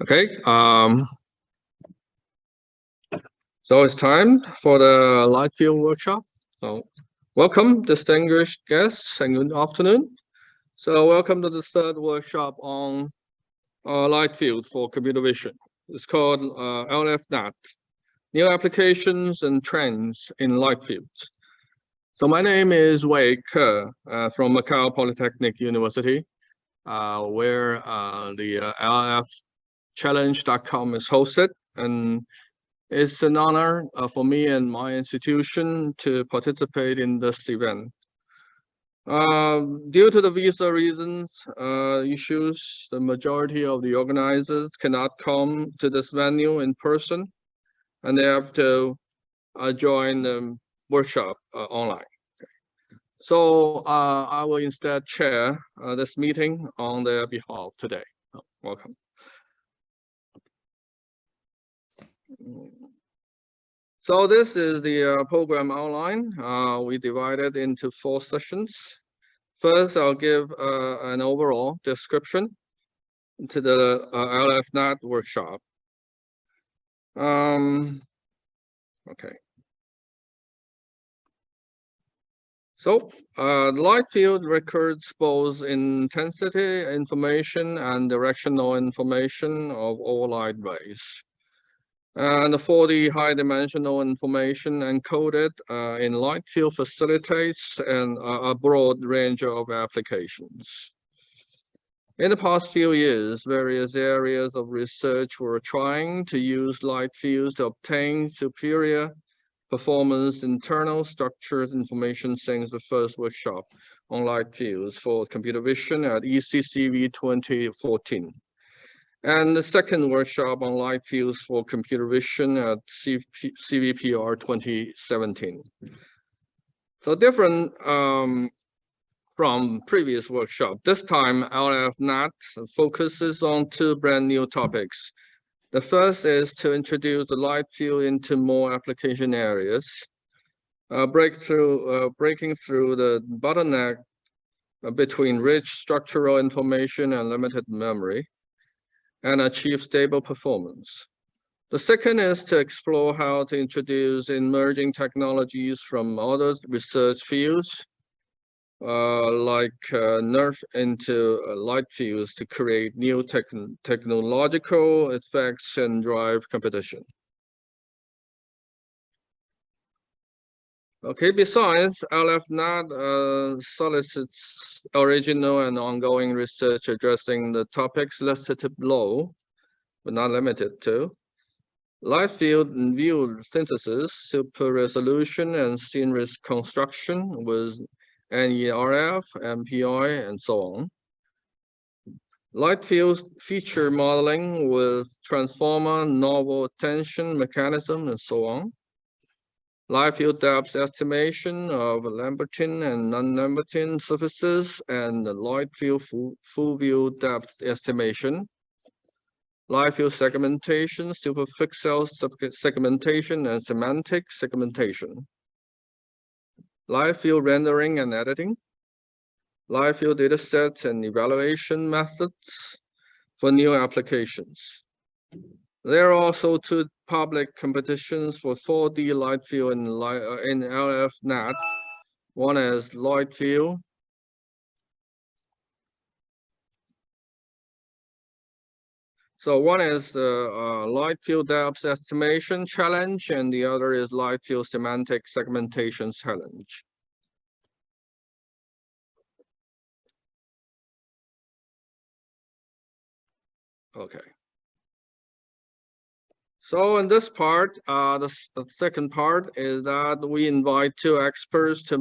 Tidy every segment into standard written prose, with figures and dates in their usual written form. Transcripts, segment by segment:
Okay, so it's time for the light field workshop. So welcome, distinguished guests, and good afternoon. So welcome to the third workshop on light field for computer vision. It's called LFNAT, New Applications and Trends in Light Fields. So my name is Wei Ke from Macau Polytechnic University, where the LFChallenge.com is hosted, and it's an honor for me and my institution to participate in this event. Due to the visa reasons, issues, the majority of the organizers cannot come to this venue in person, and they have to join the workshop online. So I will instead chair this meeting on their behalf today. Welcome. So this is the program outline. We divided into 4 sessions. First, I'll give an overall description to the LFNAT workshop. Okay. So light field records both intensity information and directional information of all light rays. And the 4D high-dimensional information encoded in light field facilitates a broad range of applications. In the past few years, various areas of research were trying to use light fields to obtain superior performance internal structures information since the first workshop on light fields for computer vision at ECCV 2014. And the second workshop on light fields for computer vision at CVPR 2017. So different from previous workshop, this time LFNAT focuses on 2 brand new topics. The first is to introduce the light field into more application areas, breaking through the bottleneck between rich structural information and limited memory, and achieve stable performance. The second is to explore how to introduce emerging technologies from other research fields, like NERF into light fields to create new technological effects and drive competition. Okay, besides, LFNAT solicits original and ongoing research addressing the topics listed below, but not limited to: light field and view synthesis, super resolution, and scene reconstruction with NERF, MPI, and so on. Light field feature modeling with transformer, novel attention mechanism, and so on. Light field depth estimation of Lambertine and non-Lambertine surfaces, and light field full view depth estimation. Light field segmentation, superpixel segmentation, and semantic segmentation. Light field rendering and editing. Light field datasets and evaluation methods for new applications. There are also 2 public competitions for 4D light field in LFNAT. One is light field. So one is the light field depth estimation challenge, and the other is light field semantic segmentation challenge. Okay. So in this part, the second part is that we invite 2 experts to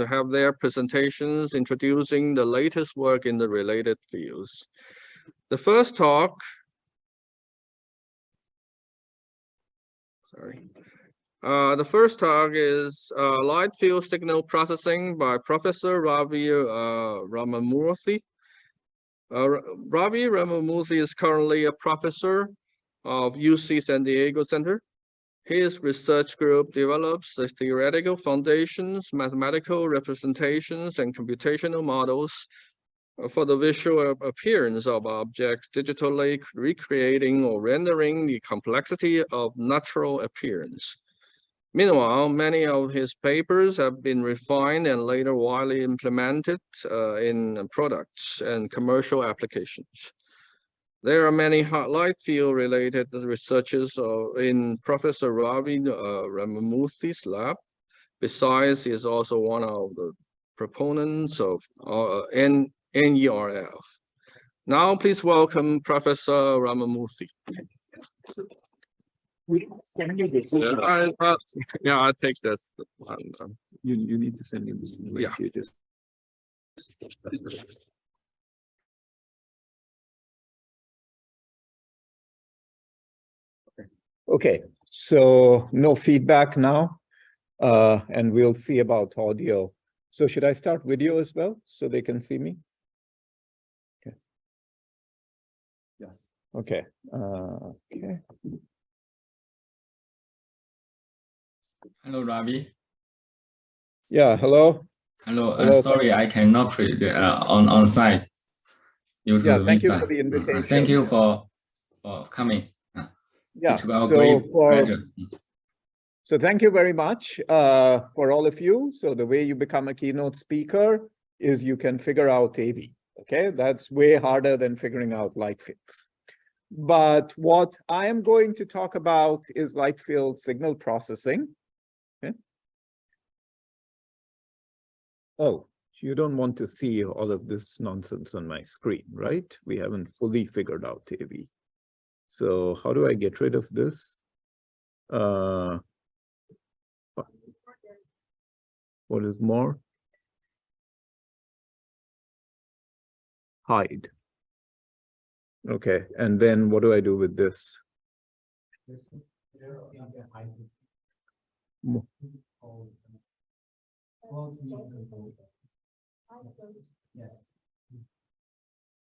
have their presentations introducing the latest work in the related fields. The first talk, is light field signal processing by Professor Ravi Ramamurthy. Ravi Ramamurthy is currently a professor of UC San Diego Center. His research group develops the theoretical foundations, mathematical representations, and computational models for the visual appearance of objects, digitally recreating or rendering the complexity of natural appearance. Meanwhile, many of his papers have been refined and later widely implemented in products and commercial applications. There are many light field related researches in Professor Ravi Ramamurthy's lab. Besides, he is also one of the proponents of NERF. Now, please welcome Professor Ramamurthy. Send me this. Yeah, I'll take this. You need to send me this. Yeah. You just... Okay, so no feedback now, and we'll see about audio. So should I start video as well so they can see me? Okay. Yes. Okay. Okay. Hello, Ravi. Yeah. Hello. Hello. Hello. Sorry, I cannot create on site due to Yeah. Thank you visa. for the invitation. Thank you for coming. Yeah. It's a great pleasure. So thank you very much for all of you. So the way you become a keynote speaker is you can figure out AV. Okay, that's way harder than figuring out light fields. But what I am going to talk about is light field signal processing. Okay. Oh, you don't want to see all of this nonsense on my screen, right? We haven't fully figured out AV. So how do I get rid of this? What is more? Hide. Okay, and then what do I do with this?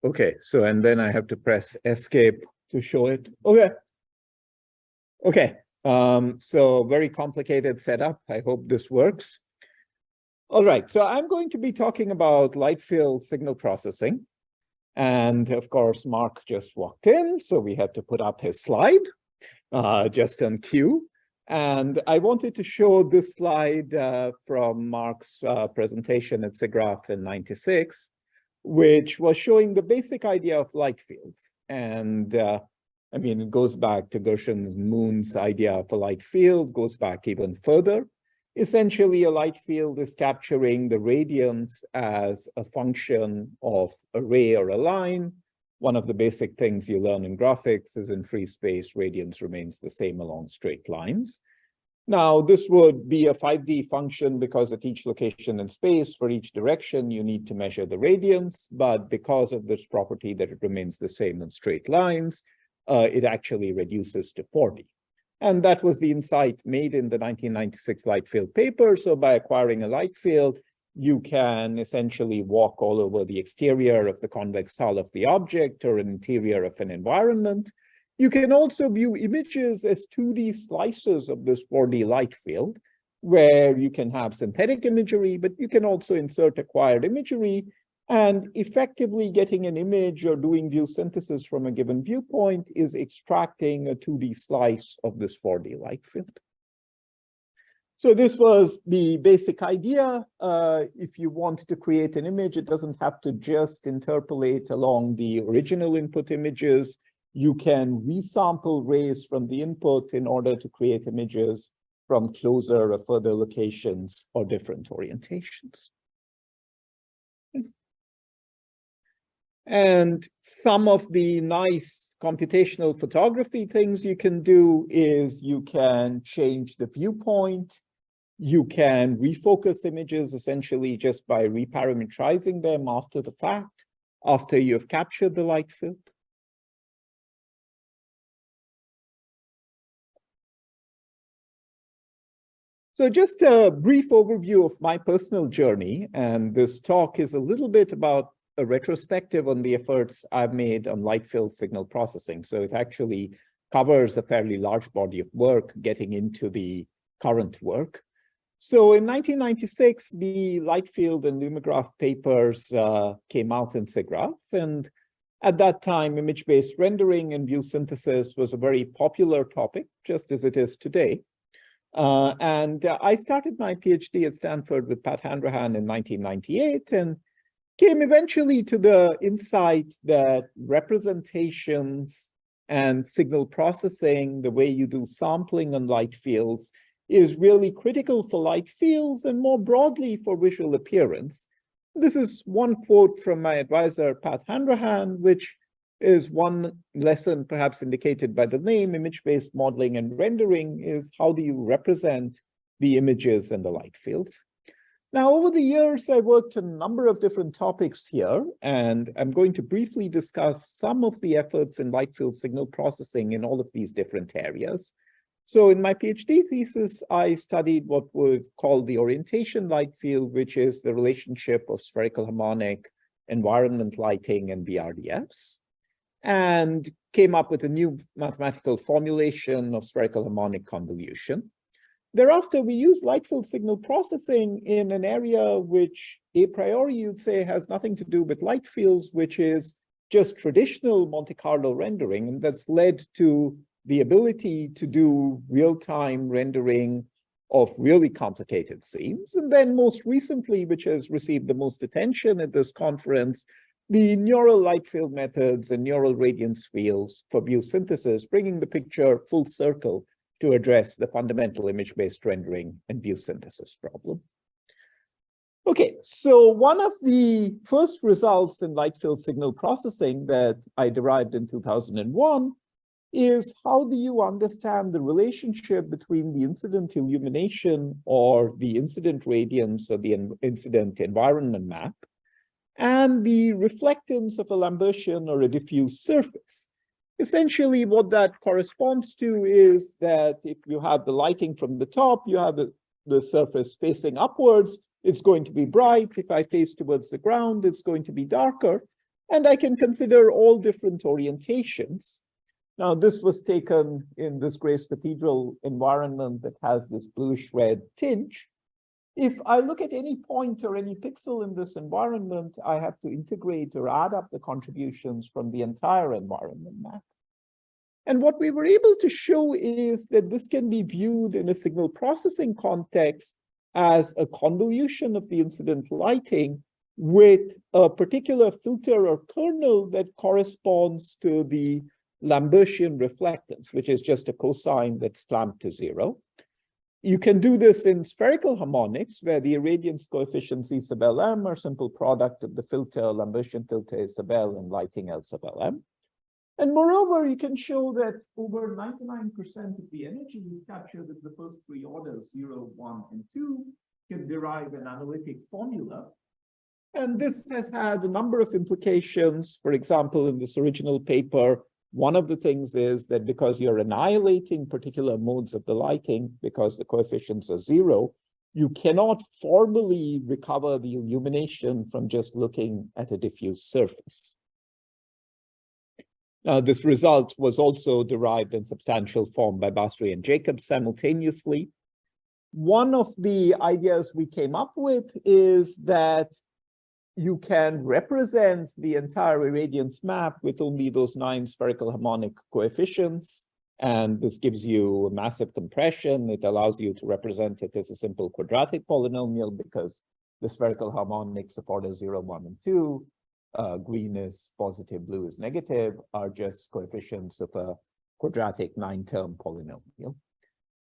Okay, so and then I have to press escape to show it. Okay. Okay, so very complicated setup. I hope this works. All right, so I'm going to be talking about light field signal processing. And of course, Mark just walked in, so we had to put up his slide just on cue. And I wanted to show this slide from Mark's presentation at SIGGRAPH in '96, which was showing the basic idea of light fields. And I mean, it goes back to Gershon Moon's idea of a light field, goes back even further. Essentially, a light field is capturing the radiance as a function of a ray or a line. One of the basic things you learn in graphics is in free space, radiance remains the same along straight lines. Now, this would be a 5D function because at each location in space, for each direction, you need to measure the radiance. But because of this property that it remains the same in straight lines, it actually reduces to 4D. And that was the insight made in the 1996 light field paper. So by acquiring a light field, you can essentially walk all over the exterior of the convex hull of the object or an interior of an environment. You can also view images as 2D slices of this 4D light field, where you can have synthetic imagery, but you can also insert acquired imagery. And effectively getting an image or doing view synthesis from a given viewpoint is extracting a 2D slice of this 4D light field. So this was the basic idea. If you want to create an image, it doesn't have to just interpolate along the original input images. You can resample rays from the input in order to create images from closer or further locations or different orientations. And some of the nice computational photography things you can do is you can change the viewpoint. You can refocus images essentially just by reparametrizing them after the fact, after you've captured the light field. So just a brief overview of my personal journey, and this talk is a little bit about a retrospective on the efforts I've made on light field signal processing. So it actually covers a fairly large body of work getting into the current work. So in 1996, the light field and lumograph papers came out in SIGGRAPH, and at that time, image-based rendering and view synthesis was a very popular topic, just as it is today. I started my PhD at Stanford with Pat Hanrahan in 1998 and came eventually to the insight that representations and signal processing, the way you do sampling on light fields, is really critical for light fields and more broadly for visual appearance. This is one quote from my advisor, Pat Hanrahan, which is one lesson perhaps indicated by the name. Image-based modeling and rendering is how do you represent the images and the light fields. Now, over the years, I worked on a number of different topics here, and I'm going to briefly discuss some of the efforts in light field signal processing in all of these different areas. So in my PhD thesis, I studied what we call the orientation light field, which is the relationship of spherical harmonic, environment lighting, and BRDFs, and came up with a new mathematical formulation of spherical harmonic convolution. Thereafter, we use light field signal processing in an area which a priori you'd say has nothing to do with light fields, which is just traditional Monte Carlo rendering, and that's led to the ability to do real-time rendering of really complicated scenes. And then most recently, which has received the most attention at this conference, the neural light field methods and neural radiance fields for view synthesis, bringing the picture full circle to address the fundamental image-based rendering and view synthesis problem. Okay, so one of the first results in light field signal processing that I derived in 2001 is how do you understand the relationship between the incident illumination or the incident radiance or the incident environment map and the reflectance of a Lambertian or a diffuse surface. Essentially, what that corresponds to is that if you have the lighting from the top, you have the surface facing upwards, it's going to be bright. If I face towards the ground, it's going to be darker. And I can consider all different orientations. Now, this was taken in this Grace Cathedral environment that has this bluish-red tinge. If I look at any point or any pixel in this environment, I have to integrate or add up the contributions from the entire environment map. And what we were able to show is that this can be viewed in a signal processing context as a convolution of the incident lighting with a particular filter or kernel that corresponds to the Lambertian reflectance, which is just a cosine that's clamped to 0. You can do this in spherical harmonics, where the irradiance coefficient C sub Lm are simple product of the filter, Lambertian filter A sub L, and lighting L sub Lm. And moreover, you can show that over 99% of the energy is captured in the first three orders, 0, 1, and 2, can derive an analytic formula. And this has had a number of implications. For example, in this original paper, one of the things is that because you're annihilating particular modes of the lighting, because the coefficients are 0, you cannot formally recover the illumination from just looking at a diffuse surface. Now, this result was also derived in substantial form by Basri and Jacobs simultaneously. One of the ideas we came up with is that you can represent the entire irradiance map with only those 9 spherical harmonic coefficients. And this gives you a massive compression. It allows you to represent it as a simple quadratic polynomial because the spherical harmonics of order 0, 1, and 2, green is positive, blue is negative, are just coefficients of a quadratic 9-term polynomial.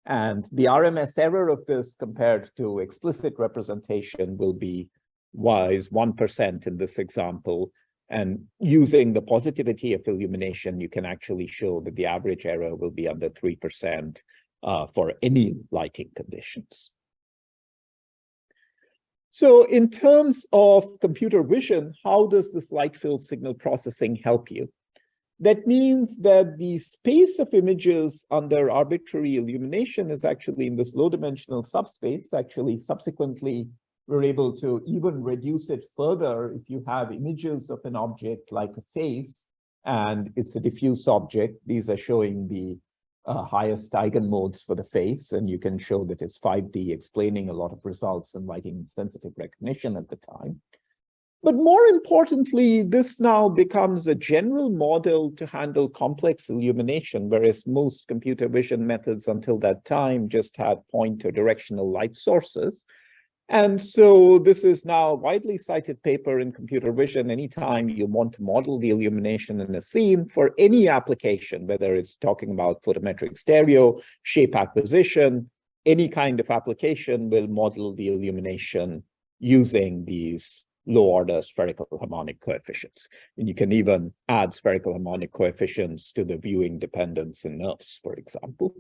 And the RMS error of this compared to explicit representation will be is 1% in this example. And using the positivity of illumination, you can actually show that the average error will be under 3% for any lighting conditions. So in terms of computer vision, how does this light field signal processing help you? That means that the space of images under arbitrary illumination is actually in this low-dimensional subspace. Actually, subsequently, we're able to even reduce it further if you have images of an object like a face, and it's a diffuse object. These are showing the highest eigenmodes for the face, and you can show that it's 5D, explaining a lot of results in lighting sensitive recognition at the time. But more importantly, this now becomes a general model to handle complex illumination, whereas most computer vision methods until that time just had point or directional light sources. And so this is now a widely cited paper in computer vision. Anytime you want to model the illumination in a scene for any application, whether it's talking about photometric stereo, shape acquisition, any kind of application will model the illumination using these low-order spherical harmonic coefficients. And you can even add spherical harmonic coefficients to the viewing dependence in nerves, for example.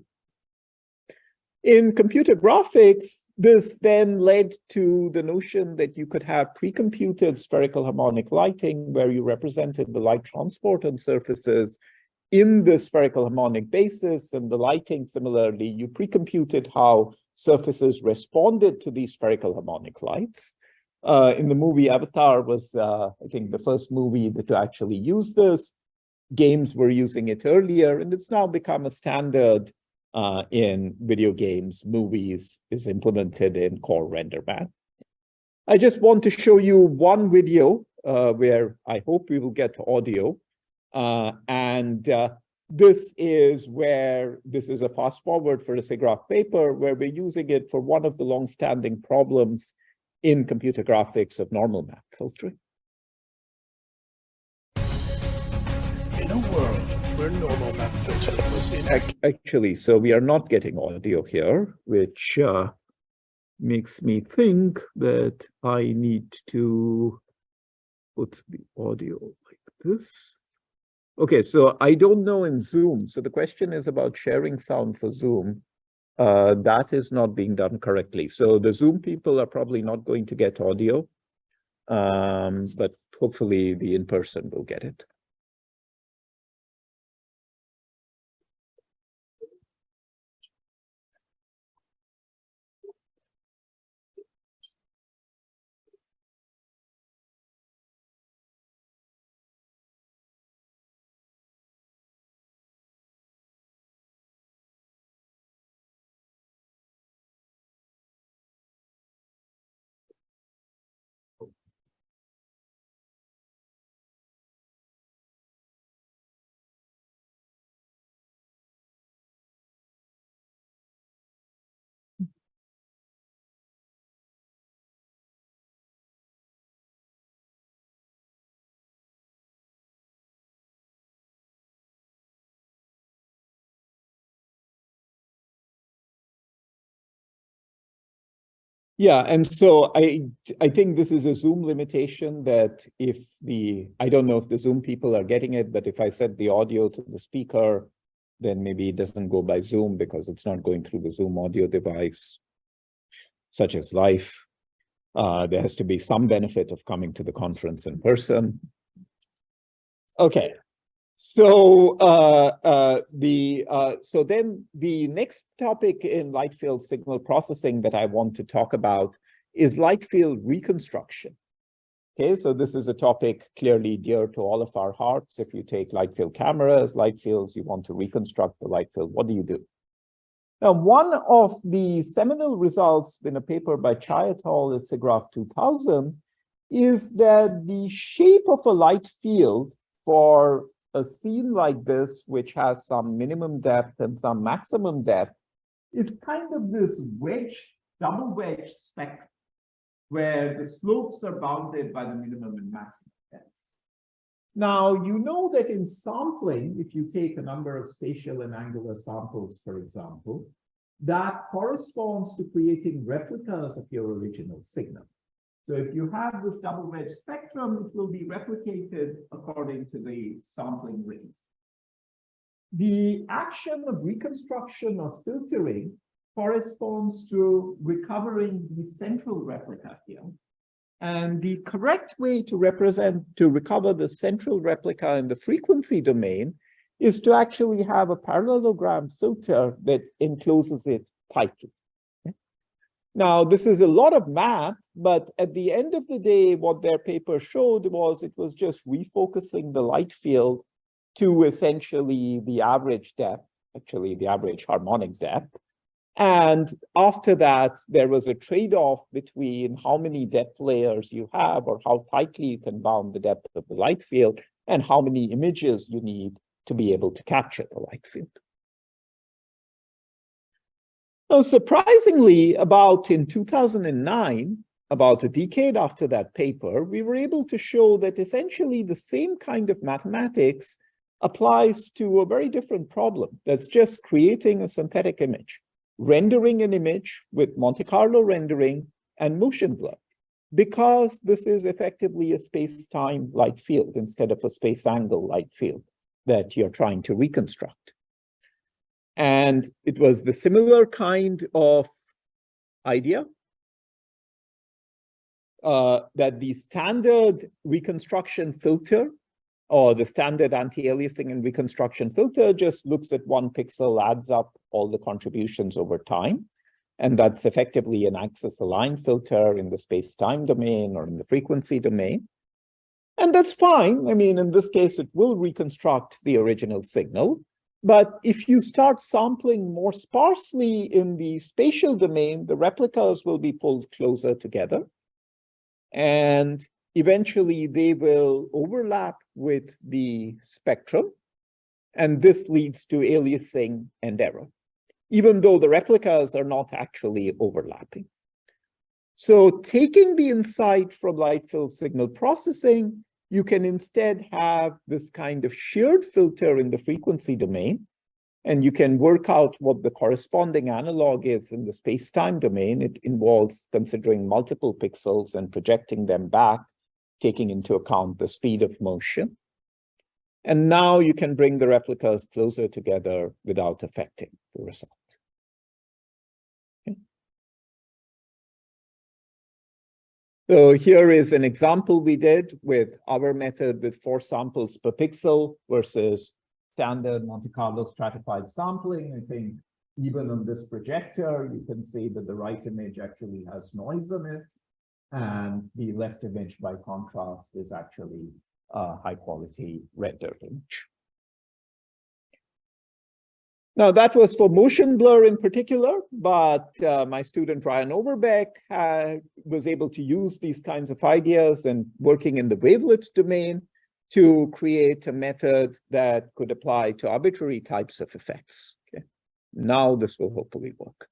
In computer graphics, this then led to the notion that you could have pre-computed spherical harmonic lighting where you represented the light transport on surfaces in the spherical harmonic basis, and the lighting, similarly, you pre-computed how surfaces responded to these spherical harmonic lights. In the movie Avatar was, I think, the first movie to actually use this. Games were using it earlier, and it's now become a standard in video games, movies, is implemented in core render math. I just want to show you one video where I hope we will get audio. This is a fast forward for a SIGGRAPH paper where we're using it for one of the long-standing problems in computer graphics of normal map filtering. In a world where normal map filtering was Actually, so we are not getting audio here, which makes me think that I need to put the audio like this. Okay, so I don't know in Zoom. So the question is about sharing sound for Zoom. That is not being done correctly. So the Zoom people are probably not going to get audio, but hopefully the in-person will get it. Yeah, and so I think this is a Zoom limitation that I don't know if the Zoom people are getting it, but if I set the audio to the speaker, then maybe it doesn't go by Zoom because it's not going through the Zoom audio device, such as live. There has to be some benefit of coming to the conference in person. Okay. So so then the next topic in light field signal processing that I want to talk about is light field reconstruction. Okay, so this is a topic clearly dear to all of our hearts. If you take light field cameras, light fields, you want to reconstruct the light field, what do you do? Now, one of the seminal results in a paper by Chai et al. At SIGGRAPH 2000 is that the shape of a light field for a scene like this, which has some minimum depth and some maximum depth, is kind of this double wedge spectrum, where the slopes are bounded by the minimum and maximum depths. Now, you know that in sampling, if you take a number of spatial and angular samples, for example, that corresponds to creating replicas of your original signal. So if you have this double wedge spectrum, it will be replicated according to the sampling rate. The action of reconstruction or filtering corresponds to recovering the central replica here. And the correct way to recover the central replica in the frequency domain is to actually have a parallelogram filter that encloses it tightly. Now, this is a lot of math, but at the end of the day, what their paper showed was it was just refocusing the light field to essentially the average depth. actually the average harmonic depth. And after that, there was a trade-off between how many depth layers you have or how tightly you can bound the depth of the light field and how many images you need to be able to capture the light field. Now, surprisingly, in 2009, about a decade after that paper, we were able to show that essentially the same kind of mathematics applies to a very different problem. That's just creating a synthetic image, rendering an image with Monte Carlo rendering and motion blur, because this is effectively a space-time light field instead of a space-angle light field that you're trying to reconstruct. And it was the similar kind of idea that the standard reconstruction filter or the standard anti-aliasing and reconstruction filter just looks at one pixel, adds up all the contributions over time. And that's effectively an axis-aligned filter in the space-time domain or in the frequency domain. And that's fine. I mean, in this case, it will reconstruct the original signal. But if you start sampling more sparsely in the spatial domain, the replicas will be pulled closer together. And eventually, they will overlap with the spectrum. And this leads to aliasing and error, even though the replicas are not actually overlapping. So taking the insight from light field signal processing, you can instead have this kind of shared filter in the frequency domain, and you can work out what the corresponding analog is in the space-time domain. It involves considering multiple pixels and projecting them back, taking into account the speed of motion. And now you can bring the replicas closer together without affecting the result. So here is an example we did with our method with 4 samples per pixel versus standard Monte Carlo stratified sampling. I think even on this projector, you can see that the right image actually has noise on it, and the left image, by contrast, is actually a high-quality rendered image. Now, that was for motion blur in particular, but my student Ryan Overbeck was able to use these kinds of ideas and working in the wavelet domain to create a method that could apply to arbitrary types of effects. Okay. Now this will hopefully work.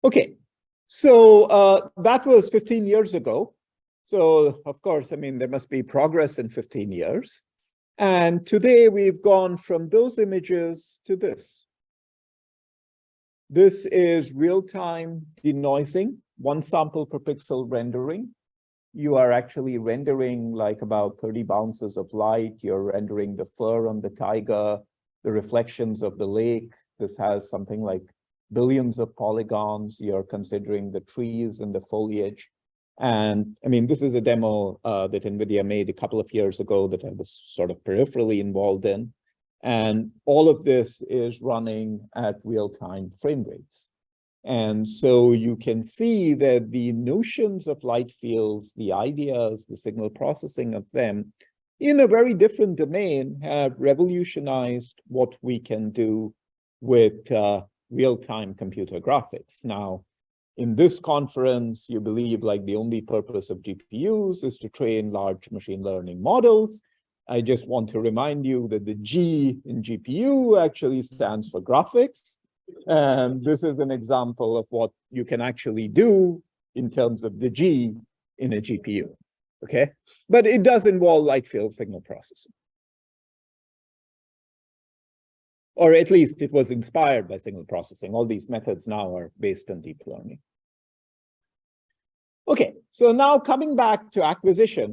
Okay, so that was 15 years ago. So of course, I mean, there must be progress in 15 years. And today we've gone from those images to this. This is real-time denoising, 1 sample per pixel rendering. You are actually rendering like about 30 bounces of light. You're rendering the fur on the tiger, the reflections of the lake. This has something like billions of polygons. You're considering the trees and the foliage. And I mean, this is a demo that NVIDIA made a couple of years ago that I was sort of peripherally involved in. And all of this is running at real-time frame rates. And so you can see that the notions of light fields, the ideas, the signal processing of them in a very different domain have revolutionized what we can do with real-time computer graphics. Now, in this conference, you believe like the only purpose of GPUs is to train large machine learning models. I just want to remind you that the G in GPU actually stands for graphics. And this is an example of what you can actually do in terms of the G in a GPU, okay? But it does involve light field signal processing. Or at least it was inspired by signal processing. All these methods now are based on deep learning. Okay, so now coming back to acquisition,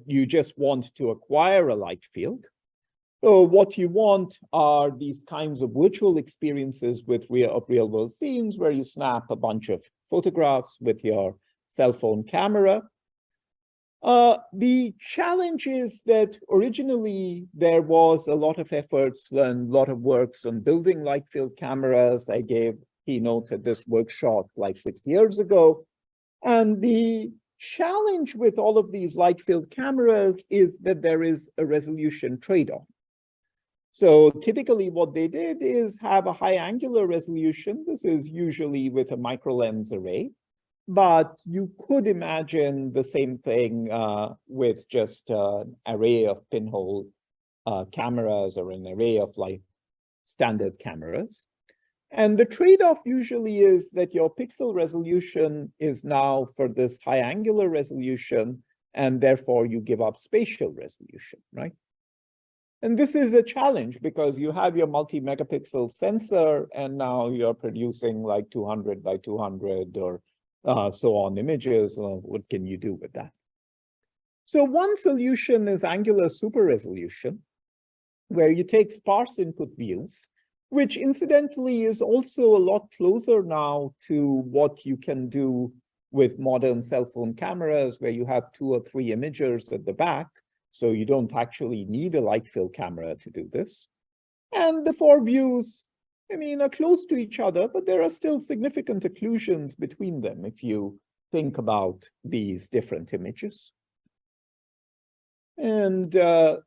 you just want to acquire a light field. So what you want are these kinds of virtual experiences with real world scenes where you snap a bunch of photographs with your cell phone camera. The challenge is that originally there was a lot of efforts and a lot of works on building light field cameras. I gave keynotes at this workshop like 6 years ago. And the challenge with all of these light field cameras is that there is a resolution trade-off. So typically what they did is have a high angular resolution. This is usually with a microlens array, but you could imagine the same thing with just an array of pinhole cameras or an array of like standard cameras. And the trade-off usually is that your pixel resolution is now for this high angular resolution, and therefore you give up spatial resolution, right? And this is a challenge because you have your multi-megapixel sensor, and now you're producing like 200 by 200 or so on images. What can you do with that? So one solution is angular super resolution, where you take sparse input views, which incidentally is also a lot closer now to what you can do with modern cell phone cameras, where you have 2 or 3 imagers at the back. So you don't actually need a light field camera to do this. And the 4 views, I mean, are close to each other, but there are still significant occlusions between them if you think about these different images. And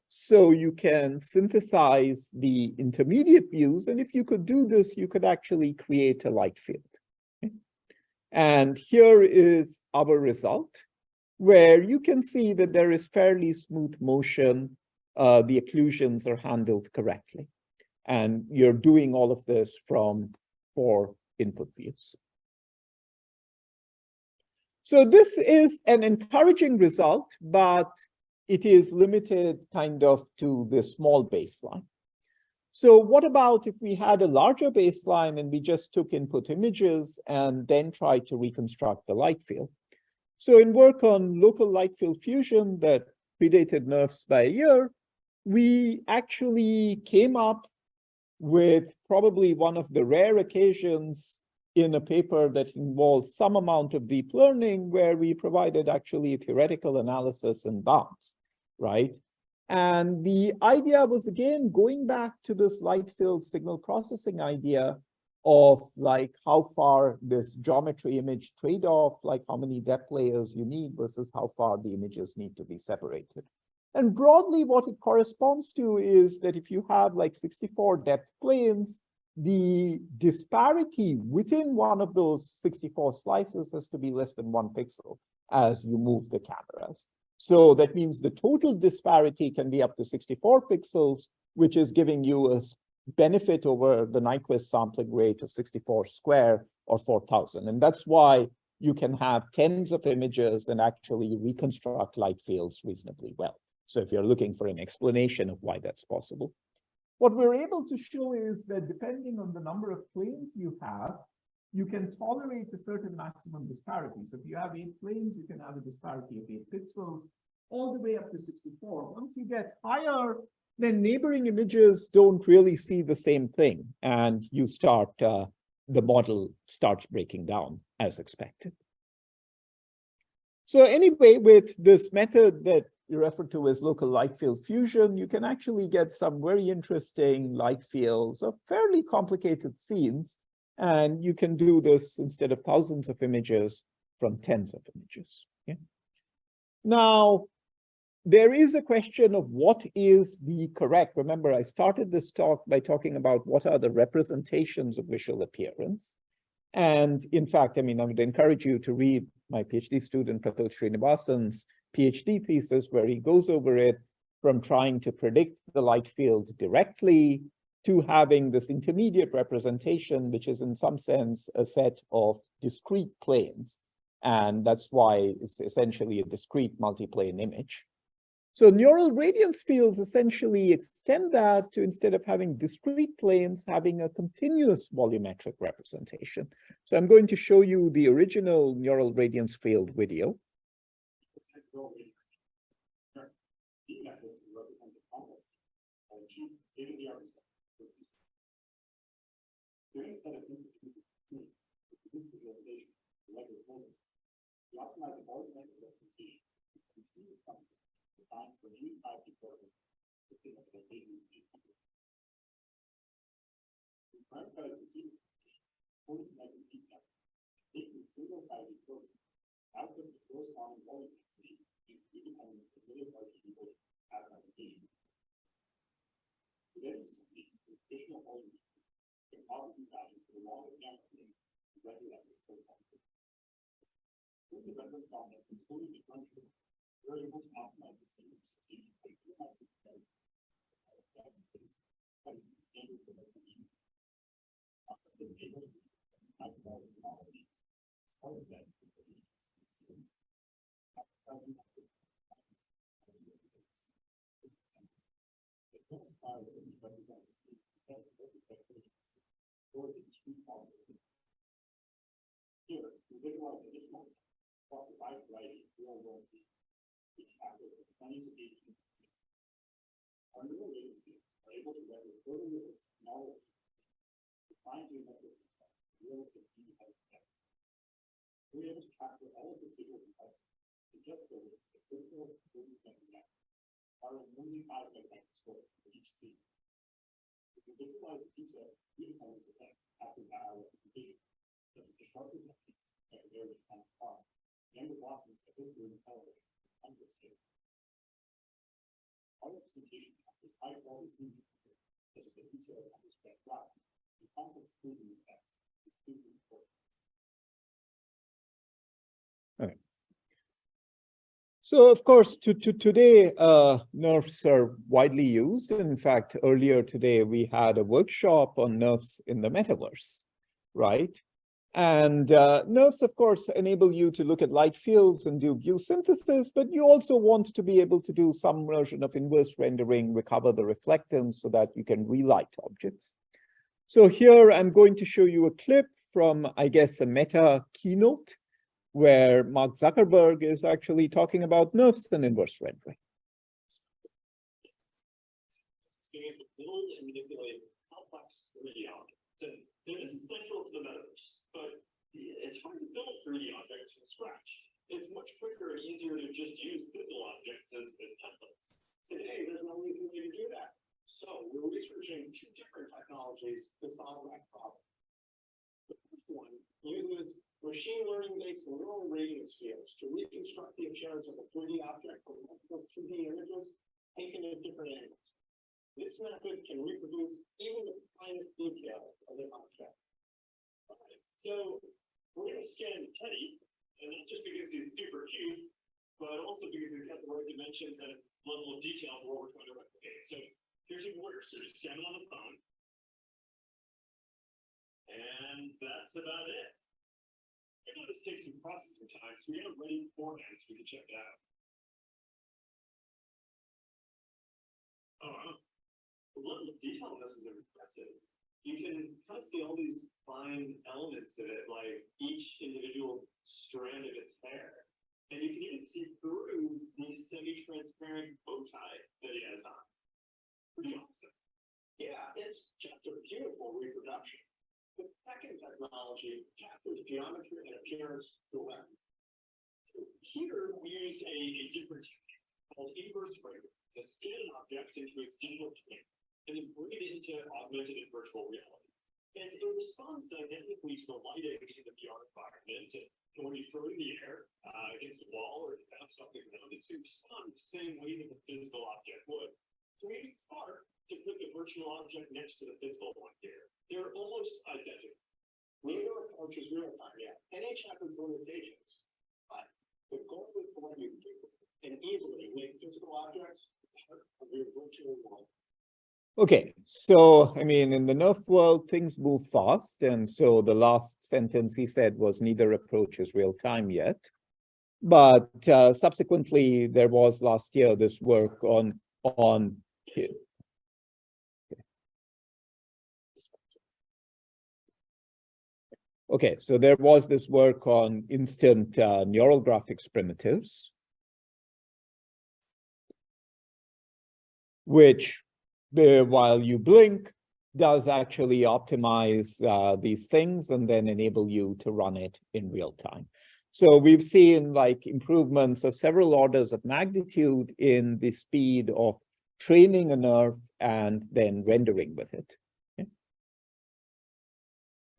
so you can synthesize the intermediate views. And if you could do this, you could actually create a light field. Okay? And here is our result, where you can see that there is fairly smooth motion. The occlusions are handled correctly. And you're doing all of this from 4 input views. So this is an encouraging result, but it is limited kind of to the small baseline. So what about if we had a larger baseline and we just took input images and then tried to reconstruct the light field? So in work on local light field fusion that predated NeRFs by a year, we actually came up with probably one of the rare occasions in a paper that involves some amount of deep learning where we provided actually theoretical analysis and bounds, right? And the idea was, again, going back to this light field signal processing idea of like how far this geometry image trade-off, like how many depth layers you need versus how far the images need to be separated. And broadly, what it corresponds to is that if you have like 64 depth planes, the disparity within one of those 64 slices has to be less than 1 pixel as you move the cameras. So that means the total disparity can be up to 64 pixels, which is giving you a benefit over the Nyquist sampling rate of 64 square or 4,000. And that's why you can have tens of images and actually reconstruct light fields reasonably well. So if you're looking for an explanation of why that's possible. What we're able to show is that depending on the number of planes you have, you can tolerate a certain maximum disparity. So if you have 8 planes, you can have a disparity of 8 pixels all the way up to 64. Once you get higher, then neighboring images don't really see the same thing. And you start, the model starts breaking down as expected. So anyway, with this method that you refer to as local light field fusion, you can actually get some very interesting light fields of fairly complicated scenes. And you can do this instead of thousands of images from tens of images. Okay? Now, there is a question of what is the correct. Remember, I started this talk by talking about what are the representations of visual appearance. And in fact, I mean, I would encourage you to read my PhD student, Pratil Srinivasan's PhD thesis, where he goes over it from trying to predict the light field directly to having this intermediate representation, which is in some sense a set of discrete planes And that's why it's essentially a discrete multiplane image. So neural radiance fields essentially extend that to, instead of having discrete planes, having a continuous volumetric representation. So I'm going to show you the original neural radiance field video. Okay. So of course, today, nerves are widely used. In fact, earlier today, we had a workshop on nerves in the metaverse, right? And nerves, of course, enable you to look at light fields and do view synthesis, but you also want to be able to do some version of inverse rendering, recover the reflectance so that you can relight objects. So here I'm going to show you a clip from, I guess, a Meta keynote, where Mark Zuckerberg is actually talking about nerves and inverse rendering. Being able to build and manipulate complex 3D objects. And it's essential to the metaverse, but it's hard to build 3D objects from scratch. It's much quicker and easier to just use physical objects as templates. Today, there's no easy way to do that. So we're researching two different technologies to solve that problem. The first one uses machine learning-based neural radiance fields to reconstruct the appearance of a 3D object from multiple 2D images taken at different angles. This method can reproduce even the finest details of an object. Right. So we're going to scan Teddy, and not just because he's super cute, but also because he's got the right dimensions and level of detail for what we're trying to replicate. So here's your order. So just scan it on the phone. And that's about it. I know this takes some processing time, so we have ready beforehand so we can check it out. Oh, the level of detail in this is impressive. You can kind of see all these fine elements in it, like each individual strand of its hair. And you can even see through the semi-transparent bow tie that he has on. Pretty awesome. Yeah, it's just a beautiful reproduction. The second technology captures geometry and appearance directly. So here we use a different technique called inverse rendering to scan an object into its digital twin and then bring it into augmented and virtual reality. And it responds dynamically to the lighting in the VR environment. And when you throw it in the air against a wall or bounce something around, it's going to respond the same way that the physical object would. So we use Spark to put the virtual object next to the physical one here. They're almost identical. Neither approach is real time yet, and each has its limitations. But the goal is to let you do and easily make physical objects part of your virtual world. Okay, so I mean, in the nerve world, things move fast. And so the last sentence he said was neither approach is real time yet. But subsequently, there was last year this work on okay, so there was this work on instant neural graphics primitives, which, while you blink, does actually optimize these things and then enable you to run it in real time. So we've seen like improvements of several orders of magnitude in the speed of training a nerve and then rendering with it.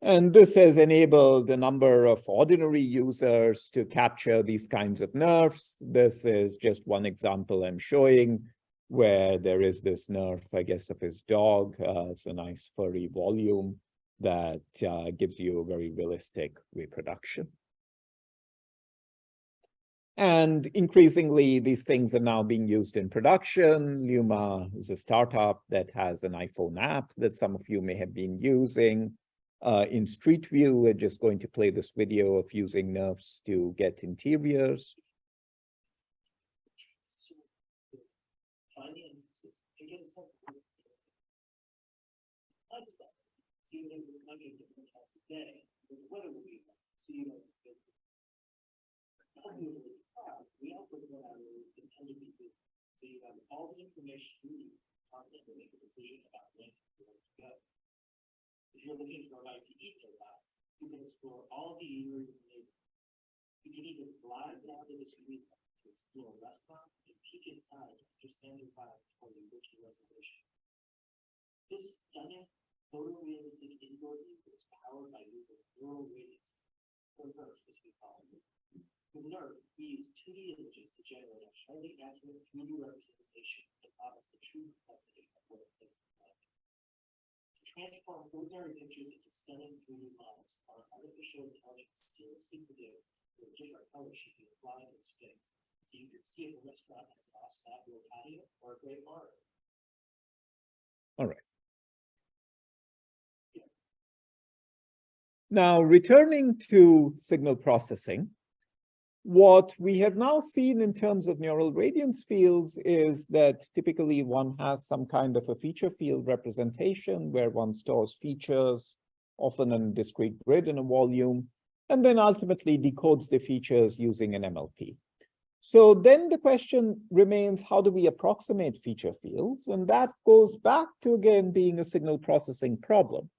And this has enabled a number of ordinary users to capture these kinds of nerves. This is just one example I'm showing where there is this nerve, I guess, of his dog. It's a nice furry volume that gives you a very realistic reproduction. And increasingly, these things are now being used in production. Luma is a startup that has an iPhone app that some of you may have been using. In Street View, we're just going to play this video of using nerves to get interiors. We also put out intended people, so you have all the information you need to make a decision about when you want to go. If you're looking for a bite to eat or not, you can explore all the areas in the neighborhood. You can even fly down to the street to explore a restaurant and peek inside to understand your vibe before you reach your reservation. This stunning photorealistic indoor view is powered by using neural radiance, or NERV as we call it. With NERV, we use 2D images to generate a highly accurate 3D representation that models the true complexity of what it looks like. To transform ordinary pictures into stunning 3D models, our artificial intelligence seamlessly predicts where different colors should be applied in space, so you can see if a restaurant has a fabulous patio or a great bar. All right. Now, returning to signal processing, what we have now seen in terms of neural radiance fields is that typically one has some kind of a feature field representation where one stores features, often in a discrete grid in a volume, and then ultimately decodes the features using an MLP. So then the question remains, how do we approximate feature fields? And that goes back to, again, being a signal processing problem.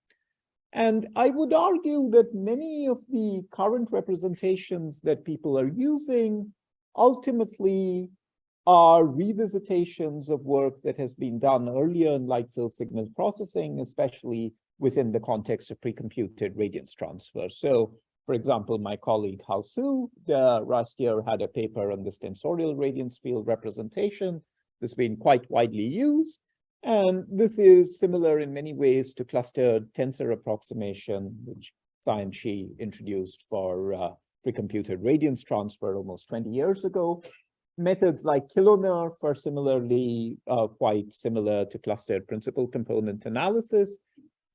And I would argue that many of the current representations that people are using ultimately are revisitations of work that has been done earlier in light field signal processing, especially within the context of pre-computed radiance transfer. So, for example, my colleague Hao Su last year had a paper on this tensorial radiance field representation that's been quite widely used. And this is similar in many ways to clustered tensor approximation, which Science Shi introduced for pre-computed radiance transfer almost 20 years ago. Methods like KiloNerf are similarly quite similar to clustered principal component analysis.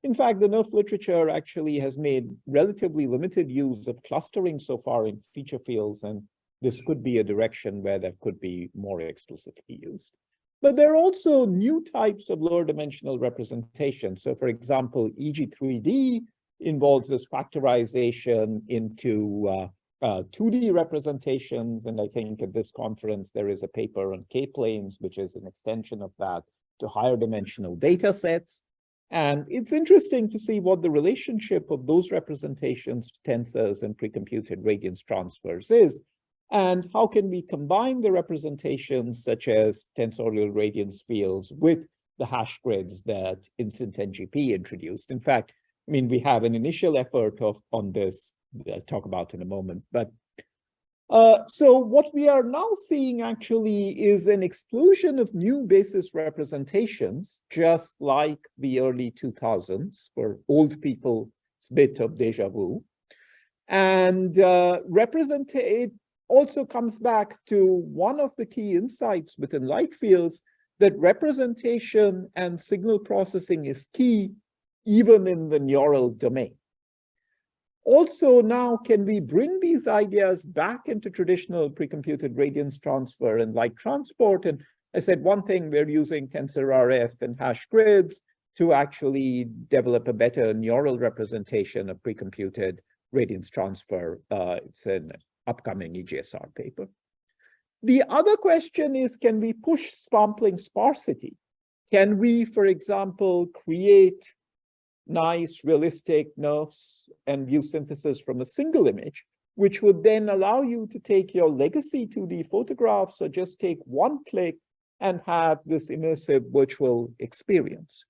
In fact, the NERF literature actually has made relatively limited use of clustering so far in feature fields, and this could be a direction where that could be more explicitly used. But there are also new types of lower dimensional representation. So for example, EG3D involves this factorization into 2D representations. And I think at this conference, there is a paper on K-planes, which is an extension of that to higher dimensional data sets. And it's interesting to see what the relationship of those representations to tensors and pre-computed radiance transfers is. And how can we combine the representations such as tensorial radiance fields with the hash grids that Instant NGP introduced? In fact, I mean, we have an initial effort on this I'll talk about in a moment. But so what we are now seeing actually is an explosion of new basis representations, just like the early 2000s for old people, it's a bit of deja vu. And it also comes back to one of the key insights within light fields, that representation and signal processing is key, even in the neural domain. Also, now, can we bring these ideas back into traditional pre-computed radiance transfer and light transport? And I said one thing, we're using TensorRF and hash grids to actually develop a better neural representation of pre-computed radiance transfer. It's an upcoming EGSR paper. The other question is, can we push sampling sparsity? Can we, for example, create nice, realistic NeRFs and view synthesis from a single image, which would then allow you to take your legacy 2D photographs or just take one click and have this immersive virtual experience.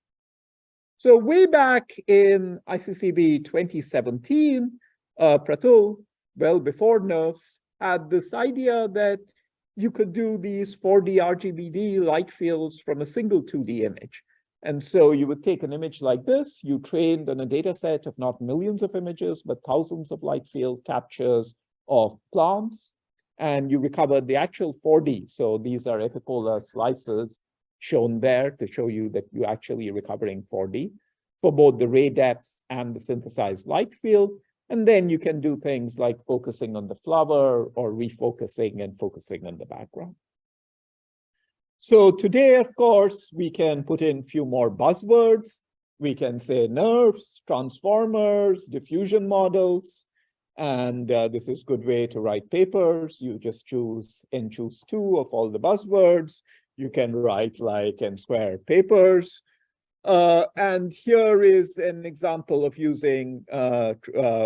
So way back in ICCB 2017, Pratul, well before NeRFs, had this idea that you could do these 4D RGBD light fields from a single 2D image. And so you would take an image like this, you trained on a data set of not millions of images, but thousands of light field captures of plants, and you recovered the actual 4D. So these are epipolar slices shown there to show you that you're actually recovering 4D for both the ray depths and the synthesized light field. And then you can do things like focusing on the flower or refocusing and focusing on the background. So today, of course, we can put in a few more buzzwords. We can say NeRFs, transformers, diffusion models, and this is a good way to write papers. You just choose two of all the buzzwords. You can write like n-square papers. And here is an example of using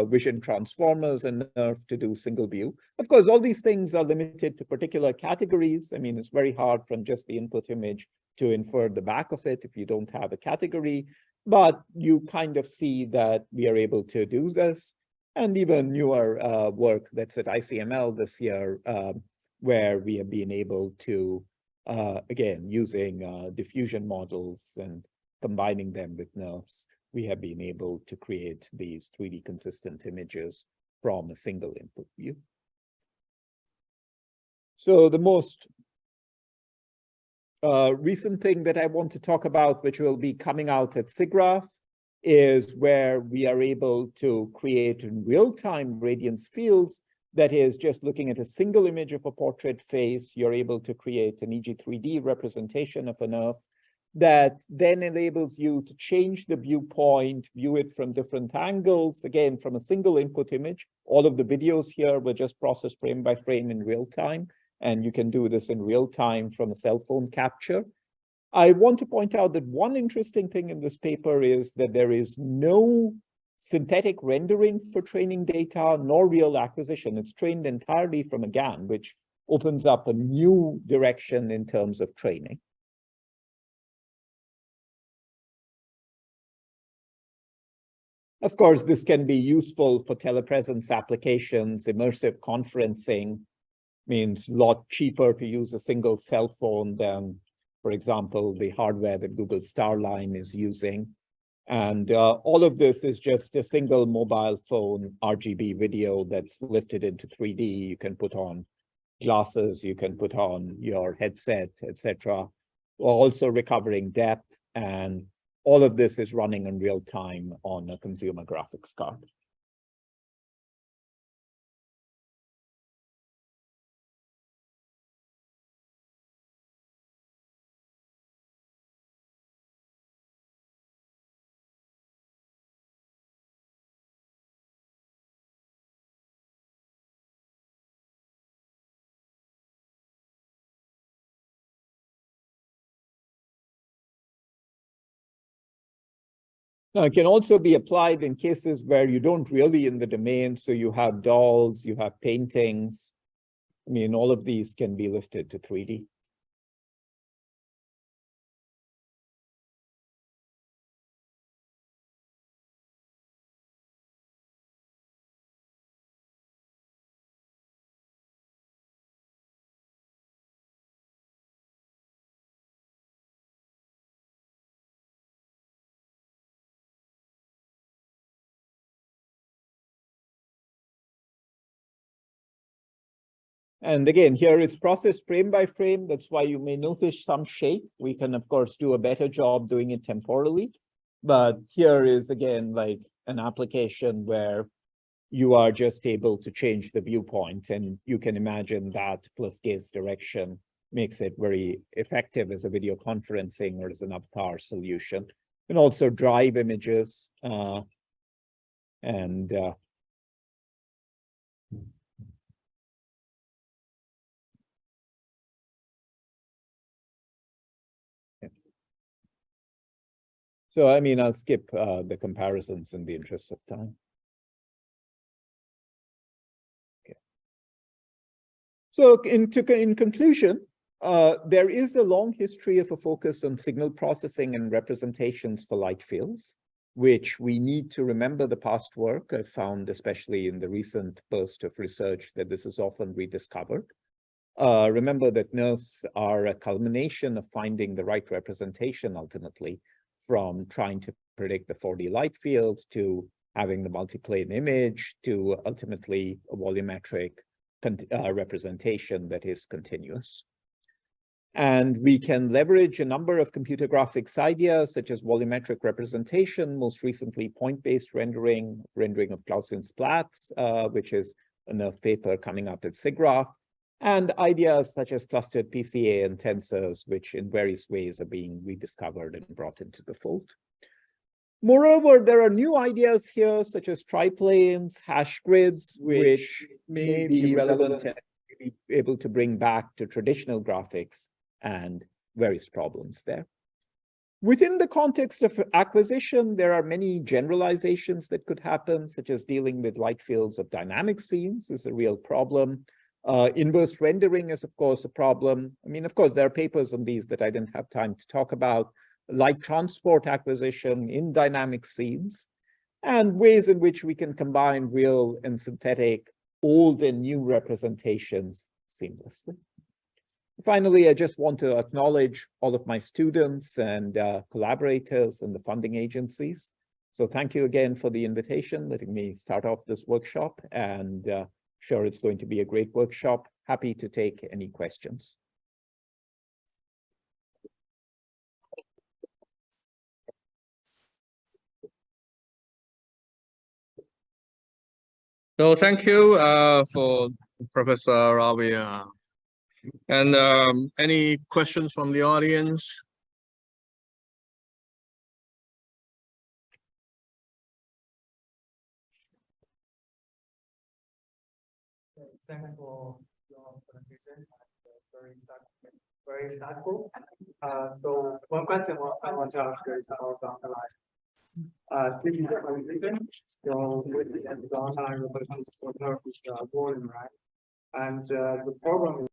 vision transformers and NeRF to do single view. Of course, all these things are limited to particular categories. I mean, it's very hard from just the input image to infer the back of it if you don't have a category. But you kind of see that we are able to do this. And even newer work that's at ICML this year, where we have been able to, again, using diffusion models and combining them with NeRFs, we have been able to create these 3D consistent images from a single input view. So the most recent thing that I want to talk about, which will be coming out at SIGGRAPH, is where we are able to create in real-time radiance fields. That is, just looking at a single image of a portrait face, you're able to create an EG3D representation of a NeRF that then enables you to change the viewpoint, view it from different angles, again, from a single input image. All of the videos here were just processed frame by frame in real time, and you can do this in real time from a cell phone capture. I want to point out that one interesting thing in this paper is that there is no synthetic rendering for training data, nor real acquisition. It's trained entirely from a GAN, which opens up a new direction in terms of training. Of course, this can be useful for telepresence applications. Immersive conferencing means a lot cheaper to use a single cell phone than, for example, the hardware that Google Starline is using. And all of this is just a single mobile phone RGB video that's lifted into 3D. You can put on glasses, you can put on your headset, etc. We're also recovering depth, and all of this is running in real time on a consumer graphics card. Now, it can also be applied in cases where you don't really in the domain. So you have dolls, you have paintings. I mean, all of these can be lifted to 3D. And again, here it's processed frame by frame. That's why you may notice some shape. We can, of course, do a better job doing it temporally. But here is, again, like an application where you are just able to change the viewpoint. And you can imagine that plus gaze direction makes it very effective as a video conferencing or as an avatar solution. And also drive images so, I mean, I'll skip the comparisons in the interest of time. Okay. So in conclusion, there is a long history of a focus on signal processing and representations for light fields, which we need to remember the past work. I found, especially in the recent burst of research, that this is often rediscovered. Remember that nerves are a culmination of finding the right representation ultimately, from trying to predict the 4D light field to having the multiplane image to ultimately a volumetric representation that is continuous. And we can leverage a number of computer graphics ideas, such as volumetric representation, most recently point-based rendering of Gaussian splats, which is a nerve paper coming up at SIGGRAPH, and ideas such as clustered PCA and tensors, which in various ways are being rediscovered and brought into the fold. Moreover, there are new ideas here, such as triplanes, hash grids, which may be relevant and be able to bring back to traditional graphics and various problems there. Within the context of acquisition, there are many generalizations that could happen, such as dealing with light fields of dynamic scenes is a real problem. Inverse rendering is, of course, a problem. I mean, of course, there are papers on these that I didn't have time to talk about, like transport acquisition in dynamic scenes, and ways in which we can combine real and synthetic, old and new representations seamlessly. Finally, I just want to acknowledge all of my students and collaborators and the funding agencies. So thank you again for the invitation, letting me start off this workshop, and sure it's going to be a great workshop. Happy to take any questions. So thank you for Professor Ravi. And any questions from the audience? Thanks for your presentation. Very insightful. So one question I want to ask is about the underlying. Speaking of presentation, so with the underlying represents for nerve volume, right? And the problem is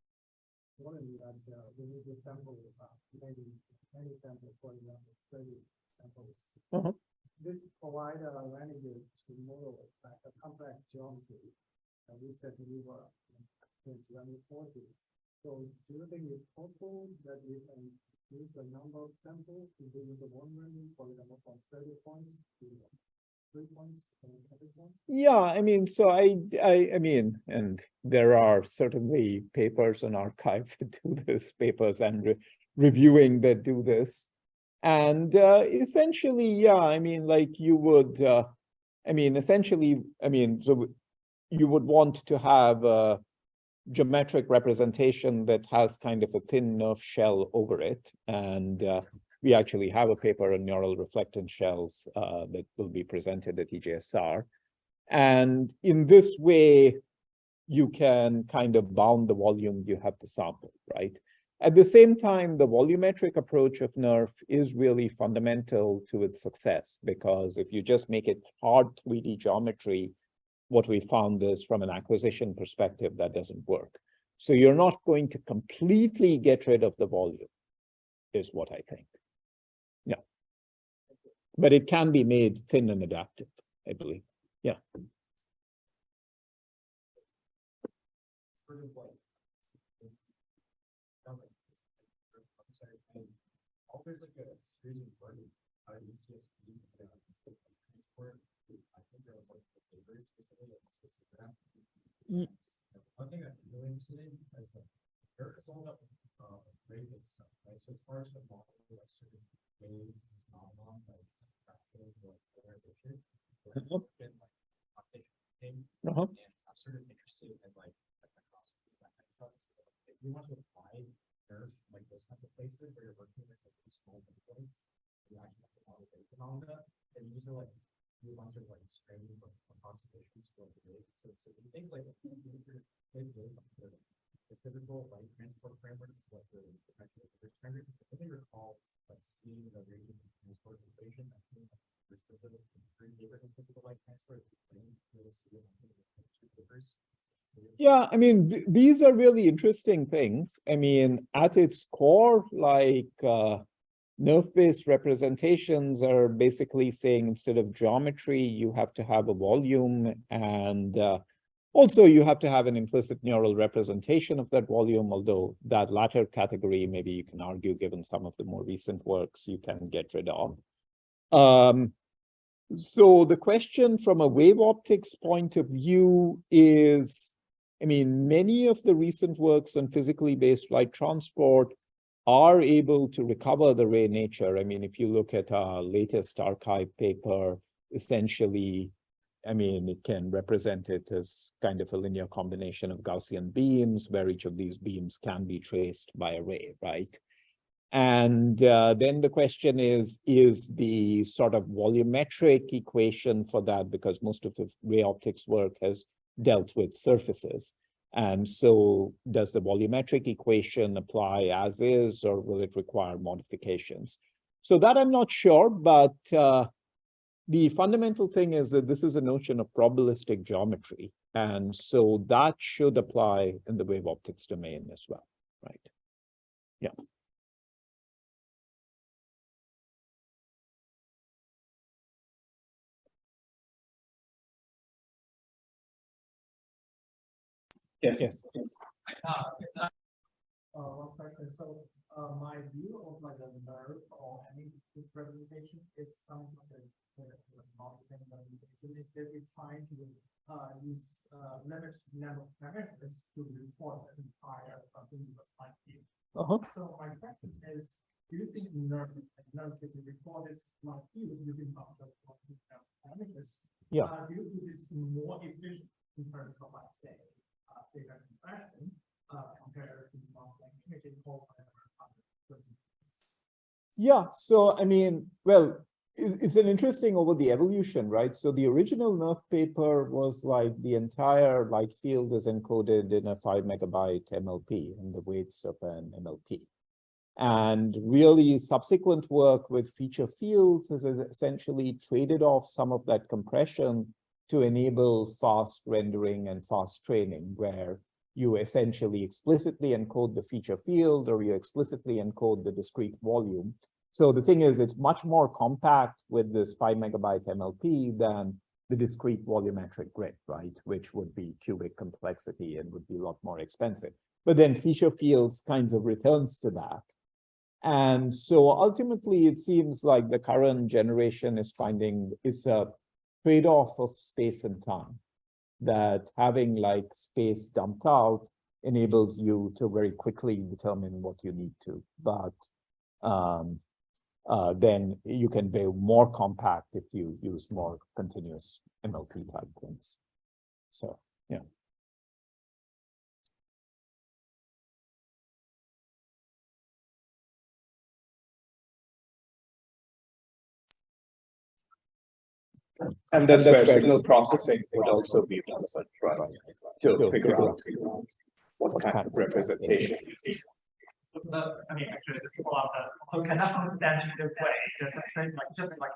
that we need to sample maybe many samples, for example, 30 samples. This provides advantages to model like a complex geometry. We said we were since 2040. So do you think it's possible that we can use the number of samples to do the one rendering, for example, from 30 points to 3 points and 20 points? Yeah, I mean, so I mean, and there are certainly papers on arXiv that do this, papers and reviewing that do this. And essentially, yeah, I mean, like you would, I mean, essentially, I mean, so you would want to have a geometric representation that has kind of a thin nerve shell over it. And we actually have a paper on neural reflectance shells that will be presented at EJSR. And in this way, you can kind of bound the volume you have to sample, right? At the same time, the volumetric approach of NERF is really fundamental to its success, because if you just make it hard 3D geometry, what we found is from an acquisition perspective, that doesn't work. So you're not going to completely get rid of the volume, is what I think. Yeah. But it can be made thin and adaptive, I believe. Yeah. Mm. One thing I'm really interested in is like there is all that rate-based stuff, right? So it's hard to model like certain wave phenomenon like fractal or polarization. Been like optical and I'm sort of interested in like the concept of that kind of stuff. So, if you want to apply Earth like those kinds of places where you're working with like these small points, you actually have to model wave phenomena, and these are like you want to like strain approximations for the wave. So you think like the physical light transport framework is what the framework is. I think recall like seeing the radiant transport equation. I think there's still three different physical light transport. Yeah, I mean, these are really interesting things. I mean, at its core, like nerve-based representations are basically saying instead of geometry, you have to have a volume, and also you have to have an implicit neural representation of that volume, although that latter category, maybe you can argue, given some of the more recent works, you can get rid of. So the question from a wave optics point of view is, I mean, many of the recent works on physically based light transport are able to recover the ray nature. I mean, if you look at our latest archive paper, essentially, I mean, it can represent it as kind of a linear combination of Gaussian beams, where each of these beams can be traced by a ray, right? And then the question is the sort of volumetric equation for that, because most of the ray optics work has dealt with surfaces. And so does the volumetric equation apply as is, or will it require modifications? So that I'm not sure, but the fundamental thing is that this is a notion of probabilistic geometry. And so that should apply in the wave optics domain as well, right? Yeah. Yes. One question. So, my view of like a nerve or any this representation is something like the multi-representation is that we're trying to use leverage number of parameters to report the entire universe like view. So my question is, do you think nerve can report this like view using multiple parameters? Yeah. Do you think this is more efficient in terms of, like, say, data compression compared to imaging or whatever? Yeah, so I mean, well, it's an interesting over the evolution, right? So the original nerve paper was like the entire light field is encoded in a 5 megabyte MLP and the weights of an MLP. And really subsequent work with feature fields has essentially traded off some of that compression to enable fast rendering and fast training, where you essentially explicitly encode the feature field or you explicitly encode the discrete volume. So the thing is, it's much more compact with this 5 megabyte MLP than the discrete volumetric grid, right? Which would be cubic complexity and would be a lot more expensive. But then feature fields kinds of returns to that. And so ultimately, it seems like the current generation is finding it's a trade-off of space and time, that having like space dumped out enables you to very quickly determine what you need to, but then you can be more compact if you use more continuous MLP type things. So, yeah. And that's where signal processing would also be relevant, right? To figure out what kind of representation. I mean, actually, this is a lot of so can I understand in the way there's a trade like just like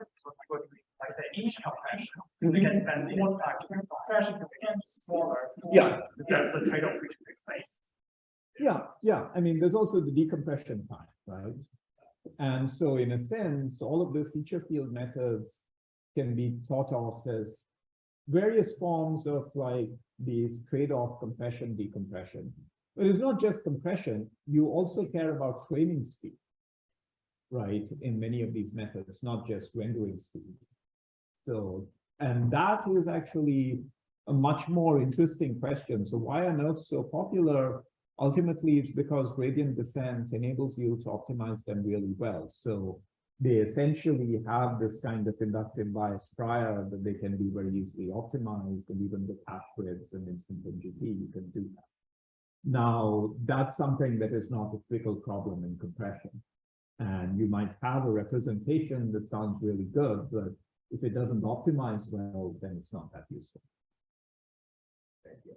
say image compression, we can spend more time doing compression to become smaller. Yeah, that's the trade-off between space. Yeah. I mean, there's also the decompression time, right? And so in a sense, all of the feature field methods can be thought of as various forms of like these trade-off compression, decompression. But it's not just compression, you also care about training speed, right? In many of these methods, not just rendering speed. So And that is actually a much more interesting question. So why are nodes so popular? Ultimately, it's because gradient descent enables you to optimize them really well. So they essentially have this kind of inductive bias prior that they can be very easily optimized, and even with hash grids and instant NGP, you can do that. Now, that's something that is not a trivial problem in compression. And you might have a representation that sounds really good, but if it doesn't optimize well, then it's not that useful.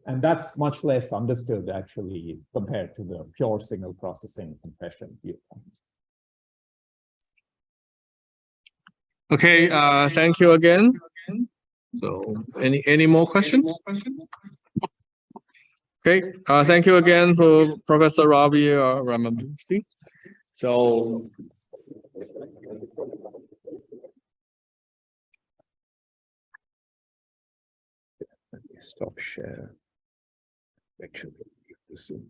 And that's much less understood, actually, compared to the pure signal processing compression viewpoint. Okay, thank you again. So any more questions? Okay, thank you again for Professor Ravi Ramamoorthy. So Let me stop share. Actually, this is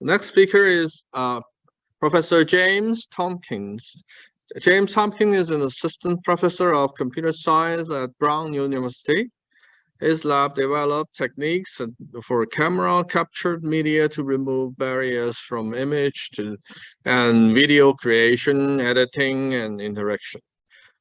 next speaker is Professor James Tompkins. James Tompkins is an assistant professor of computer science at Brown University. His lab developed techniques for camera captured media to remove barriers from image and video creation, editing, and interaction,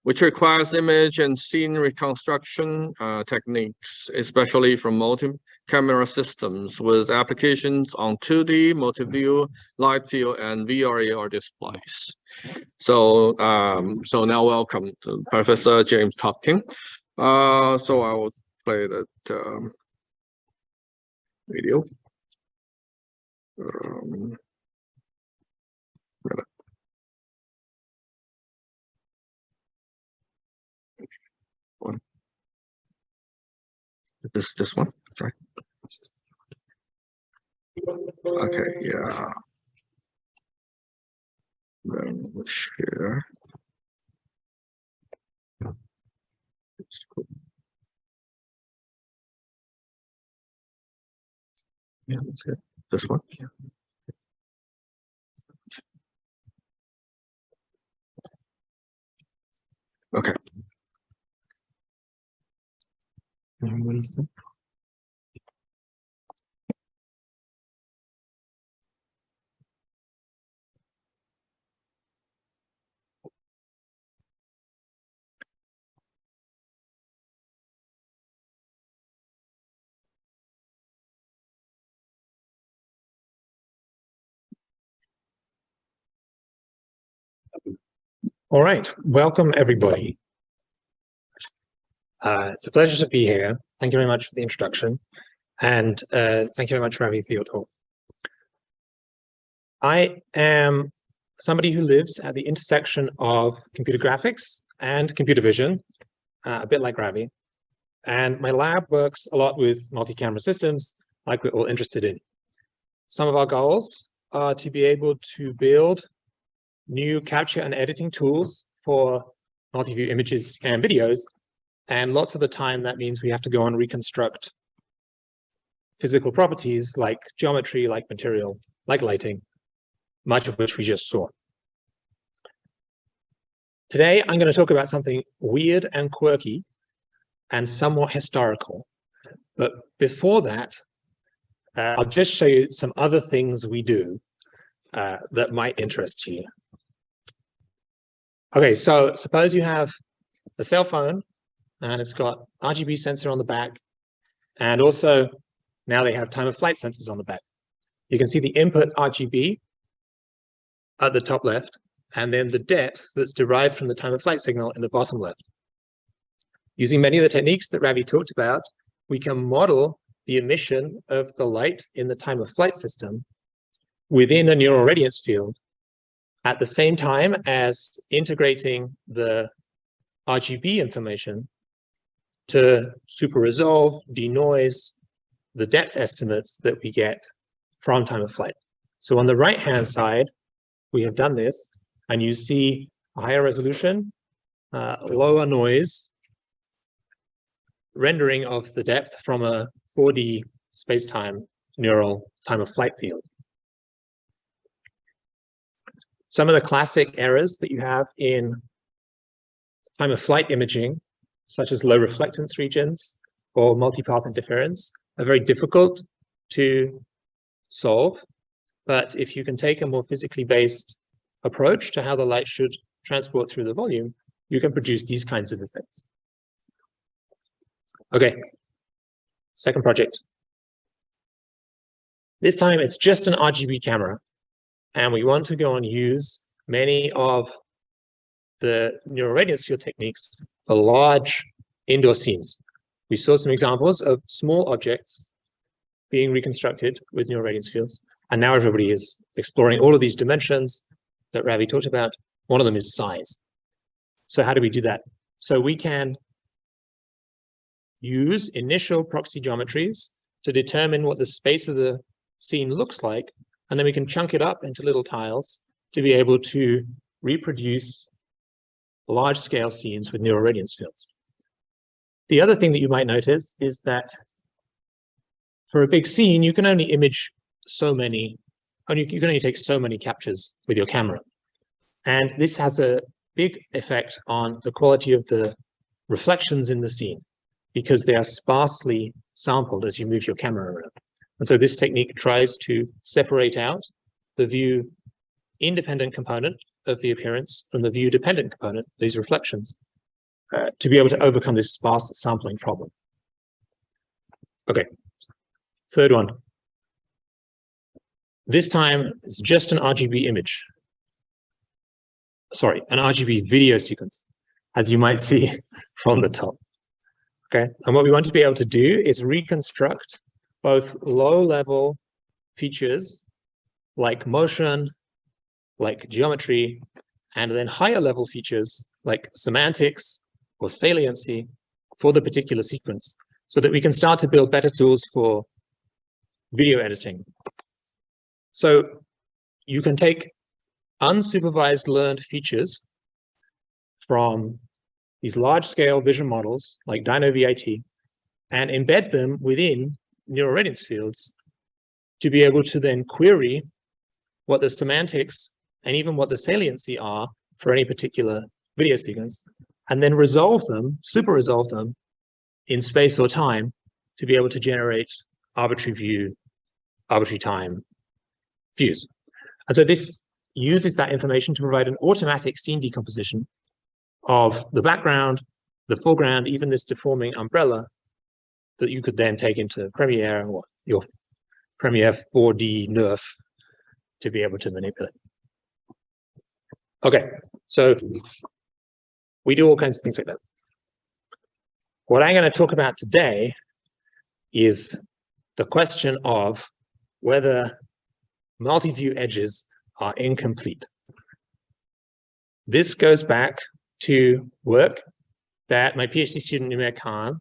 which requires image and scene reconstruction techniques, especially from multi-camera systems with applications on 2D, multi-view, live field, and VR/AR displays. So, so now welcome to Professor James Tompkins. So I will play that video. This one, sorry. Okay, yeah. Then we'll share. Yeah, that's it. This one. Yeah. Okay. What is that? All right, welcome everybody. It's a pleasure to be here. Thank you very much for the introduction. And thank you very much, Ravi, for your talk. I am somebody who lives at the intersection of computer graphics and computer vision, a bit like Ravi. And my lab works a lot with multi-camera systems, like we're all interested in. Some of our goals are to be able to build new capture and editing tools for multi-view images and videos. And lots of the time, that means we have to go and reconstruct physical properties like geometry, like material, like lighting, much of which we just saw. Today, I'm going to talk about something weird and quirky and somewhat historical. But before that, I'll just show you some other things we do that might interest you. Okay, so suppose you have a cell phone and it's got RGB sensor on the back, and also now they have time of flight sensors on the back. You can see the input RGB at the top left, and then the depth that's derived from the time of flight signal in the bottom left. Using many of the techniques that Ravi talked about, we can model the emission of the light in the time of flight system within a neural radiance field at the same time as integrating the RGB information to super resolve, denoise the depth estimates that we get from time of flight. So on the right-hand side, we have done this, and you see a higher resolution, lower noise, rendering of the depth from a 4D space-time neural time of flight field. Some of the classic errors that you have in time of flight imaging, such as low reflectance regions or multipath interference, are very difficult to solve. But if you can take a more physically based approach to how the light should transport through the volume, you can produce these kinds of effects. Okay, second project. This time it's just an RGB camera, and we want to go and use many of the neural radiance field techniques for large indoor scenes. We saw some examples of small objects being reconstructed with neural radiance fields, and now everybody is exploring all of these dimensions that Ravi talked about. One of them is size. So how do we do that? So we can use initial proxy geometries to determine what the space of the scene looks like, and then we can chunk it up into little tiles to be able to reproduce large-scale scenes with neural radiance fields. The other thing that you might notice is that for a big scene, you can only image so many, you can only take so many captures with your camera. And this has a big effect on the quality of the reflections in the scene, because they are sparsely sampled as you move your camera around. And so this technique tries to separate out the view independent component of the appearance from the view dependent component, these reflections, to be able to overcome this sparse sampling problem. Okay, third one. This time it's just an RGB image. Sorry, an RGB video sequence, as you might see from the top. Okay, and what we want to be able to do is reconstruct both low-level features like motion, like geometry, and then higher-level features like semantics or saliency for the particular sequence, so that we can start to build better tools for video editing. So you can take unsupervised learned features from these large-scale vision models like DynoVIT and embed them within neural radiance fields to be able to then query what the semantics and even what the saliency are for any particular video sequence, and then resolve them, super resolve them in space or time to be able to generate arbitrary view, arbitrary time views. And so this uses that information to provide an automatic scene decomposition of the background, the foreground, even this deforming umbrella that you could then take into Premiere or your Premiere 4D NERF to be able to manipulate. Okay, so we do all kinds of things like that. What I'm going to talk about today is the question of whether multi-view edges are incomplete. This goes back to work that my PhD student Numair Khan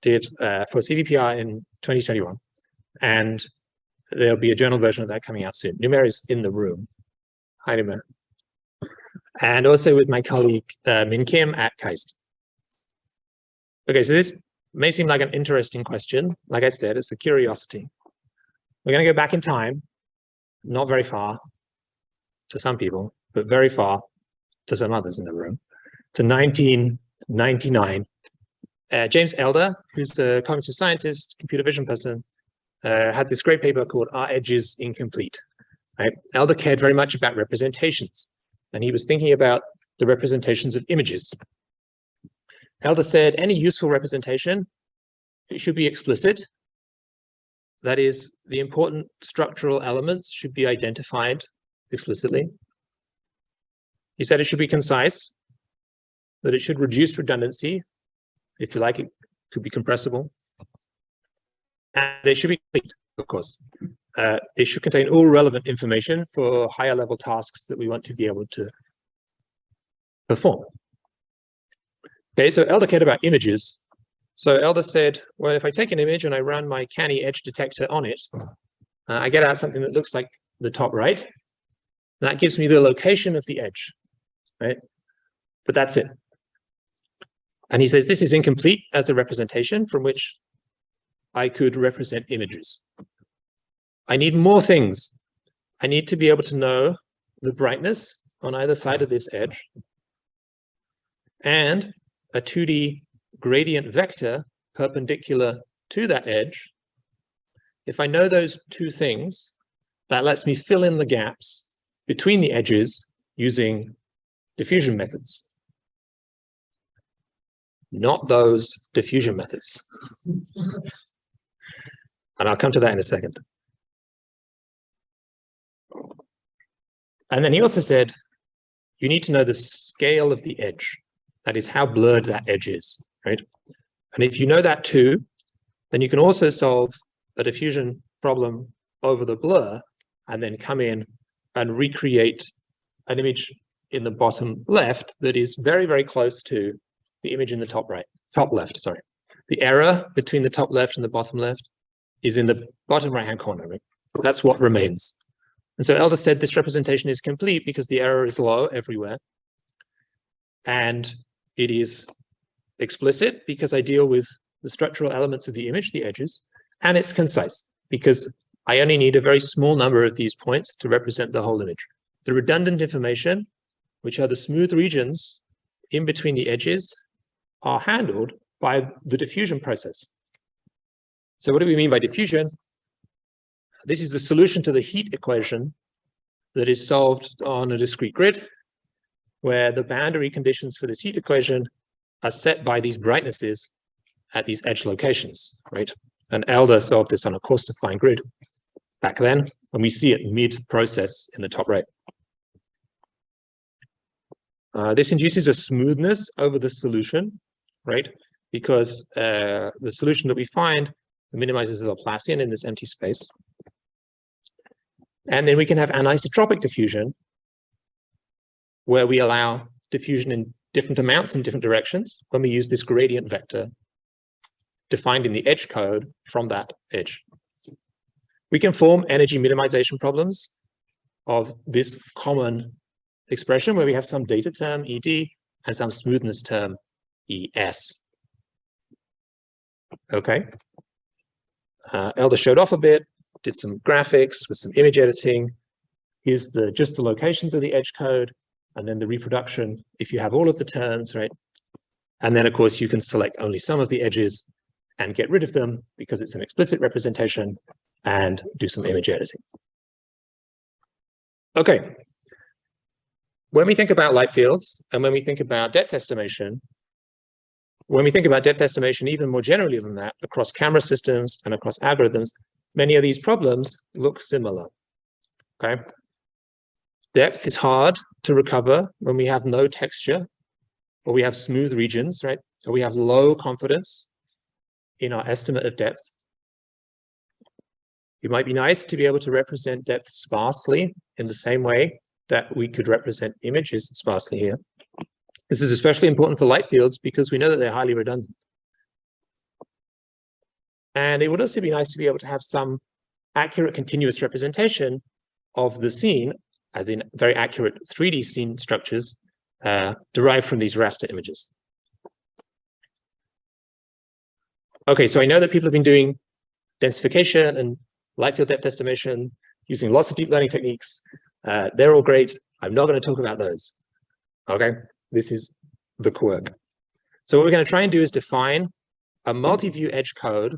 did for CVPR in 2021, and there'll be a journal version of that coming out soon. Numair is in the room. Hi, Numair. And also with my colleague Min Kim at KAIST. Okay, so this may seem like an interesting question. Like I said, it's a curiosity. We're going to go back in time, not very far to some people, but very far to some others in the room. to 1999. James Elder, who's a cognitive scientist, computer vision person, had this great paper called Are Edges Incomplete? Right? Elder cared very much about representations, and he was thinking about the representations of images. Elder said any useful representation, it should be explicit. That is, the important structural elements should be identified explicitly. He said it should be concise, that it should reduce redundancy. If you like, it could be compressible. And it should be complete, of course. It should contain all relevant information for higher level tasks that we want to be able to perform. Okay, so Elder cared about images. So Elder said, well, if I take an image and I run my canny edge detector on it, I get out something that looks like the top right. That gives me the location of the edge, right? But that's it. And he says this is incomplete as a representation from which I could represent images. I need more things. I need to be able to know the brightness on either side of this edge and a 2D gradient vector perpendicular to that edge. If I know those two things, that lets me fill in the gaps between the edges using diffusion methods. Not those diffusion methods. And I'll come to that in a second. And then he also said, you need to know the scale of the edge. That is how blurred that edge is, right? And if you know that too, then you can also solve a diffusion problem over the blur and then come in and recreate an image in the bottom left that is very, very close to the image in the top left, sorry. The error between the top left and the bottom left is in the bottom right-hand corner, right? That's what remains. And so Elder said this representation is complete because the error is low everywhere. And it is explicit because I deal with the structural elements of the image, the edges, and it's concise because I only need a very small number of these points to represent the whole image. The redundant information, which are the smooth regions in between the edges, are handled by the diffusion process. So what do we mean by diffusion? This is the solution to the heat equation that is solved on a discrete grid, where the boundary conditions for this heat equation are set by these brightnesses at these edge locations, right? And Elder solved this on a coarse-defined grid back then, and we see it mid-process in the top right. This induces a smoothness over the solution, right? Because the solution that we find minimizes the Laplacian in this empty space. And then we can have anisotropic diffusion, where we allow diffusion in different amounts in different directions when we use this gradient vector defined in the edge code from that edge. We can form energy minimization problems of this common expression where we have some data term, ED, and some smoothness term, ES. Okay. Elder showed off a bit, did some graphics with some image editing. Here's just the locations of the edge code, and then the reproduction if you have all of the terms, right? And then, of course, you can select only some of the edges and get rid of them because it's an explicit representation and do some image editing. Okay. When we think about light fields and when we think about depth estimation, even more generally than that, across camera systems and across algorithms, many of these problems look similar, okay? Depth is hard to recover when we have no texture, or we have smooth regions, right? Or we have low confidence in our estimate of depth. It might be nice to be able to represent depth sparsely in the same way that we could represent images sparsely here. This is especially important for light fields because we know that they're highly redundant. And it would also be nice to be able to have some accurate continuous representation of the scene, as in very accurate 3D scene structures derived from these raster images. Okay, so I know that people have been doing densification and light field depth estimation using lots of deep learning techniques. They're all great. I'm not going to talk about those. Okay, this is the quirk. So what we're going to try and do is define a multi-view edge code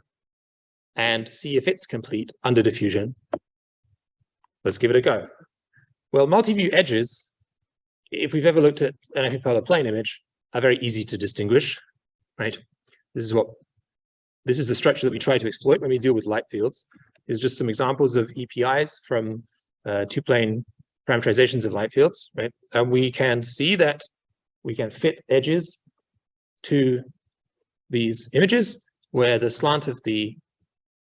and see if it's complete under diffusion. Let's give it a go. Well, multi-view edges, if we've ever looked at an epipolar plane image, are very easy to distinguish, right? This is the structure that we try to exploit when we deal with light fields. There's just some examples of EPIs from two-plane parameterizations of light fields, right? And we can see that we can fit edges to these images where the slant of the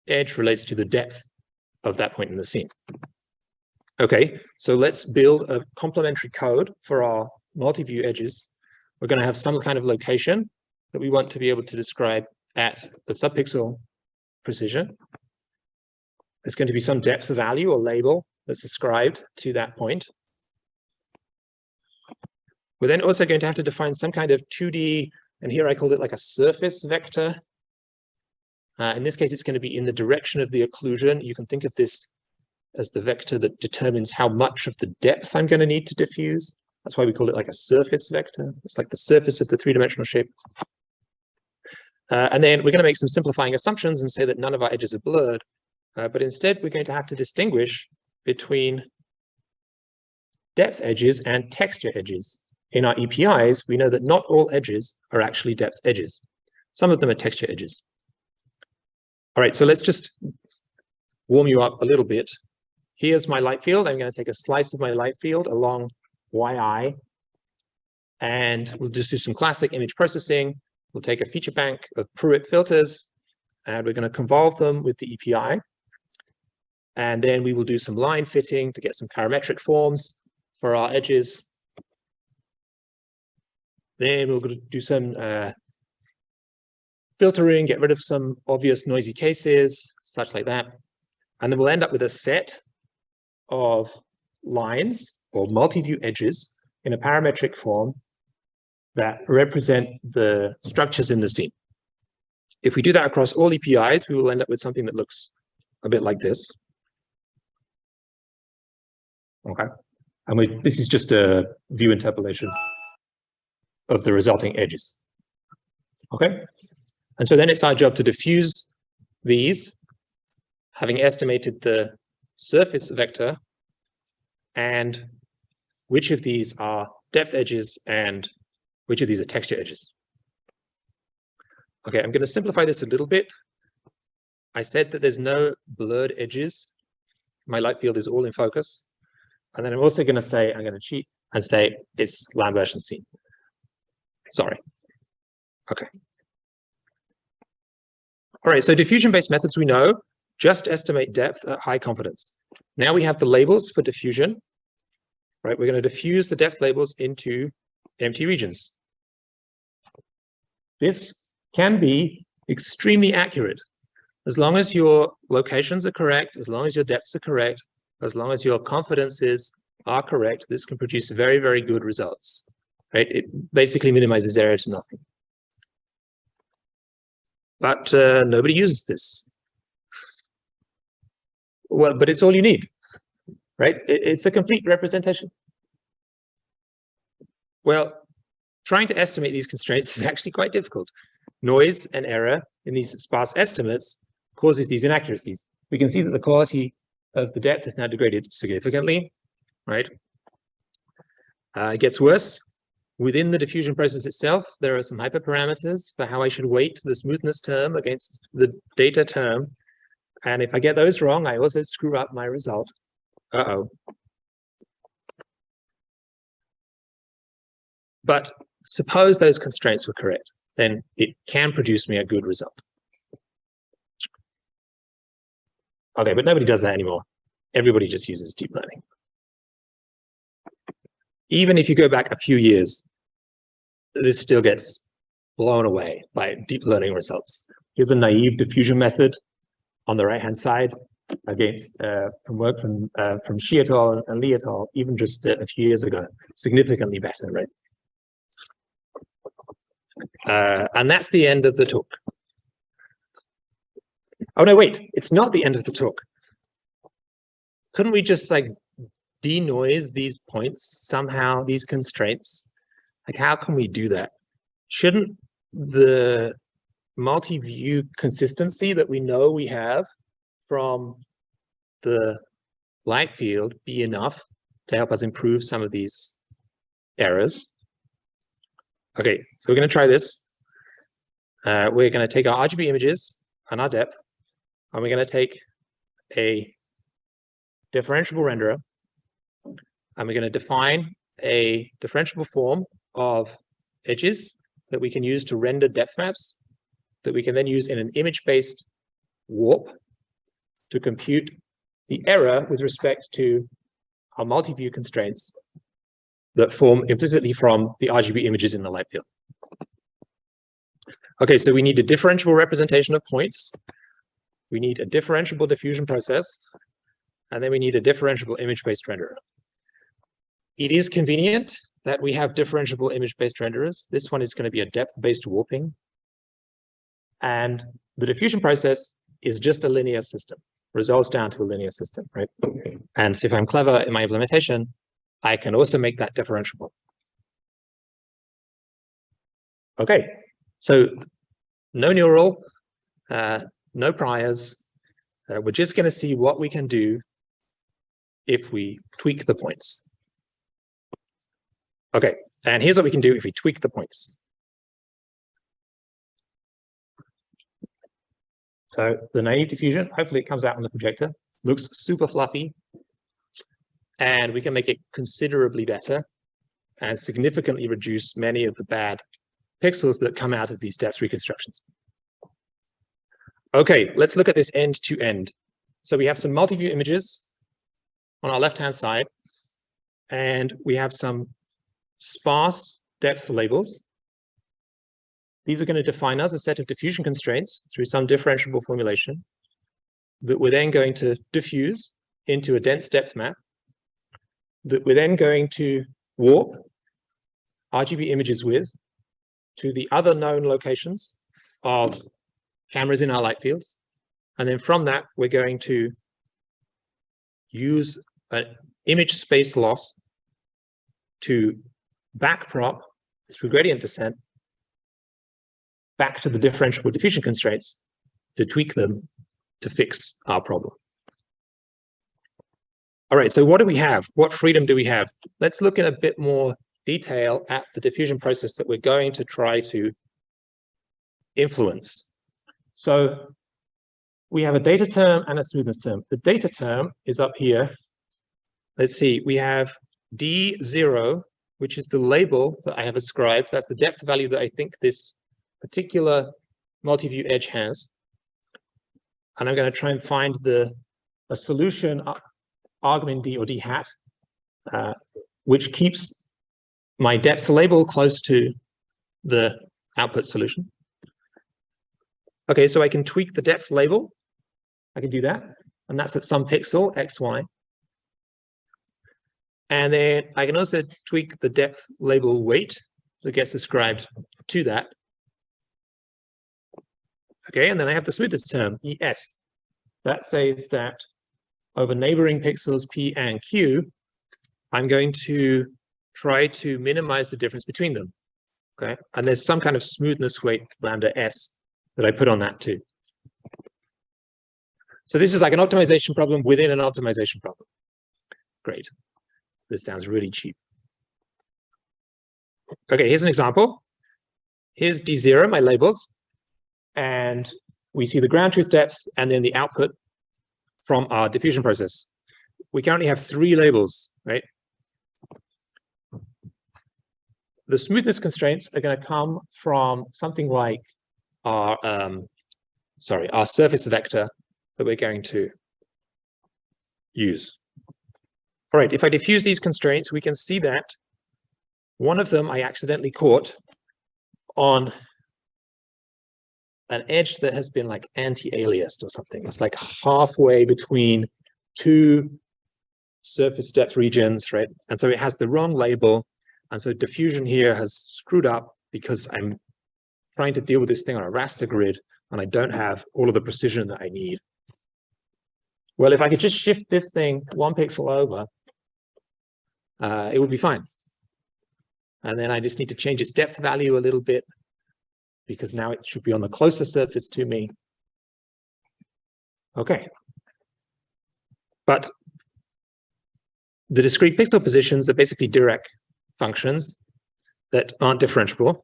edge relates to the depth of that point in the scene. Okay, so let's build a complementary code for our multi-view edges. We're going to have some kind of location that we want to be able to describe at the subpixel precision. There's going to be some depth value or label that's ascribed to that point. We're then also going to have to define some kind of 2D, and here I called it like a surface vector. In this case, it's going to be in the direction of the occlusion. You can think of this as the vector that determines how much of the depth I'm going to need to diffuse. That's why we call it like a surface vector. It's like the surface of the three-dimensional shape. And then we're going to make some simplifying assumptions and say that none of our edges are blurred. But instead, we're going to have to distinguish between depth edges and texture edges. In our EPIs, we know that not all edges are actually depth edges. Some of them are texture edges. All right, so let's just warm you up a little bit. Here's my light field. I'm going to take a slice of my light field along yi, and we'll just do some classic image processing. We'll take a feature bank of Pruitt filters, and we're going to convolve them with the EPI. And then we will do some line fitting to get some parametric forms for our edges. Then we'll do some filtering, get rid of some obvious noisy cases, such like that. And then we'll end up with a set of lines or multi-view edges in a parametric form that represent the structures in the scene. If we do that across all EPIs, we will end up with something that looks a bit like this. Okay, and this is just a view interpolation of the resulting edges. Okay, and so then it's our job to diffuse these, having estimated the surface vector and which of these are depth edges and which of these are texture edges. Okay, I'm going to simplify this a little bit. I said that there's no blurred edges. My light field is all in focus. And then I'm also going to say, I'm going to cheat and say it's Lambertian scene. Sorry. Okay. All right, so diffusion-based methods we know just estimate depth at high confidence. Now we have the labels for diffusion, right? We're going to diffuse the depth labels into empty regions. This can be extremely accurate. As long as your locations are correct, as long as your depths are correct, as long as your confidences are correct, this can produce very, very good results, right? It basically minimizes error to nothing. But nobody uses this. Well, but it's all you need, right? It's a complete representation. Well, trying to estimate these constraints is actually quite difficult. Noise and error in these sparse estimates causes these inaccuracies. We can see that the quality of the depth is now degraded significantly, right? It gets worse. Within the diffusion process itself, there are some hyperparameters for how I should weight the smoothness term against the data term. And if I get those wrong, I also screw up my result. Uh-oh. But suppose those constraints were correct, then it can produce me a good result. Okay, but nobody does that anymore. Everybody just uses deep learning. Even if you go back a few years, this still gets blown away by deep learning results. Here's a naive diffusion method on the right-hand side against from work from Shi et al. And Li et al. Even just a few years ago, significantly better, right? And that's the end of the talk. Oh no, wait, it's not the end of the talk. Couldn't we just like denoise these points somehow, these constraints? Like how can we do that? shouldn't the multi-view consistency that we know we have from the light field be enough to help us improve some of these errors? Okay, so we're going to try this. We're going to take our RGB images and our depth, and we're going to take a differentiable renderer, and we're going to define a differentiable form of edges that we can use to render depth maps that we can then use in an image-based warp to compute the error with respect to our multi-view constraints that form implicitly from the RGB images in the light field. Okay, so we need a differentiable representation of points. We need a differentiable diffusion process, and then we need a differentiable image-based renderer. It is convenient that we have differentiable image-based renderers. This one is going to be a depth-based warping. And the diffusion process is just a linear system, resolves down to a linear system, right? And so if I'm clever in my implementation, I can also make that differentiable. Okay, so no neural, no priors. We're just going to see what we can do if we tweak the points. Okay, and here's what we can do if we tweak the points. So the naive diffusion, hopefully it comes out on the projector, looks super fluffy, and we can make it considerably better and significantly reduce many of the bad pixels that come out of these depth reconstructions. Okay, let's look at this end to end. So we have some multi-view images on our left-hand side, and we have some sparse depth labels. These are going to define us a set of diffusion constraints through some differentiable formulation that we're then going to diffuse into a dense depth map that we're then going to warp RGB images with to the other known locations of cameras in our light fields. And then from that, we're going to use an image space loss to backprop through gradient descent back to the differentiable diffusion constraints to tweak them to fix our problem. All right, so what do we have? What freedom do we have? Let's look in a bit more detail at the diffusion process that we're going to try to influence. So we have a data term and a smoothness term. The data term is up here. Let's see, we have D0, which is the label that I have ascribed. That's the depth value that I think this particular multi-view edge has. And I'm going to try and find a solution argmin D or D hat, which keeps my depth label close to the output solution. Okay, so I can tweak the depth label. I can do that. And that's at some pixel, XY. And then I can also tweak the depth label weight that gets ascribed to that. Okay, and then I have the smoothness term, ES. That says that over neighboring pixels P and Q, I'm going to try to minimize the difference between them. Okay, and there's some kind of smoothness weight, lambda S, that I put on that too. So this is like an optimization problem within an optimization problem. Great. This sounds really cheap. Okay, here's an example. Here's D0, my labels. And we see the ground truth depth and then the output from our diffusion process. We currently have 3 labels, right? The smoothness constraints are going to come from something like our surface vector that we're going to use. All right, if I diffuse these constraints, we can see that one of them I accidentally caught on an edge that has been like anti-aliased or something. It's like halfway between 2 surface depth regions, right? And so it has the wrong label. And so diffusion here has screwed up because I'm trying to deal with this thing on a raster grid and I don't have all of the precision that I need. Well, if I could just shift this thing 1 pixel over, it would be fine. And then I just need to change its depth value a little bit because now it should be on the closer surface to me. Okay. But the discrete pixel positions are basically Dirac functions that aren't differentiable.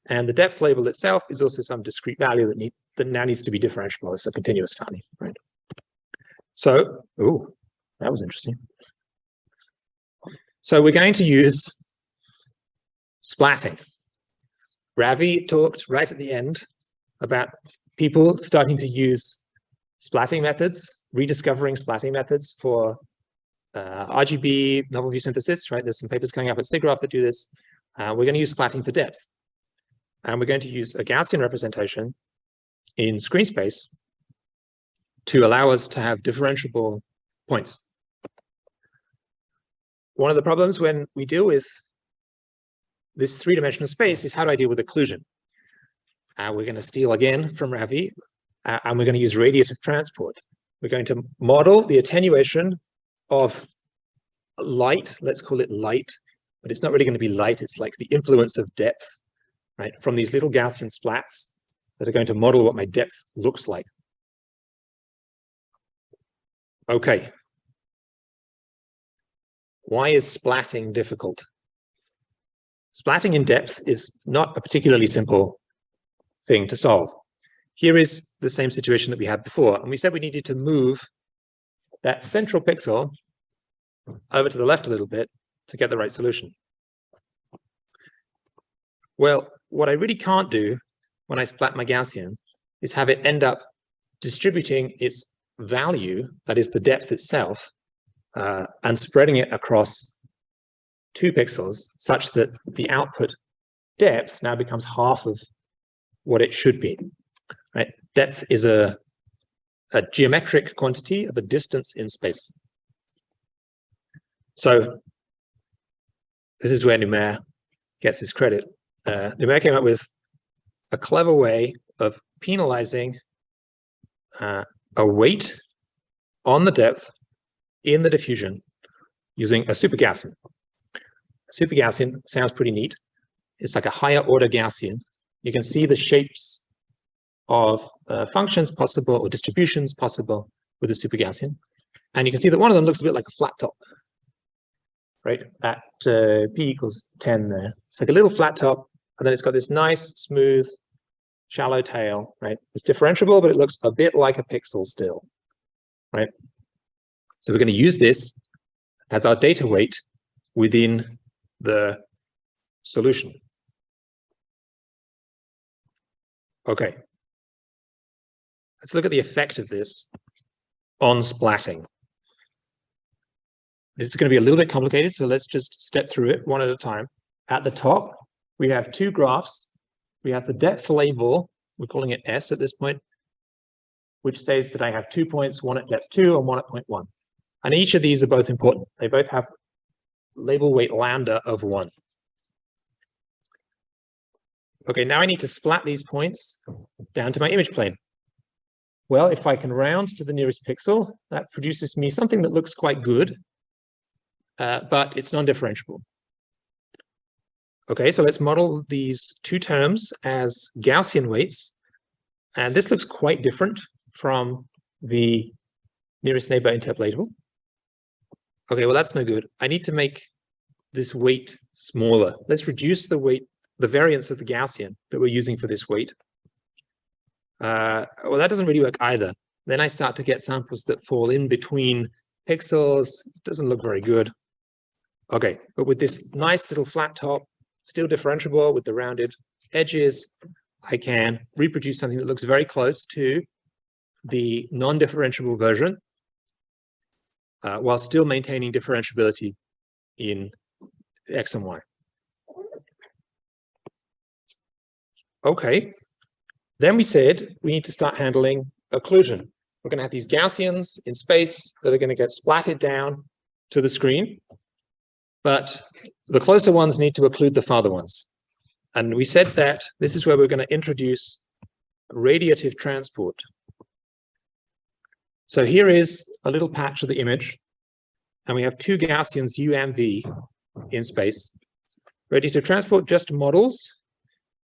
And the depth label itself is also some discrete value that now needs to be differentiable. It's a continuous value, right? So, oh, that was interesting. So we're going to use splatting. Ravi talked right at the end about people starting to use splatting methods, rediscovering splatting methods for RGB novel view synthesis, right? There's some papers coming up at SIGGRAPH that do this. We're going to use splatting for depth. And we're going to use a Gaussian representation in screen space to allow us to have differentiable points. One of the problems when we deal with this three-dimensional space is how do I deal with occlusion? We're going to steal again from Ravi, and we're going to use radiative transport. We're going to model the attenuation of light, let's call it light, but it's not really going to be light, it's like the influence of depth, right, from these little Gaussian splats that are going to model what my depth looks like. Okay. Why is splatting difficult? Splatting in depth is not a particularly simple thing to solve. Here is the same situation that we had before, and we said we needed to move that central pixel over to the left a little bit to get the right solution. Well, what I really can't do when I splat my Gaussian is have it end up distributing its value, that is the depth itself, and spreading it across 2 pixels such that the output depth now becomes half of what it should be. Right? Depth is a geometric quantity of a distance in space. So this is where Numair gets his credit. Numair came up with a clever way of penalizing a weight on the depth in the diffusion using a super Gaussian. Super Gaussian sounds pretty neat. It's like a higher order Gaussian. You can see the shapes of functions possible or distributions possible with a super Gaussian. And you can see that one of them looks a bit like a flat top, right? At p equals 10 there. It's like a little flat top, and then it's got this nice, smooth, shallow tail, right? It's differentiable, but it looks a bit like a pixel still, right? So we're going to use this as our data weight within the solution. Okay. Let's look at the effect of this on splatting. This is going to be a little bit complicated, so let's just step through it one at a time. At the top, we have 2 graphs. We have the depth label, we're calling it S at this point, which says that I have 2 points, one at depth 2 and one at point 1. And each of these are both important. They both have label weight lambda of 1. Okay, now I need to splat these points down to my image plane. Well, if I can round to the nearest pixel, that produces me something that looks quite good, but it's non-differentiable. Okay, so let's model these 2 terms as Gaussian weights. And this looks quite different from the nearest neighbor interpolatable. Okay, well, that's no good. I need to make this weight smaller. Let's reduce the weight, the variance of the Gaussian that we're using for this weight. Well, that doesn't really work either. Then I start to get samples that fall in between pixels. It doesn't look very good. Okay, but with this nice little flat top, still differentiable with the rounded edges, I can reproduce something that looks very close to the non-differentiable version, while still maintaining differentiability in X and Y. Okay, then we said we need to start handling occlusion. We're going to have these Gaussians in space that are going to get splatted down to the screen, but the closer ones need to occlude the farther ones. And we said that this is where we're going to introduce radiative transport. So here is a little patch of the image, and we have 2 Gaussians, U and V, in space. Radiative transport just models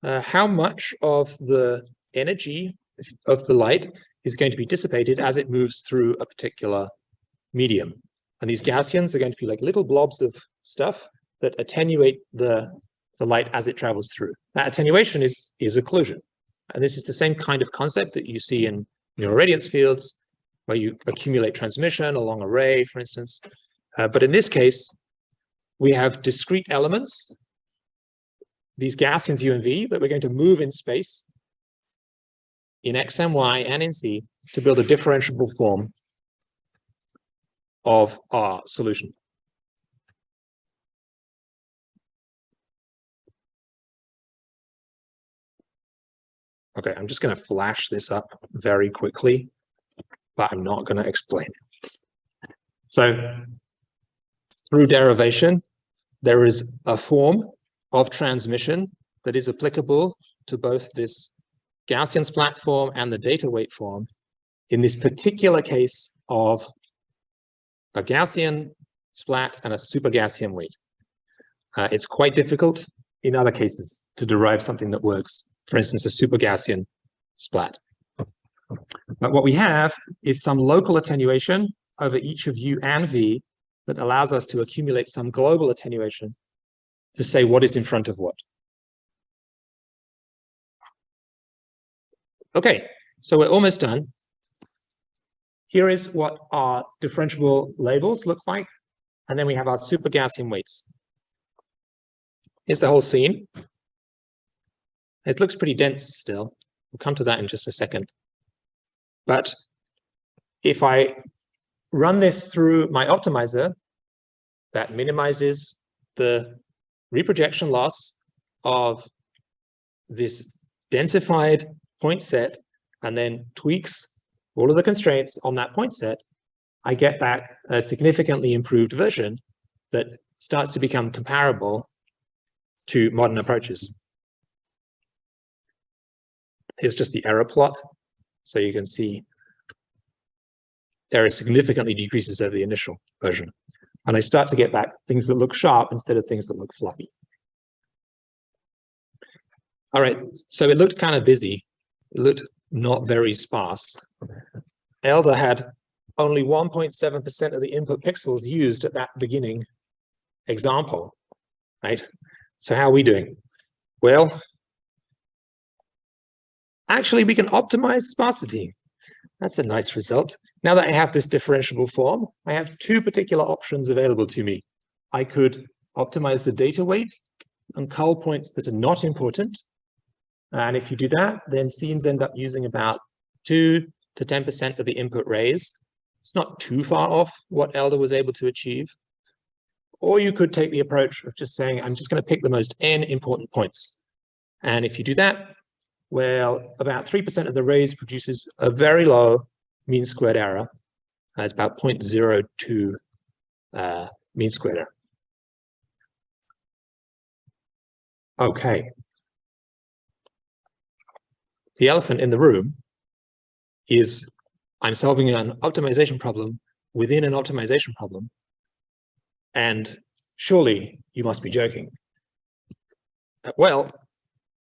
how much of the energy of the light is going to be dissipated as it moves through a particular medium. And these Gaussians are going to be like little blobs of stuff that attenuate the light as it travels through. That attenuation is occlusion. And this is the same kind of concept that you see in neural radiance fields, where you accumulate transmission along a ray, for instance. But in this case, we have discrete elements, these Gaussians U and V, that we're going to move in space in X and Y and in Z to build a differentiable form of our solution. Okay, I'm just going to flash this up very quickly, but I'm not going to explain it. So through derivation, there is a form of transmission that is applicable to both this Gaussian splat form and the data weight form in this particular case of a Gaussian splat and a super Gaussian weight. It's quite difficult in other cases to derive something that works. For instance, a super Gaussian splat. But what we have is some local attenuation over each of U and V that allows us to accumulate some global attenuation to say what is in front of what. Okay, so we're almost done. Here is what our differentiable labels look like, and then we have our super Gaussian weights. Here's the whole scene. It looks pretty dense still. We'll come to that in just a second. But if I run this through my optimizer, that minimizes the reprojection loss of this densified point set and then tweaks all of the constraints on that point set, I get back a significantly improved version that starts to become comparable to modern approaches. Here's just the error plot. So you can see error significantly decreases over the initial version. And I start to get back things that look sharp instead of things that look fluffy. All right, so it looked kind of busy. It looked not very sparse. Elder had only 1.7% of the input pixels used at that beginning example, right? So how are we doing? Well, actually, we can optimize sparsity. That's a nice result. Now that I have this differentiable form, I have two particular options available to me. I could optimize the data weight and cull points that are not important. And if you do that, then scenes end up using about 2 to 10% of the input rays. It's not too far off what Elder was able to achieve. Or you could take the approach of just saying, I'm just going to pick the most n important points. And if you do that, well, about 3% of the rays produces a very low mean squared error. It's about 0.02 mean squared error. Okay. The elephant in the room is I'm solving an optimization problem within an optimization problem. And surely you must be joking. Well,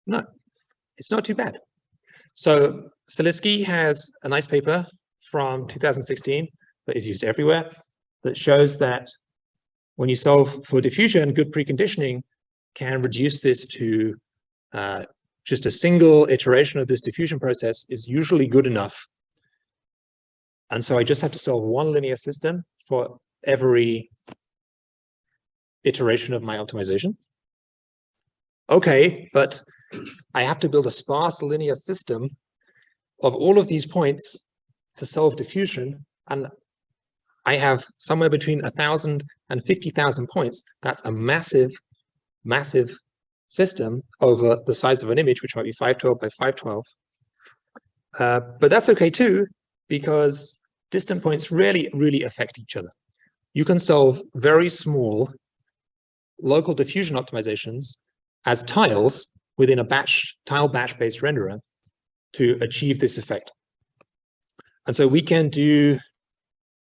no, it's not too bad. So Selitsky has a nice paper from 2016 that is used everywhere that shows that when you solve for diffusion, good preconditioning can reduce this to just a single iteration of this diffusion process is usually good enough. And so I just have to solve one linear system for every iteration of my optimization. Okay, but I have to build a sparse linear system of all of these points to solve diffusion. And I have somewhere between 1,000 and 50,000 points. That's a massive, massive system over the size of an image, which might be 512 by 512. But that's okay too, because distant points really, really affect each other. You can solve very small local diffusion optimizations as tiles within a tile batch-based renderer to achieve this effect. And so we can do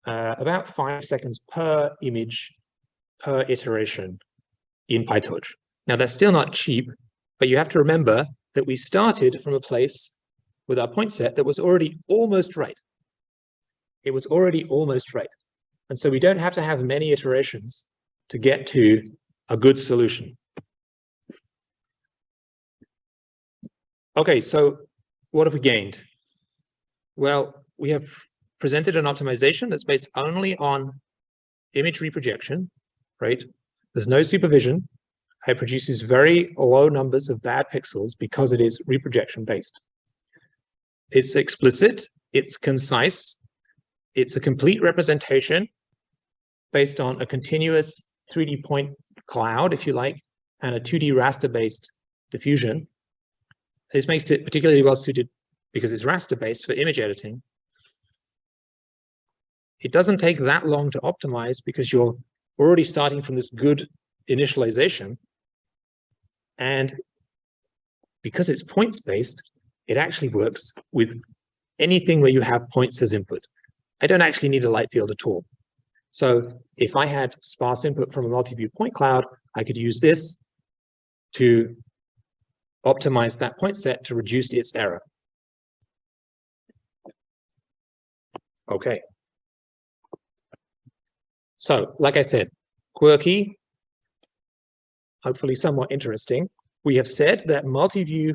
about 5 seconds per image per iteration in PyTorch. Now, that's still not cheap, But you have to remember that we started from a place with our point set that was already almost right. It was already almost right. And so we don't have to have many iterations to get to a good solution. Okay, so what have we gained? Well, we have presented an optimization that's based only on image reprojection, right? There's no supervision. It produces very low numbers of bad pixels because it is reprojection based. It's explicit, it's concise, it's a complete representation based on a continuous 3D point cloud, if you like, and a 2D raster-based diffusion. This makes it particularly well suited because it's raster-based for image editing. It doesn't take that long to optimize because you're already starting from this good initialization. And because it's points-based, it actually works with anything where you have points as input. I don't actually need a light field at all. So if I had sparse input from a multi-view point cloud, I could use this to optimize that point set to reduce its error. Okay. So, like I said, quirky, hopefully somewhat interesting. We have said that multi-view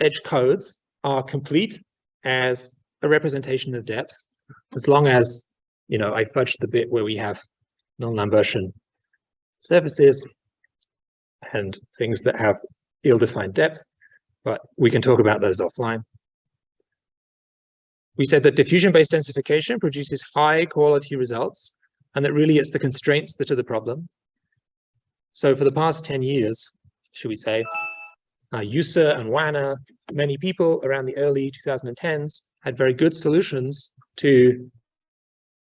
edge codes are complete as a representation of depth, as long as, you know, I fudged the bit where we have non-Lambertian surfaces and things that have ill-defined depth, but we can talk about those offline. We said that diffusion-based densification produces high-quality results, and that really it's the constraints that are the problem. So for the past 10 years, should we say, User and Wanner, many people around the early 2010s had very good solutions to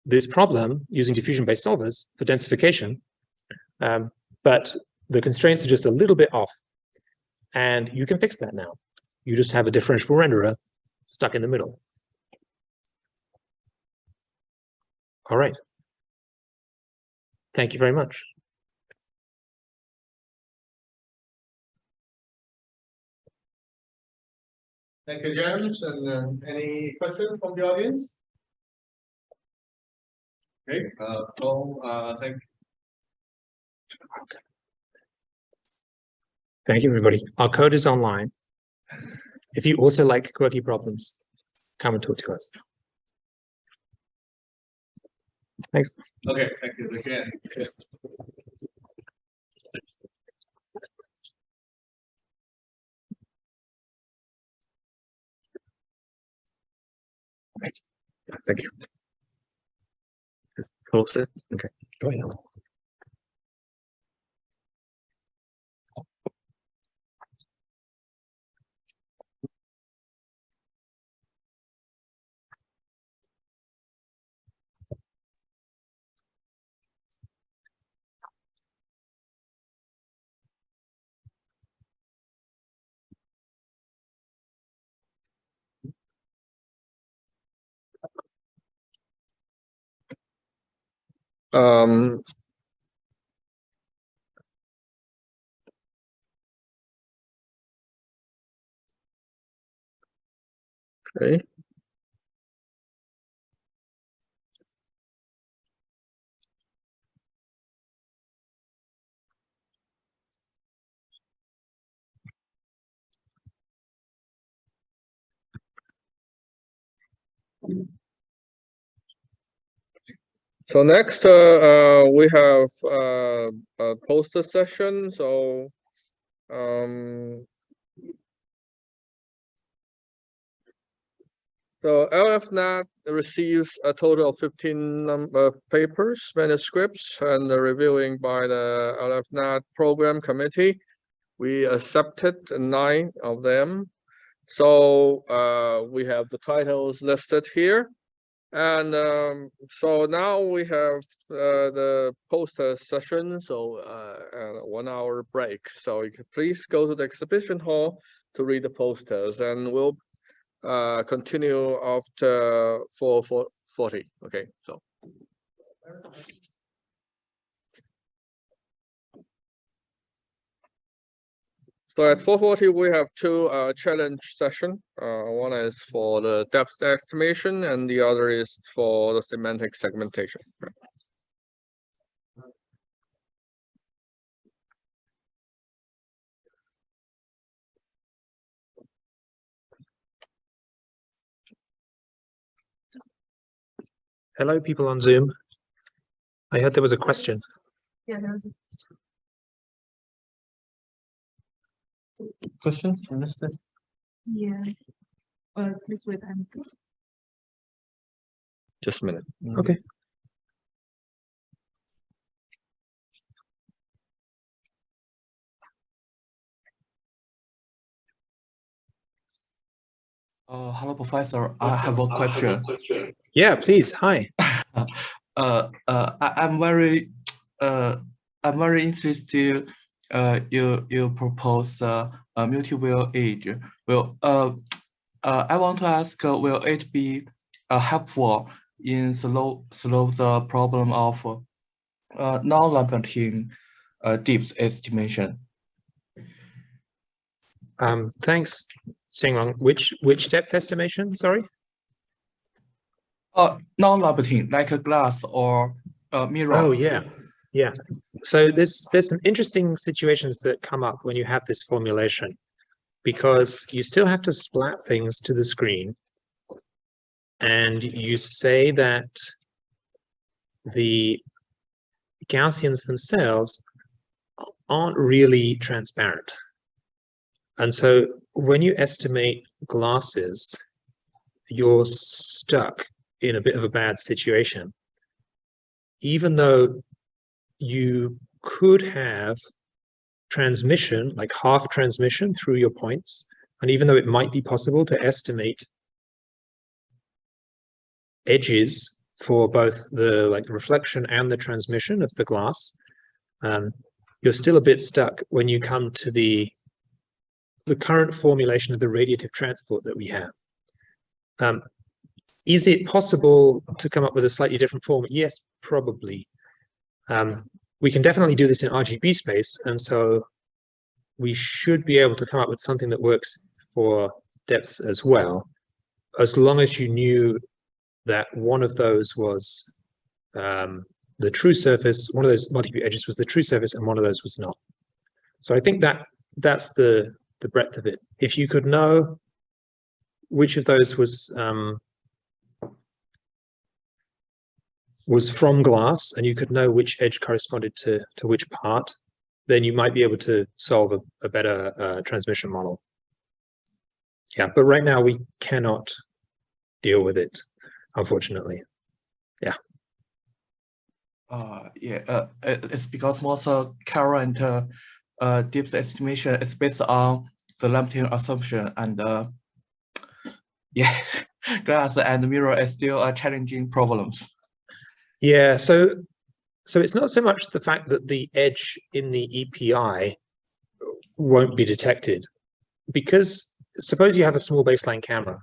this problem using diffusion-based solvers for densification, but the constraints are just a little bit off, and you can fix that now. You just have a differentiable renderer stuck in the middle. All right. Thank you very much. Thank you, James. And any questions from the audience? Okay, Thank you, everybody. Our code is online. If you also like quirky problems, come and talk to us. Thanks. Okay, thank you again. Right. Thank you. Just close it. Okay. Go ahead. Um, okay. So next, we have a poster session. So so LFNAT receives a total of 15 papers, manuscripts, and reviewing by the LFNAT program committee. We accepted 9 of them. So we have the titles listed here. And so now we have the poster session, so a 1 hour break. So you can please go to the exhibition hall to read the posters, and we'll continue after 4:40. Okay, so. So at 4:40, we have two challenge session. One is for the depth estimation and the other is for the semantic segmentation. Hello, people on Zoom. I heard there was a question. Yeah, there was a Question, understand? yeah. Please wait. I'm Just a minute. Okay. Hello, Professor. I have a question. Yeah, please. Hi. I'm very interested. You propose a multi-wheel edge. Well, I want to ask, will it be helpful in solve the problem of non-limiting depth estimation? Thanks, Xinglong. Which depth estimation? Sorry. Non-limiting, like a glass or a mirror. Oh yeah, yeah. So there's some interesting situations that come up when you have this formulation, because you still have to splat things to the screen, and you say that the Gaussians themselves aren't really transparent. And so when you estimate glasses, you're stuck in a bit of a bad situation. Even though you could have transmission, like half transmission through your points, and even though it might be possible to estimate edges for both the reflection and the transmission of the glass, you're still a bit stuck when you come to the current formulation of the radiative transport that we have. Is it possible to come up with a slightly different form? Yes, probably. We can definitely do this in RGB space, and so we should be able to come up with something that works for depths as well, as long as you knew that one of those was the true surface, one of those multi-view edges was the true surface, and one of those was not. So I think that's the breadth of it. If you could know which of those was from glass, and you could know which edge corresponded to which part, then you might be able to solve a better transmission model. Yeah, but right now we cannot deal with it, unfortunately. Yeah. It's because most current depth estimation is based on the limiting assumption, and yeah, glass and mirror is still challenging problems. Yeah, so it's not so much the fact that the edge in the EPI won't be detected, because suppose you have a small baseline camera,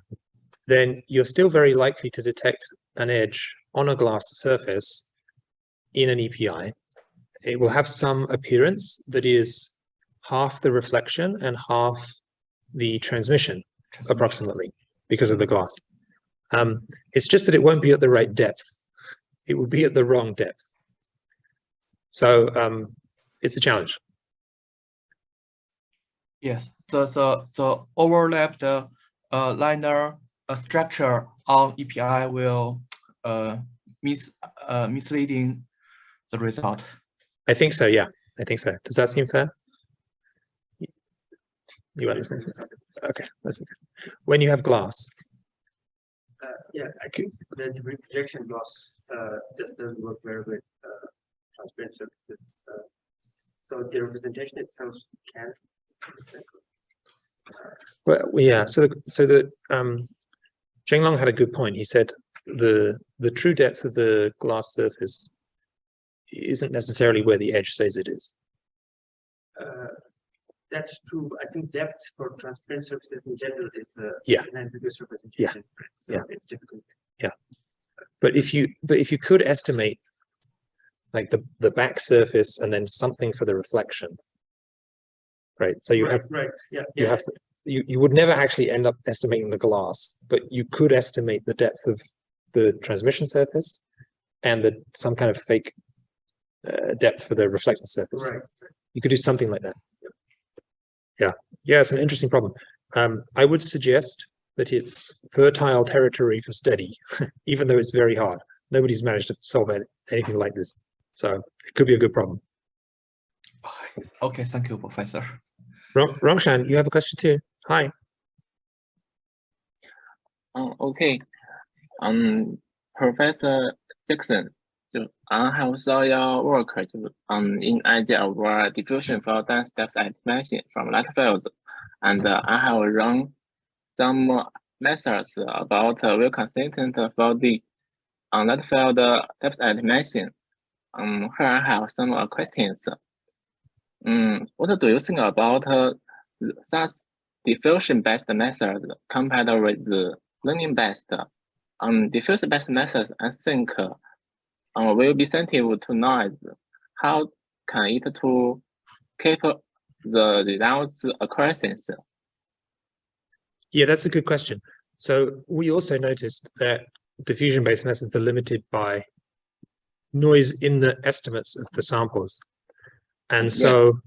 then you're still very likely to detect an edge on a glass surface in an EPI. It will have some appearance that is half the reflection and half the transmission, approximately, because of the glass. It's just that it won't be at the right depth. It will be at the wrong depth. So it's a challenge. Yes, the overlapped liner structure on EPI will misleading the result. I think so, yeah. I think so. Does that seem fair? You understand? Okay, that's okay. When you have glass. Yeah, I think the projection loss just doesn't work very good transparent surfaces. So the representation itself can. Well, yeah. So the Zhenglong had a good point. He said the true depth of the glass surface isn't necessarily where the edge says it is. That's true. I think depth for transparent surfaces in general is an ambiguous representation. Yeah. So Yeah. it's difficult. Yeah. But if you could estimate like the back surface and then something for the reflection, right? So you have you have to, you would never actually end up estimating the glass, but you could estimate the depth of the transmission surface and some kind of fake depth for the reflected surface. You could do something like that. Yeah, it's an interesting problem. I would suggest that it's fertile territory for study, even though it's very hard. Nobody's managed to solve anything like this. So it could be a good problem. Okay, thank you, Professor. Rongshan, you have a question too. Hi. Okay. Professor Jackson, I have saw your work in idea of diffusion for dense depth estimation from light field, and I have run some methods about well consistent for the light field depth estimation. Here I have some questions. What do you think about such diffusion-based method compared with the learning-based? Diffusion-based methods, I think, will be sensitive to noise. How can it to keep the results accuracies? Yeah, that's a good question. So we also noticed that diffusion-based methods are limited by noise in the estimates of the samples. And so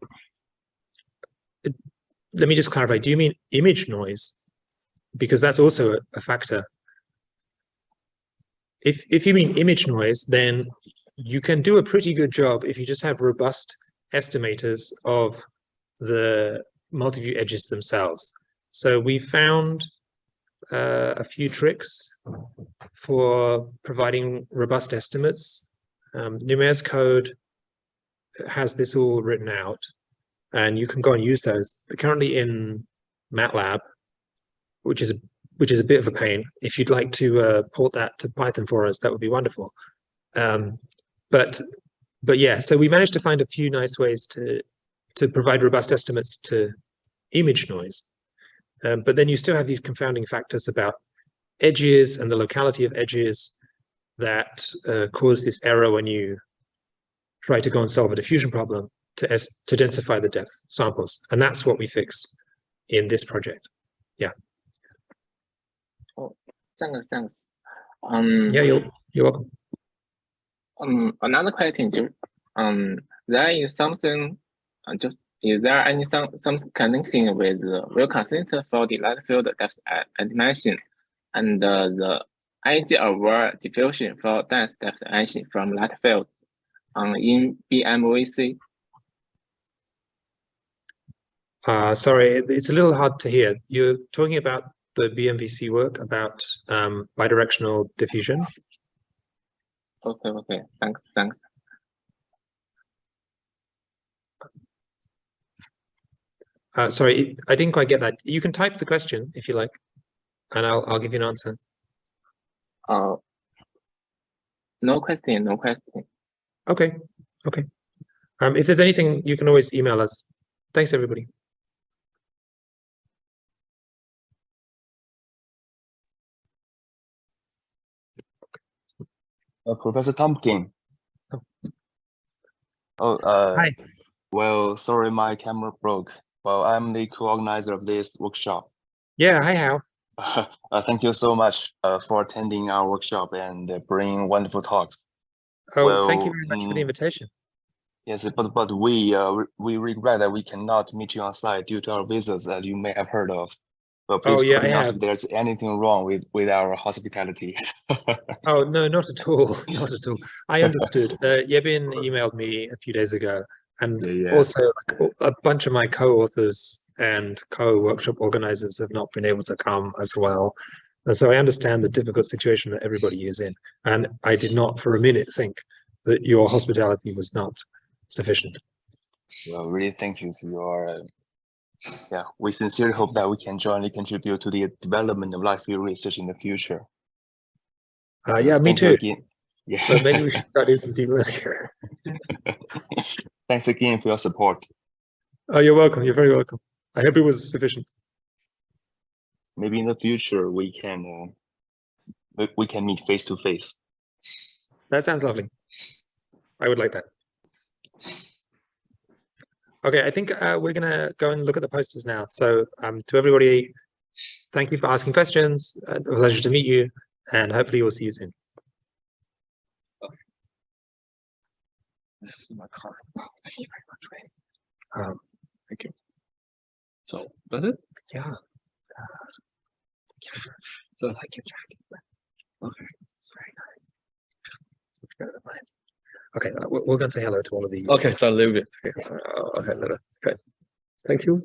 let me just clarify, do you mean image noise? Because that's also a factor. If you mean image noise, then you can do a pretty good job if you just have robust estimators of the multi-view edges themselves. So we found a few tricks for providing robust estimates. Numair's code has this all written out, and you can go and use those. They're currently in MATLAB, which is a bit of a pain. If you'd like to port that to Python for us, that would be wonderful. But yeah, so we managed to find a few nice ways to provide robust estimates to image noise. But then you still have these confounding factors about edges and the locality of edges that cause this error when you try to go and solve a diffusion problem to densify the depth samples. And that's what we fix in this project. Yeah. Oh, thanks. Yeah, you're welcome. Another question, there is something, is there any some connection with well consistent for the light field depth estimation and the idea of diffusion for dense depth estimation from light field in BMVC? Sorry, it's a little hard to hear. You're talking about the BMVC work about bidirectional diffusion? Okay, thanks. Sorry, I didn't quite get that. You can type the question if you like, and I'll give you an answer. No question. Okay. If there's anything, you can always email us. Thanks, everybody. Professor Tompkin. Hi. Well, sorry, my camera broke. Well, I'm the co-organizer of this workshop. Yeah, hi, Hao. Thank you so much for attending our workshop and bringing wonderful talks. Oh, thank you very much for the invitation. Yes, but we regret that we cannot meet you on site due to our visas, as you may have heard of. But please yeah, put us if there's anything wrong with our hospitality. Oh, no, not at all. Not at all. I understood. Yebin emailed me a few days ago, and also like, a bunch of my co-authors and co-workshop organizers have not been able to come as well. And so I understand the difficult situation that everybody is in. And I did not for a minute think that your hospitality was not sufficient. Well, really thank you for your we sincerely hope that we can jointly contribute to the development of light field research in the future. Yeah, me too. Yeah. So maybe we should study some deep learning. Thanks again for your support. Oh, you're welcome. You're very welcome. I hope it was sufficient. Maybe in the future we can meet face to face. That sounds lovely. I would like that. Okay, I think we're gonna go and look at the posters now. So to everybody, thank you for asking questions. A pleasure to meet you, and hopefully we'll see you soon. This is my card. Thank you very much, Ray. Thank you. So that's it? Yeah. So I like your jacket. Okay, it's very nice. It's much better than mine. Okay, we're gonna say hello to all of the. Okay, so I'll leave it. Okay, thank you.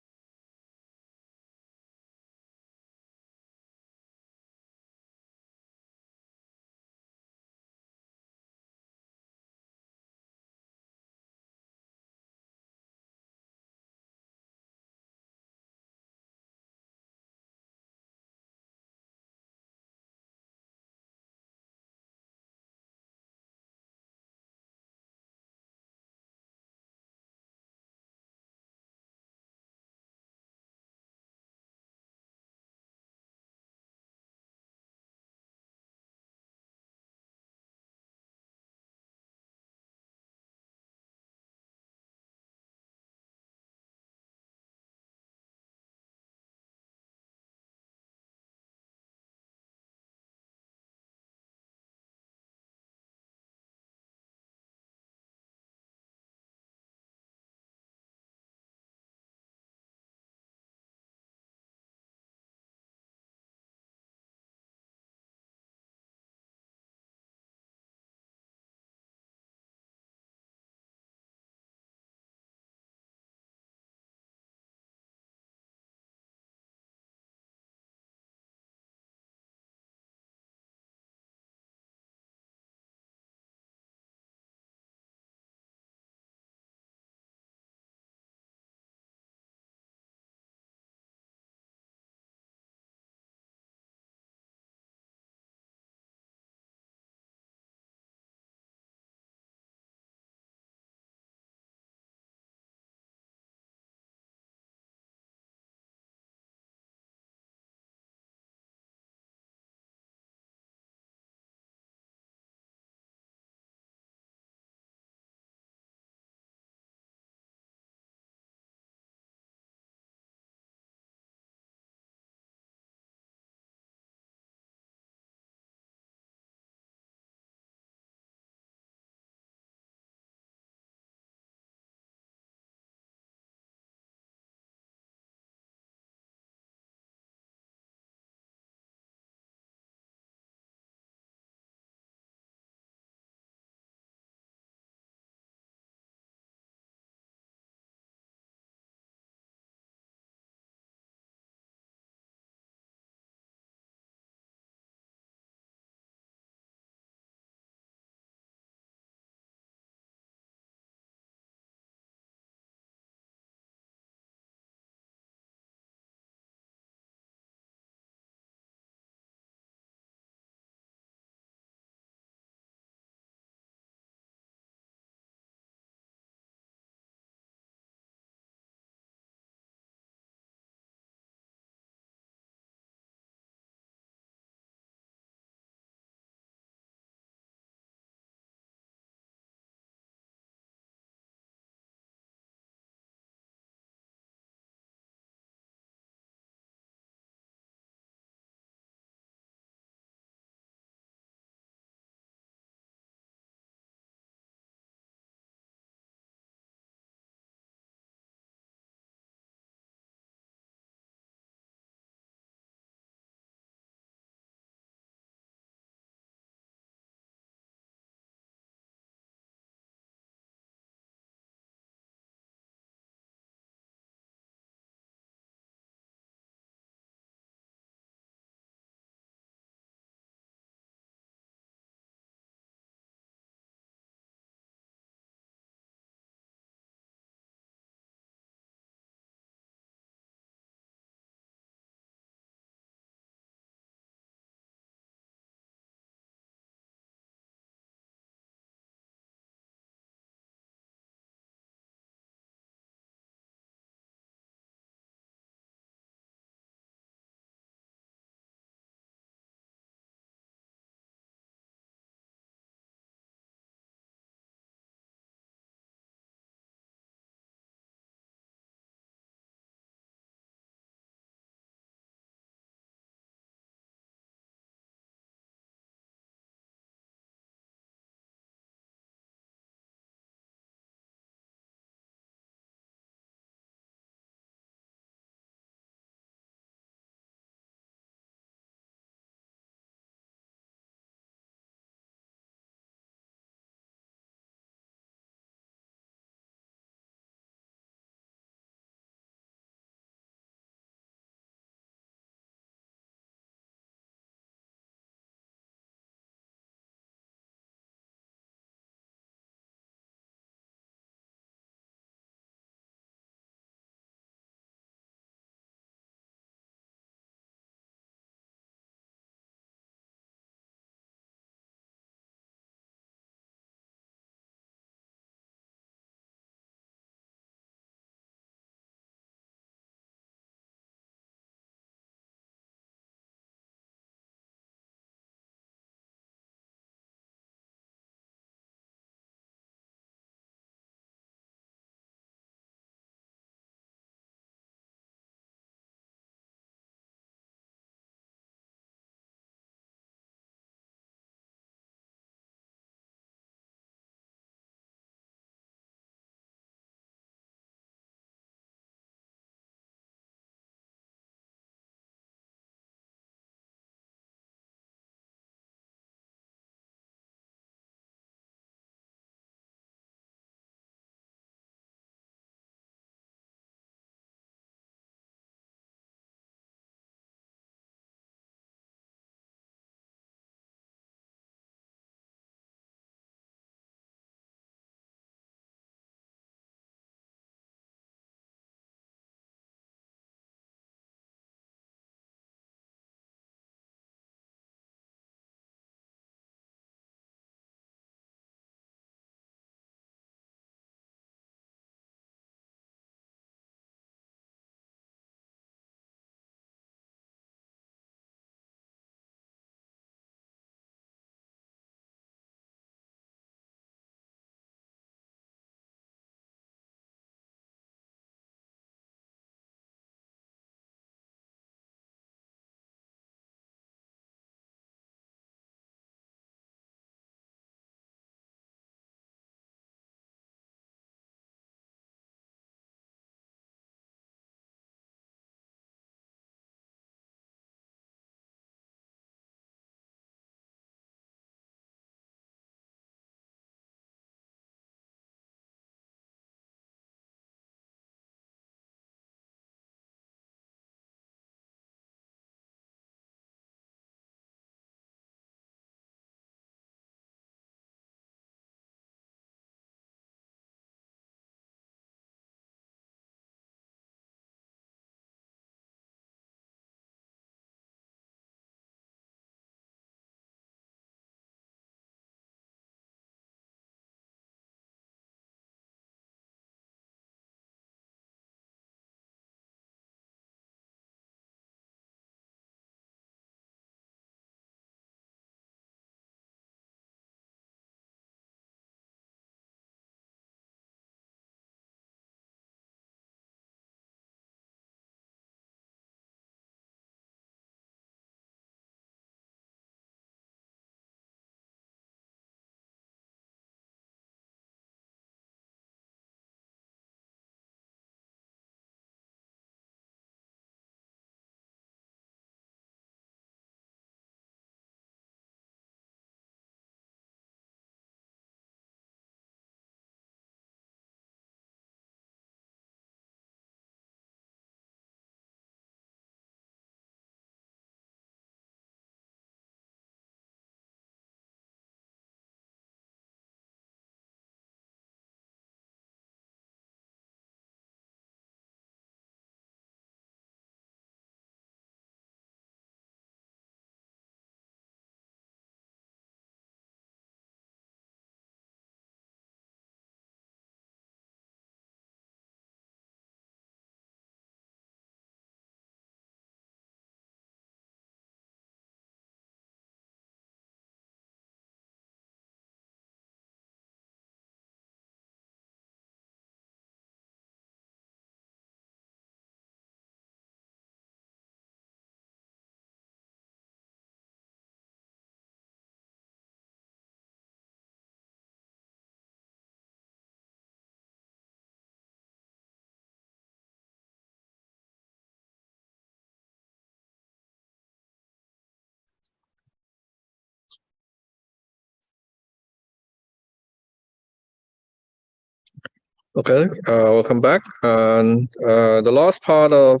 Okay, welcome back. And the last part of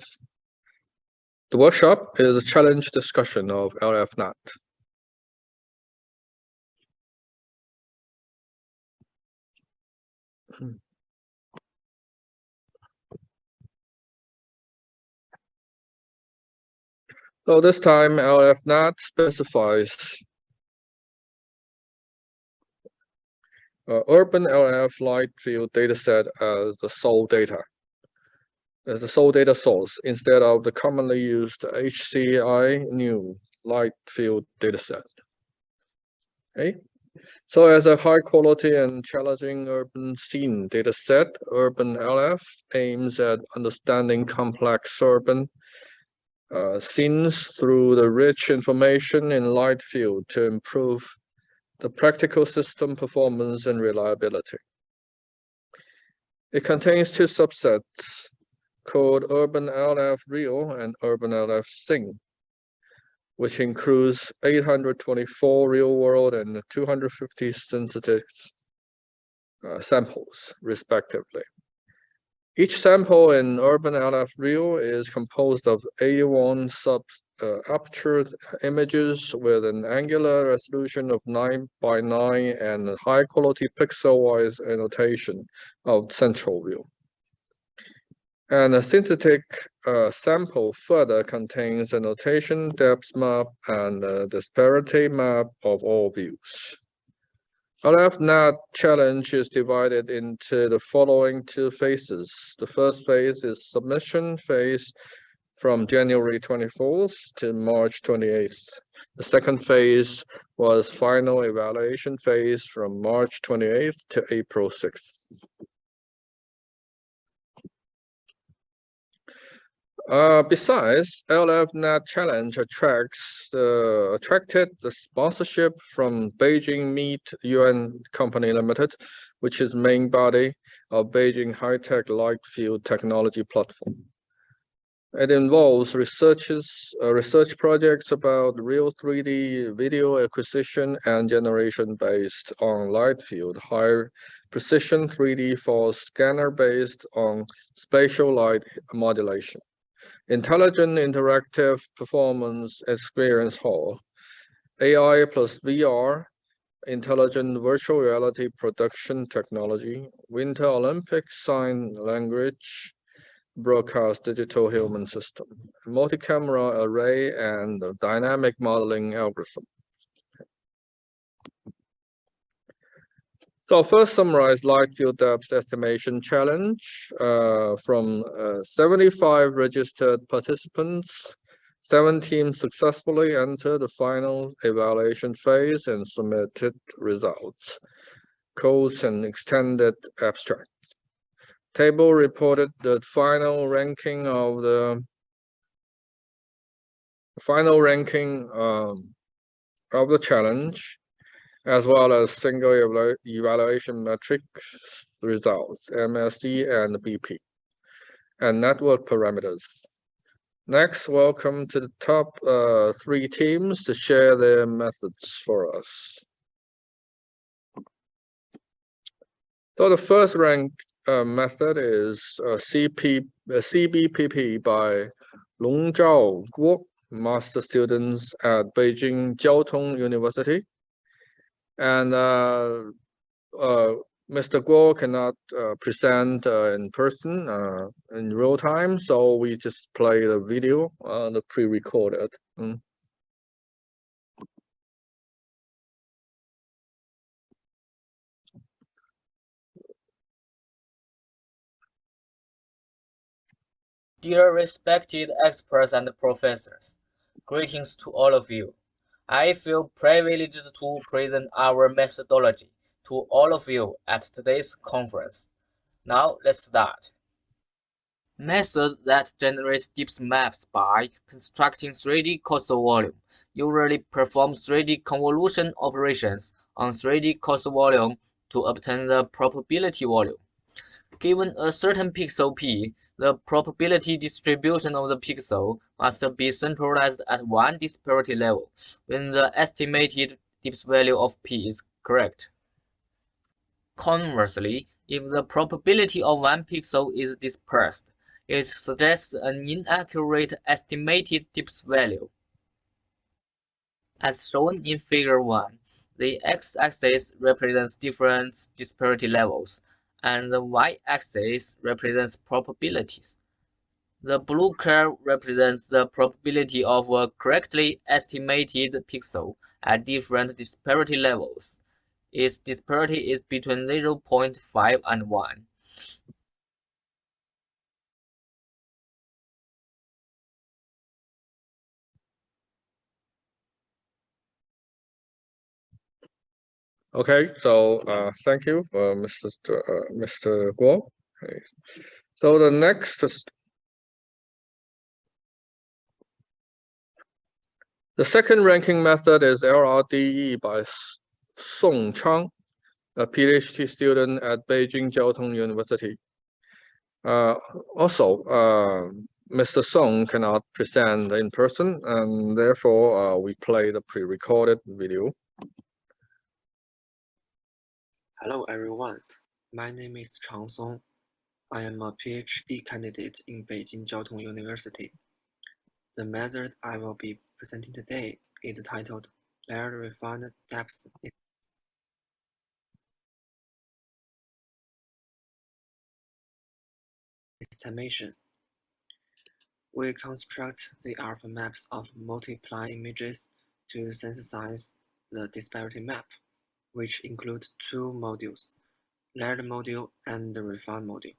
the workshop is a challenge discussion of LFNAT. So this time LFNAT specifies urban LF light field dataset as the sole data. As the sole data source instead of the commonly used HCI new light field dataset. Okay. So as a high quality and challenging urban scene dataset, Urban LF aims at understanding complex urban scenes through the rich information in light field to improve the practical system performance and reliability. It contains two subsets called Urban LF Real and Urban LF Sing, which includes 824 real-world and 250 synthetic samples, respectively. Each sample in Urban LF Real is composed of 81 aperture images with an angular resolution of 9:9 and high-quality pixel-wise annotation of central view. And a synthetic sample further contains a notation depth map and a disparity map of all views. LFNAT challenge is divided into the following two phases. The first phase is submission phase from January 24th to March 28th. The second phase was final evaluation phase from March 28th to April 6th. Besides, LFNAT Challenge attracted the sponsorship from Beijing Meet UN Company Limited, which is main body of Beijing High-Tech Light Field Technology Platform. It involves research projects about real 3D video acquisition and generation based on light field, high precision 3D for scanner based on spatial light modulation. Intelligent Interactive Performance Experience Hall, AI plus VR, Intelligent Virtual Reality Production Technology, Winter Olympic Sign Language, Broadcast Digital Human System, Multi-Camera Array, and Dynamic Modeling Algorithm. So first summarize light field depth estimation challenge from 75 registered participants. 7 teams successfully entered the final evaluation phase and submitted results, codes, and extended abstracts. Table reported the final ranking of the challenge, as well as single evaluation metric results, MSE and BP, and network parameters. Next, welcome to the top 3 teams to share their methods for us. So the first ranked method is CBPP by Long Zhao Guo, master students at Beijing Jiaotong University. And Mr. Guo cannot present in person in real time, so we just play the video, the pre-recorded. Dear respected experts and professors, greetings to all of you. I feel privileged to present our methodology to all of you at today's conference. Now let's start. Methods that generate depth maps by constructing 3D coastal volume usually perform 3D convolution operations on 3D coastal volume to obtain the probability volume. Given a certain pixel P, the probability distribution of the pixel must be centralized at one disparity level when the estimated depth value of P is correct. Conversely, If the probability of one pixel is dispersed, it suggests an inaccurate estimated depth value. As shown in Figure 1, the x-axis represents different disparity levels, and the y-axis represents probabilities. The blue curve represents the probability of a correctly estimated pixel at different disparity levels. Its disparity is between 0.5 and 1. Okay, so thank you, Mr. Guo. Okay. So the next, the second ranking method is LRDE by Song Chang, a PhD student at Beijing Jiao Tong University. Also, Mr. Song cannot present in person, and therefore we play the pre-recorded video. Hello everyone, my name is Chang Song. I am a PhD candidate in Beijing Jiao Tong University. The method I will be presenting today is titled Layered Refined Depth Estimation. We construct the alpha maps of multiply images to synthesize the disparity map, which include two modules, layered module and the refined module.